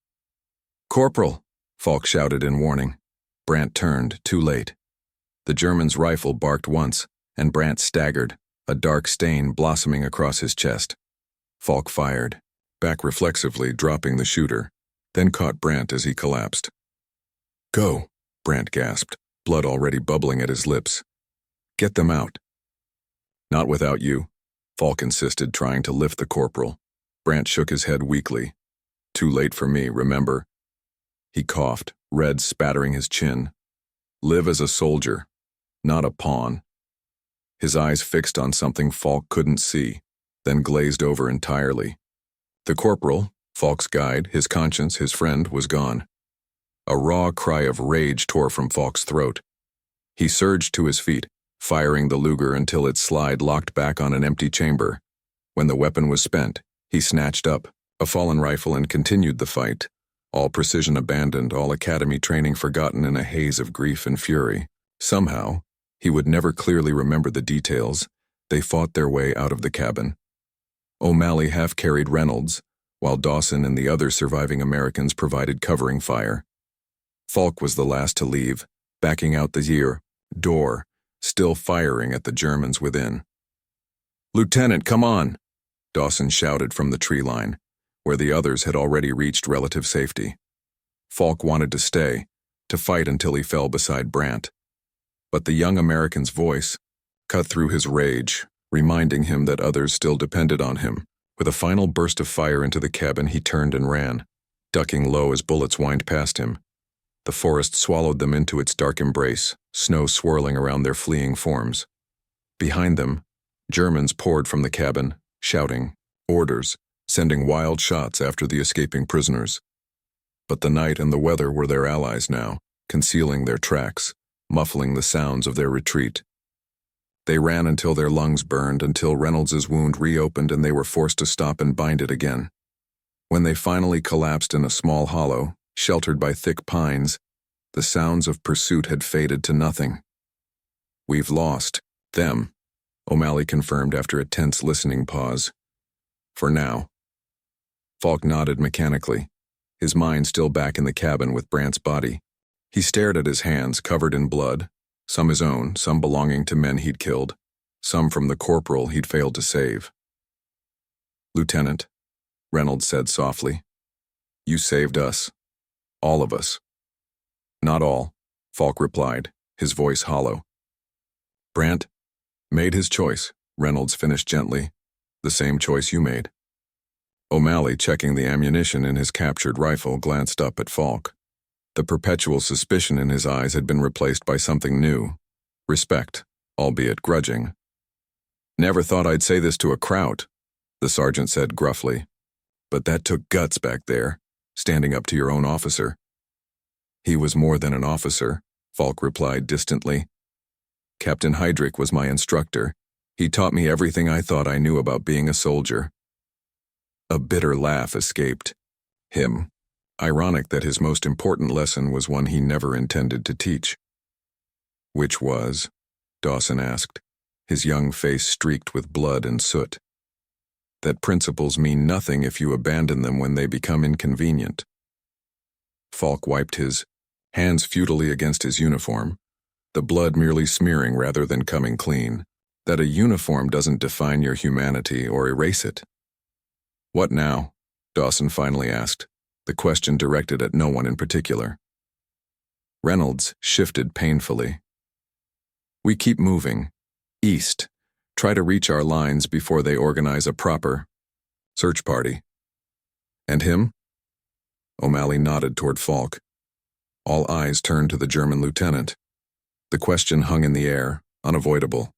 "Corporal!" Falk shouted in warning. Brandt turned, too late. The German's rifle barked once, and Brandt staggered, a dark stain blossoming across his chest. Falk fired, back reflexively, dropping the shooter, then caught Brandt as he collapsed. "Go," Brandt gasped, blood already bubbling at his lips. "Get them out." "Not without you," Falk insisted, trying to lift the corporal. Brandt shook his head weakly. "Too late for me, remember?" He coughed, red spattering his chin. "Live as a soldier, not a pawn." His eyes fixed on something Falk couldn't see, then glazed over entirely. The corporal, Falk's guide, his conscience, his friend, was gone. A raw cry of rage tore from Falk's throat. He surged to his feet, firing the Luger until its slide locked back on an empty chamber. When the weapon was spent, he snatched up a fallen rifle and continued the fight, all precision abandoned, all academy training forgotten in a haze of grief and fury. Somehow, he would never clearly remember the details, they fought their way out of the cabin. O'Malley half-carried Reynolds, while Dawson and the other surviving Americans provided covering fire. Falk was the last to leave, backing out the door, still firing at the Germans within. "Lieutenant, come on!" Dawson shouted from the tree line, where the others had already reached relative safety. Falk wanted to stay, to fight until he fell beside Brandt. But the young American's voice cut through his rage, reminding him that others still depended on him. With a final burst of fire into the cabin, he turned and ran. ducking low as bullets whined past him. The forest swallowed them into its dark embrace, snow swirling around their fleeing forms. Behind them, Germans poured from the cabin, shouting orders, sending wild shots after the escaping prisoners. But the night and the weather were their allies now, concealing their tracks, muffling the sounds of their retreat. They ran until their lungs burned, until Reynolds's wound reopened and they were forced to stop and bind it again. When they finally collapsed in a small hollow, sheltered by thick pines, the sounds of pursuit had faded to nothing. "We've lost them," O'Malley confirmed after a tense listening pause. "For now." Falk nodded mechanically, his mind still back in the cabin with Brandt's body. He stared at his hands covered in blood, some his own, some belonging to men he'd killed, some from the corporal he'd failed to save. "Lieutenant," Reynolds said softly, "you saved us. All of us." "Not all," Falk replied, his voice hollow. "Brandt made his choice," Reynolds finished gently, "the same choice you made." O'Malley, checking the ammunition in his captured rifle, glanced up at Falk. The perpetual suspicion in his eyes had been replaced by something new, respect, albeit grudging. "Never thought I'd say this to a Kraut," the sergeant said gruffly. "But that took guts back there, standing up to your own officer." "He was more than an officer," Falk replied distantly. "Captain Heydrich was my instructor. He taught me everything I thought I knew about being a soldier." A bitter laugh escaped him. Ironic that his most important lesson was one he never intended to teach. "Which was?" Dawson asked, his young face streaked with blood and soot. "That principles mean nothing if you abandon them when they become inconvenient." Falk wiped his hands futilely against his uniform, the blood merely smearing rather than coming clean. That a uniform doesn't define your humanity or erase it. "What now?" Dawson finally asked, the question directed at no one in particular. Reynolds shifted painfully. "We keep moving, east, try to reach our lines before they organize a proper search party." "And him?" O'Malley nodded toward Falk. All eyes turned to the German lieutenant. The question hung in the air, unavoidable.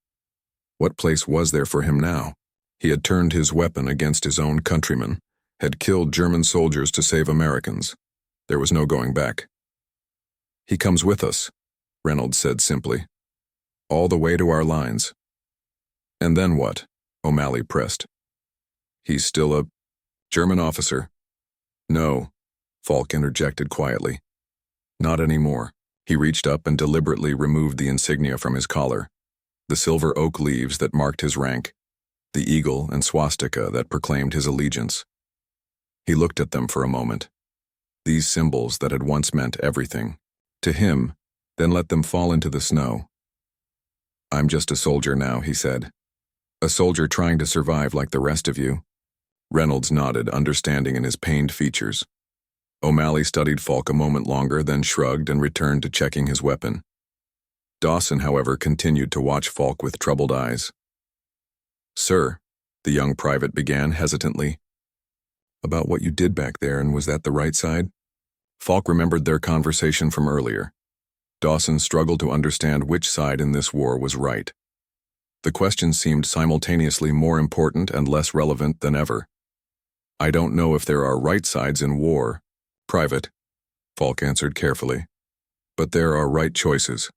What place was there for him now? He had turned his weapon against his own countrymen, had killed German soldiers to save Americans. There was no going back. "He comes with us," Reynolds said simply. "All the way to our lines." "And then what?" O'Malley pressed. "He's still a German officer." "No," Falk interjected quietly. "Not anymore." He reached up and deliberately removed the insignia from his collar, the silver oak leaves that marked his rank, the eagle and swastika that proclaimed his allegiance. He looked at them for a moment, these symbols that had once meant everything to him, then let them fall into the snow. "I'm just a soldier now," he said. "A soldier trying to survive like the rest of you." Reynolds nodded, understanding in his pained features. O'Malley studied Falk a moment longer, then shrugged and returned to checking his weapon. Dawson, however, continued to watch Falk with troubled eyes. "Sir," the young private began hesitantly. "About what you did back there, and was that the right side?" Falk remembered their conversation from earlier. Dawson struggled to understand which side in this war was right. The question seemed simultaneously more important and less relevant than ever. "I don't know if there are right sides in war, Private," Falk answered carefully. "But there are right choices.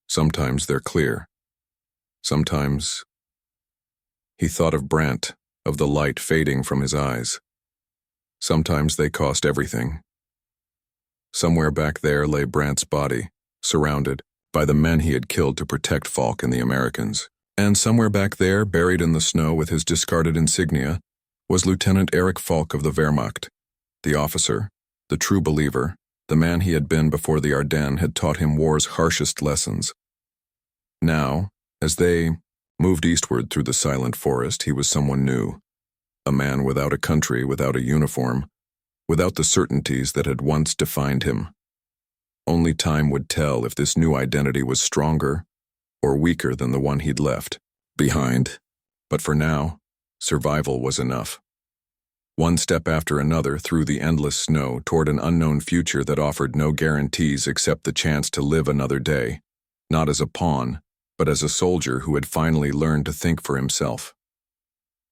Sometimes they're clear. Sometimes—" He thought of Brandt, of the light fading from his eyes. Sometimes they cost everything. Somewhere back there lay Brandt's body, surrounded by the men he had killed to protect Falk and the Americans. And somewhere back there, buried in the snow with his discarded insignia, was Lieutenant Erik Falk of the Wehrmacht, the officer, the true believer, the man he had been before the Ardennes had taught him war's harshest lessons. Now, as they moved eastward through the silent forest, he was someone new, a man without a country, without a uniform, without the certainties that had once defined him. Only time would tell if this new identity was stronger or weaker than the one he'd left behind. But for now, survival was enough. One step after another through the endless snow toward an unknown future that offered no guarantees except the chance to live another day, not as a pawn, but as a soldier who had finally learned to think for himself.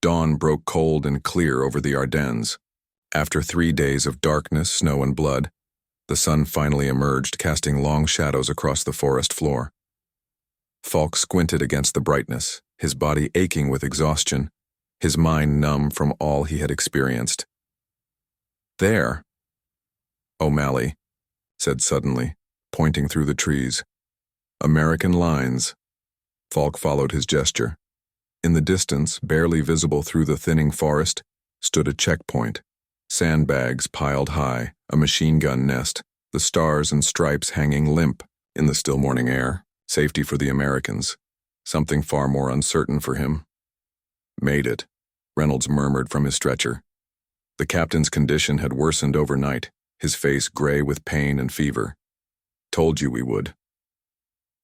Dawn broke cold and clear over the Ardennes. After 3 days of darkness, snow, and blood, the sun finally emerged, casting long shadows across the forest floor. Falk squinted against the brightness, his body aching with exhaustion, his mind numb from all he had experienced. There, O'Malley said suddenly, pointing through the trees. American lines. Falk followed his gesture. In the distance, barely visible through the thinning forest, stood a checkpoint. Sandbags piled high, a machine gun nest, the stars and stripes hanging limp in the still morning air. Safety for the Americans. Something far more uncertain for him. Made it, Reynolds murmured from his stretcher. The captain's condition had worsened overnight, his face gray with pain and fever. Told you we would.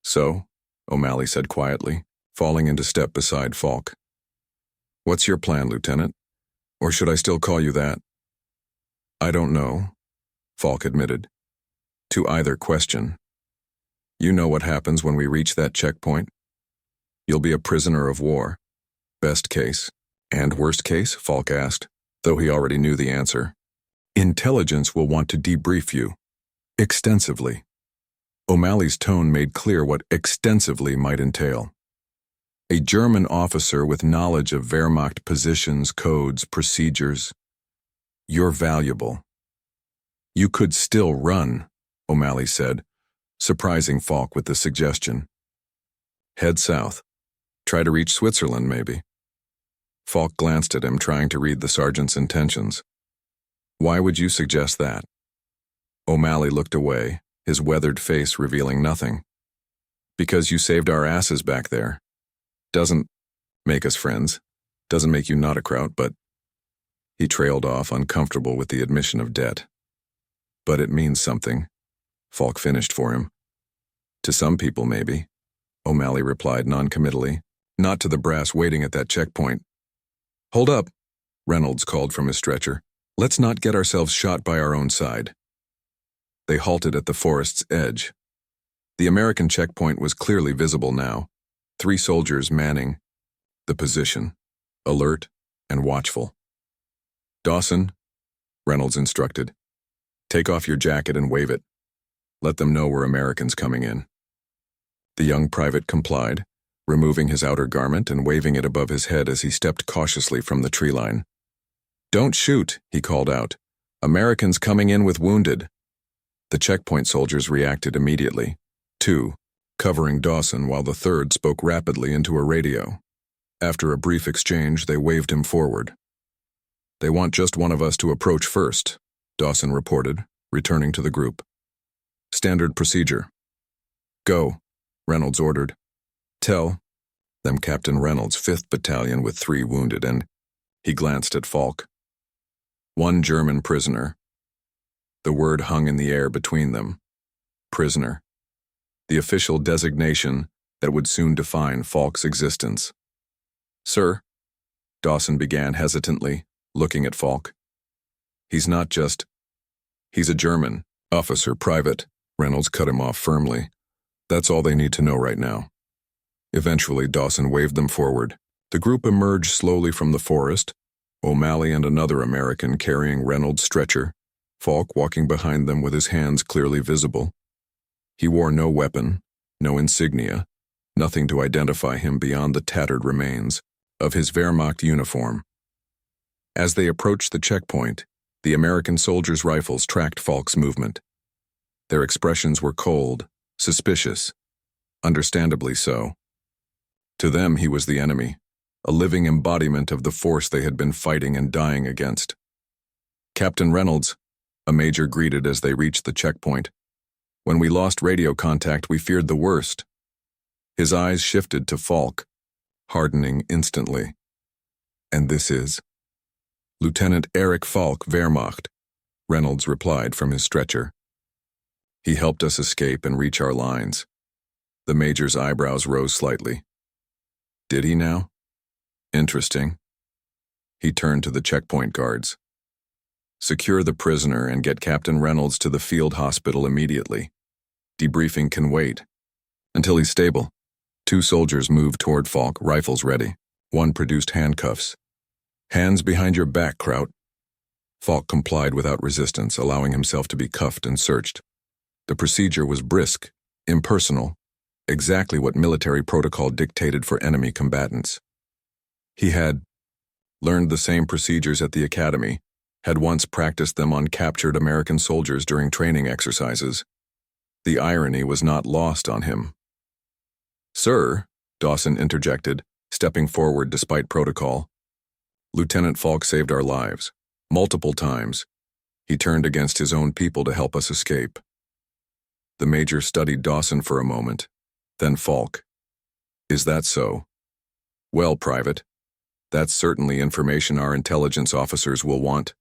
So, O'Malley said quietly, falling into step beside Falk. What's your plan, Lieutenant? Or should I still call you that? I don't know, Falk admitted. To either question. You know what happens when we reach that checkpoint? You'll be a prisoner of war. Best case. And worst case? Falk asked, though he already knew the answer. Intelligence will want to debrief you. Extensively. O'Malley's tone made clear what extensively might entail. A German officer with knowledge of Wehrmacht positions, codes, procedures. You're valuable. You could still run, O'Malley said, surprising Falk with the suggestion. Head south. Try to reach Switzerland, maybe. Falk glanced at him, trying to read the sergeant's intentions. Why would you suggest that? O'Malley looked away, his weathered face revealing nothing. Because you saved our asses back there. Doesn't make us friends. Doesn't make you not a kraut, but... He trailed off, uncomfortable with the admission of debt. But it means something. Falk finished for him. To some people, maybe, O'Malley replied noncommittally. Not to the brass waiting at that checkpoint. Hold up, Reynolds called from his stretcher. Let's not get ourselves shot by our own side. They halted at the forest's edge. The American checkpoint was clearly visible now. 3 soldiers manning the position, alert and watchful. Dawson, Reynolds instructed, take off your jacket and wave it. Let them know we're Americans coming in. The young private complied, removing his outer garment and waving it above his head as he stepped cautiously from the tree line. Don't shoot, he called out. Americans coming in with wounded. The checkpoint soldiers reacted immediately, 2, covering Dawson while the 3rd spoke rapidly into a radio. After a brief exchange, they waved him forward. They want just one of us to approach first, Dawson reported, returning to the group. Standard procedure. Go, Reynolds ordered. Tell them Captain Reynolds' 5th Battalion with 3 wounded, and he glanced at Falk. 1 German prisoner. The word hung in the air between them. Prisoner. The official designation that would soon define Falk's existence. Sir, Dawson began hesitantly, looking at Falk. He's not just... He's a German. Officer, private. Reynolds cut him off firmly. That's all they need to know right now. Eventually, Dawson waved them forward. The group emerged slowly from the forest, O'Malley and another American carrying Reynolds' stretcher, Falk walking behind them with his hands clearly visible. He wore no weapon, no insignia, nothing to identify him beyond the tattered remains of his Wehrmacht uniform. As they approached the checkpoint, the American soldiers' rifles tracked Falk's movement. Their expressions were cold, suspicious, understandably so. To them, he was the enemy, a living embodiment of the force they had been fighting and dying against. Captain Reynolds, a major greeted as they reached the checkpoint. When we lost radio contact, we feared the worst. His eyes shifted to Falk, hardening instantly. And this is? Lieutenant Erik Falk, Wehrmacht, Reynolds replied from his stretcher. He helped us escape and reach our lines. The major's eyebrows rose slightly. Did he now? Interesting. He turned to the checkpoint guards. Secure the prisoner and get Captain Reynolds to the field hospital immediately. Debriefing can wait. Until he's stable. 2 soldiers moved toward Falk, rifles ready. 1 produced handcuffs. Hands behind your back, Kraut. Falk complied without resistance, allowing himself to be cuffed and searched. The procedure was brisk, impersonal, exactly what military protocol dictated for enemy combatants. He had learned the same procedures at the academy, had once practiced them on captured American soldiers during training exercises. The irony was not lost on him. "Sir," Dawson interjected, stepping forward despite protocol. "Lieutenant Falk saved our lives. Multiple times. He turned against his own people to help us escape." The major studied Dawson for a moment, then Falk. "Is that so? Well, Private, that's certainly information our intelligence officers will want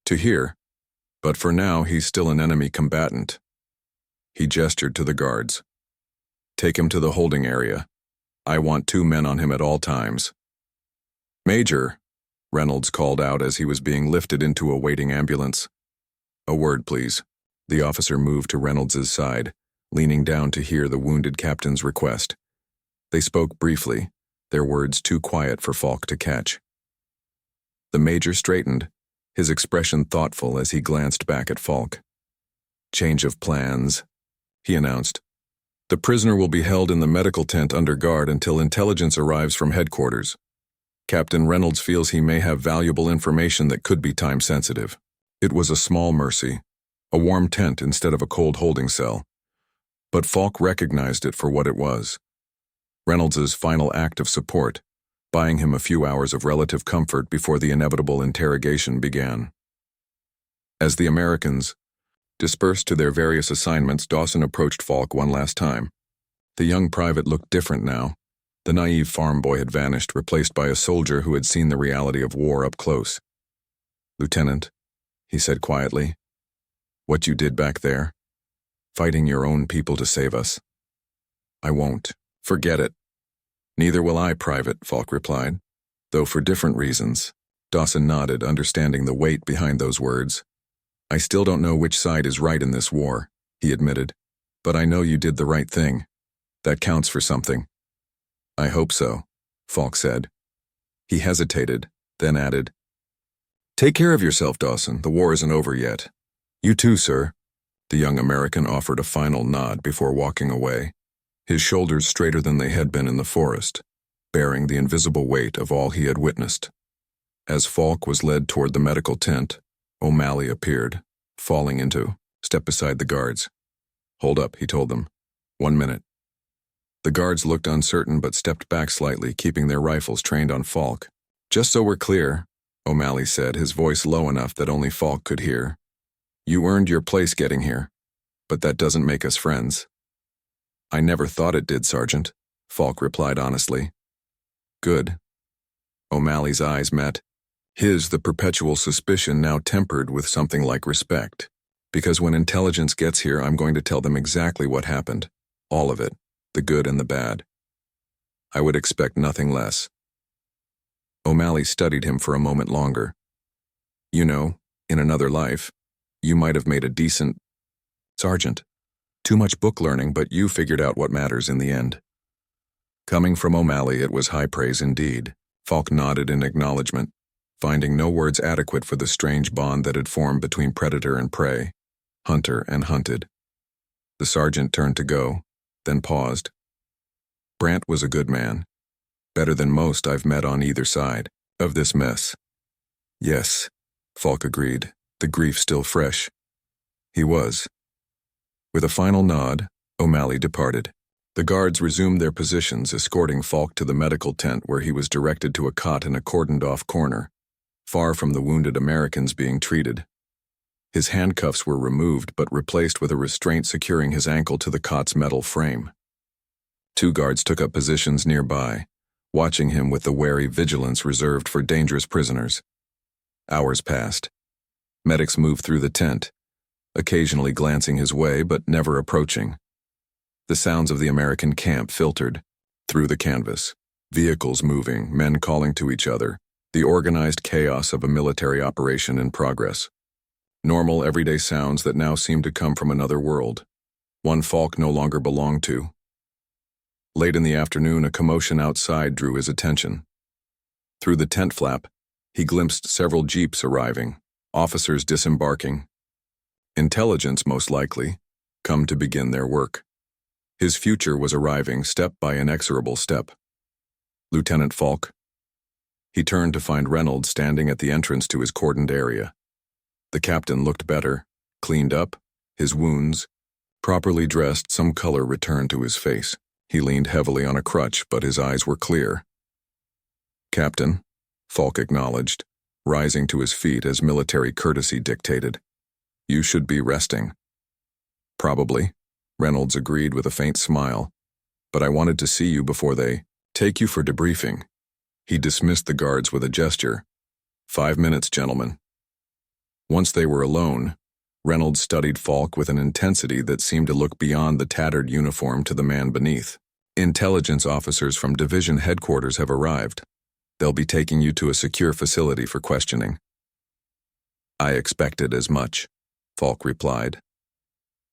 to hear, but for now he's still an enemy combatant." He gestured to the guards. "Take him to the holding area. I want 2 men on him at all times." "Major," Reynolds called out as he was being lifted into a waiting ambulance. "A word, please." The officer moved to Reynolds's side, leaning down to hear the wounded captain's request. They spoke briefly, their words too quiet for Falk to catch. The major straightened, his expression thoughtful as he glanced back at Falk. "Change of plans," he announced. "The prisoner will be held in the medical tent under guard until intelligence arrives from headquarters. Captain Reynolds feels he may have valuable information that could be time-sensitive." It was a small mercy, a warm tent instead of a cold holding cell. But Falk recognized it for what it was. Reynolds's final act of support, buying him a few hours of relative comfort before the inevitable interrogation began. As the Americans dispersed to their various assignments, Dawson approached Falk one last time. The young private looked different now. The naive farm boy had vanished, replaced by a soldier who had seen the reality of war up close. "Lieutenant," he said quietly, "what you did back there, fighting your own people to save us, I won't. Forget it." "Neither will I, Private," Falk replied, "though for different reasons." Dawson nodded, understanding the weight behind those words. "I still don't know which side is right in this war," he admitted, "but I know you did the right thing. That counts for something." "I hope so," Falk said. He hesitated, then added, "Take care of yourself, Dawson. The war isn't over yet." "You too, sir." The young American offered a final nod before walking away, his shoulders straighter than they had been in the forest, bearing the invisible weight of all he had witnessed. As Falk was led toward the medical tent, O'Malley appeared, falling into, step beside the guards. "Hold up," he told them. "1 minute." The guards looked uncertain but stepped back slightly, keeping their rifles trained on Falk. "Just so we're clear," O'Malley said, his voice low enough that only Falk could hear. "You earned your place getting here, but that doesn't make us friends." "I never thought it did, Sergeant," Falk replied honestly. "Good." O'Malley's eyes met. His, the perpetual suspicion now tempered with something like respect. "Because when intelligence gets here, I'm going to tell them exactly what happened. All of it. The good and the bad. I would expect nothing less." O'Malley studied him for a moment longer. "You know, in another life, you might have made a decent sergeant. Too much book learning, but you figured out what matters in the end." Coming from O'Malley, it was high praise indeed. Falk nodded in acknowledgement, finding no words adequate for the strange bond that had formed between predator and prey, hunter and hunted. The sergeant turned to go, then paused. "Brant was a good man. Better than most I've met on either side of this mess." "Yes," Falk agreed, the grief still fresh. "He was." With a final nod, O'Malley departed. The guards resumed their positions, escorting Falk to the medical tent where he was directed to a cot in a cordoned-off corner, far from the wounded Americans being treated. His handcuffs were removed but replaced with a restraint securing his ankle to the cot's metal frame. 2 guards took up positions nearby, watching him with the wary vigilance reserved for dangerous prisoners. Hours passed. Medics moved through the tent, occasionally glancing his way but never approaching. The sounds of the American camp filtered through the canvas, vehicles moving, men calling to each other, the organized chaos of a military operation in progress. Normal, everyday sounds that now seemed to come from another world, one Falk no longer belonged to. Late in the afternoon, a commotion outside drew his attention. Through the tent flap, he glimpsed several jeeps arriving, officers disembarking. Intelligence, most likely, come to begin their work. His future was arriving step by inexorable step. Lieutenant Falk. He turned to find Reynolds standing at the entrance to his cordoned area. The captain looked better, cleaned up, his wounds, properly dressed, some color returned to his face. He leaned heavily on a crutch, but his eyes were clear. "Captain," Falk acknowledged, rising to his feet as military courtesy dictated. "You should be resting." "Probably," Reynolds agreed with a faint smile, "but I wanted to see you before they take you for debriefing." He dismissed the guards with a gesture. "5 minutes, gentlemen." Once they were alone, Reynolds studied Falk with an intensity that seemed to look beyond the tattered uniform to the man beneath. "Intelligence officers from division headquarters have arrived. They'll be taking you to a secure facility for questioning." "I expected as much," Falk replied.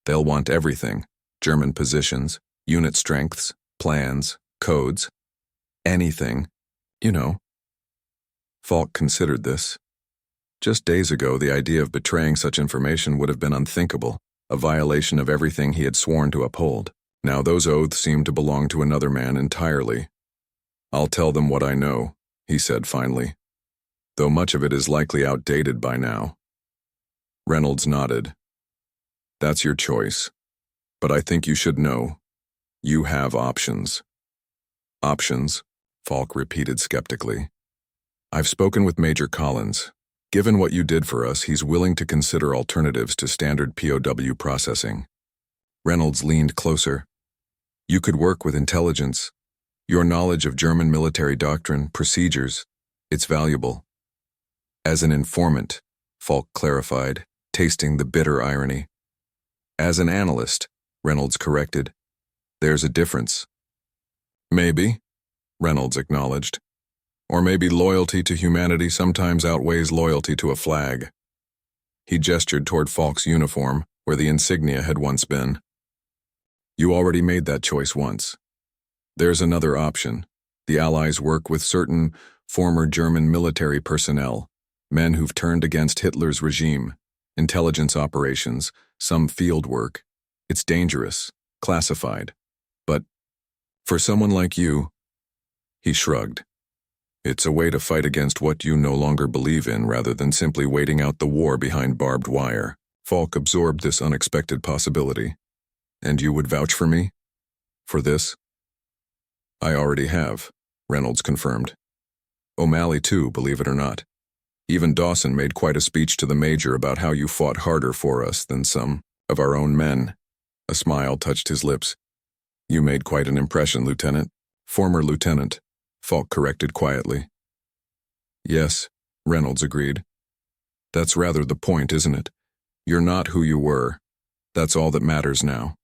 "They'll want everything, German positions, unit strengths, plans, codes, anything, you know." Falk considered this. Just days ago, the idea of betraying such information would have been unthinkable, a violation of everything he had sworn to uphold. Now those oaths seemed to belong to another man entirely. "I'll tell them what I know," he said finally, "though much of it is likely outdated by now." Reynolds nodded. "That's your choice. But I think you should know. You have options." "Options?" Falk repeated skeptically. "I've spoken with Major Collins. Given what you did for us, he's willing to consider alternatives to standard POW processing." Reynolds leaned closer. "You could work with intelligence. Your knowledge of German military doctrine, procedures, it's valuable." "As an informant," Falk clarified, tasting the bitter irony. "As an analyst," Reynolds corrected. "There's a difference." "Maybe," Reynolds acknowledged. "Or maybe loyalty to humanity sometimes outweighs loyalty to a flag." He gestured toward Falk's uniform, where the insignia had once been. "You already made that choice once. There's another option. The Allies work with certain former German military personnel, men who've turned against Hitler's regime, intelligence operations, some field work. It's dangerous, classified. But for someone like you," he shrugged, "it's a way to fight against what you no longer believe in rather than simply waiting out the war behind barbed wire." Falk absorbed this unexpected possibility. "And you would vouch for me? For this?" "I already have," Reynolds confirmed. "O'Malley too, believe it or not. Even Dawson made quite a speech to the Major about how you fought harder for us than some of our own men." A smile touched his lips. "You made quite an impression, Lieutenant." "Former Lieutenant," Falk corrected quietly. "Yes," Reynolds agreed. "That's rather the point, isn't it? You're not who you were. That's all that matters now."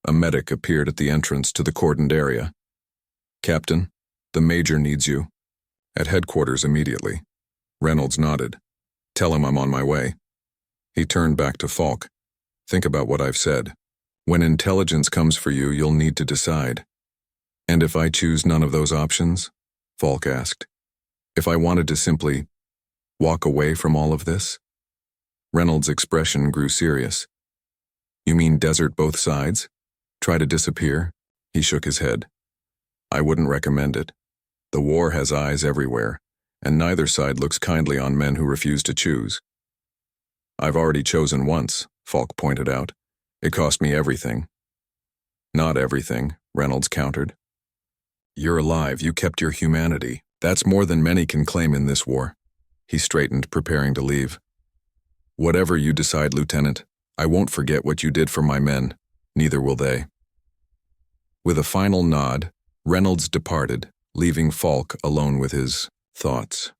A medic appeared at the entrance to the cordoned area. "Captain, the Major needs you." "At headquarters immediately." Reynolds nodded. "Tell him I'm on my way." He turned back to Falk. "Think about what I've said. When intelligence comes for you, you'll need to decide." "And if I choose none of those options?" Falk asked. "If I wanted to simply walk away from all of this?" Reynolds' expression grew serious. "You mean desert both sides? Try to disappear?" He shook his head. "I wouldn't recommend it. The war has eyes everywhere, and neither side looks kindly on men who refuse to choose." "I've already chosen once," Falk pointed out. "It cost me everything." "Not everything," Reynolds countered. "You're alive, you kept your humanity. That's more than many can claim in this war." He straightened, preparing to leave. "Whatever you decide, Lieutenant, I won't forget what you did for my men. Neither will they." With a final nod, Reynolds departed, leaving Falk alone with his thoughts.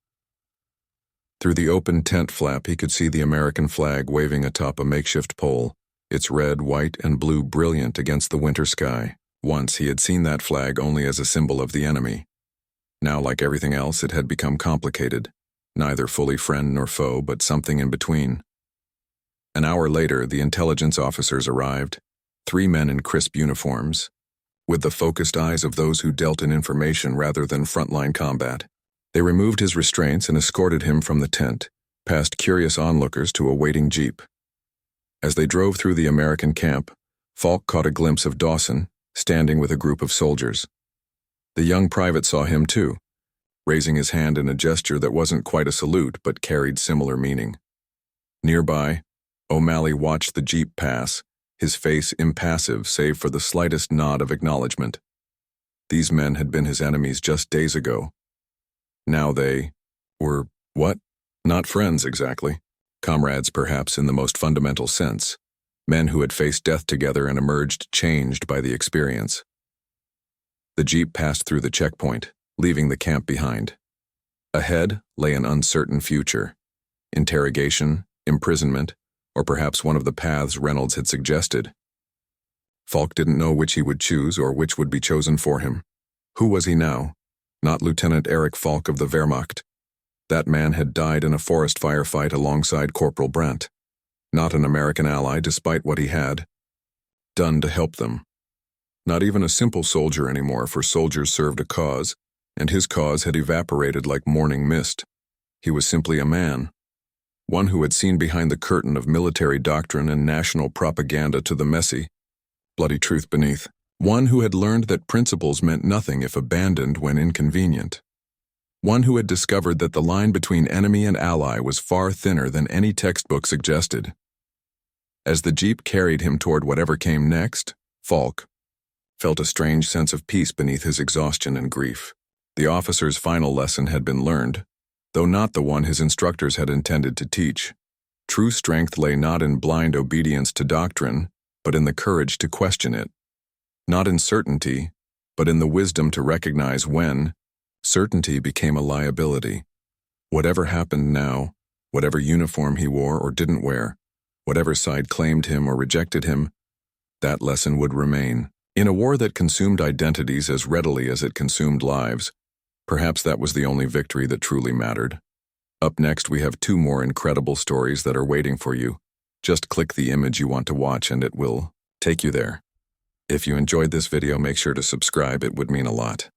Through the open tent flap, he could see the American flag waving atop a makeshift pole, its red, white, and blue brilliant against the winter sky. Once he had seen that flag only as a symbol of the enemy. Now, like everything else, it had become complicated, neither fully friend nor foe, but something in between. An hour later, the intelligence officers arrived, 3 men in crisp uniforms, with the focused eyes of those who dealt in information rather than frontline combat. They removed his restraints and escorted him from the tent, past curious onlookers to a waiting jeep. As they drove through the American camp, Falk caught a glimpse of Dawson, standing with a group of soldiers. The young private saw him too, raising his hand in a gesture that wasn't quite a salute but carried similar meaning. Nearby, O'Malley watched the jeep pass, his face impassive save for the slightest nod of acknowledgement. These men had been his enemies just days ago. Now they were, what? Not friends exactly. Comrades perhaps in the most fundamental sense. Men who had faced death together and emerged changed by the experience. The jeep passed through the checkpoint, leaving the camp behind. Ahead lay an uncertain future. Interrogation, imprisonment, or perhaps one of the paths Reynolds had suggested. Falk didn't know which he would choose or which would be chosen for him. Who was he now? Not Lieutenant Erik Falk of the Wehrmacht. That man had died in a forest firefight alongside Corporal Brandt. Not an American ally despite what he had done to help them. Not even a simple soldier anymore, for soldiers served a cause, and his cause had evaporated like morning mist. He was simply a man. One who had seen behind the curtain of military doctrine and national propaganda to the messy, bloody truth beneath. One who had learned that principles meant nothing if abandoned when inconvenient. One who had discovered that the line between enemy and ally was far thinner than any textbook suggested. As the jeep carried him toward whatever came next, Falk felt a strange sense of peace beneath his exhaustion and grief. The officer's final lesson had been learned, though not the one his instructors had intended to teach. True strength lay not in blind obedience to doctrine, but in the courage to question it. Not in certainty, but in the wisdom to recognize when certainty became a liability. Whatever happened now, whatever uniform he wore or didn't wear, whatever side claimed him or rejected him, that lesson would remain. In a war that consumed identities as readily as it consumed lives, perhaps that was the only victory that truly mattered. Up next, we have 2 more incredible stories that are waiting for you. Just click the image you want to watch and it will take you there. If you enjoyed this video, make sure to subscribe. It would mean a lot.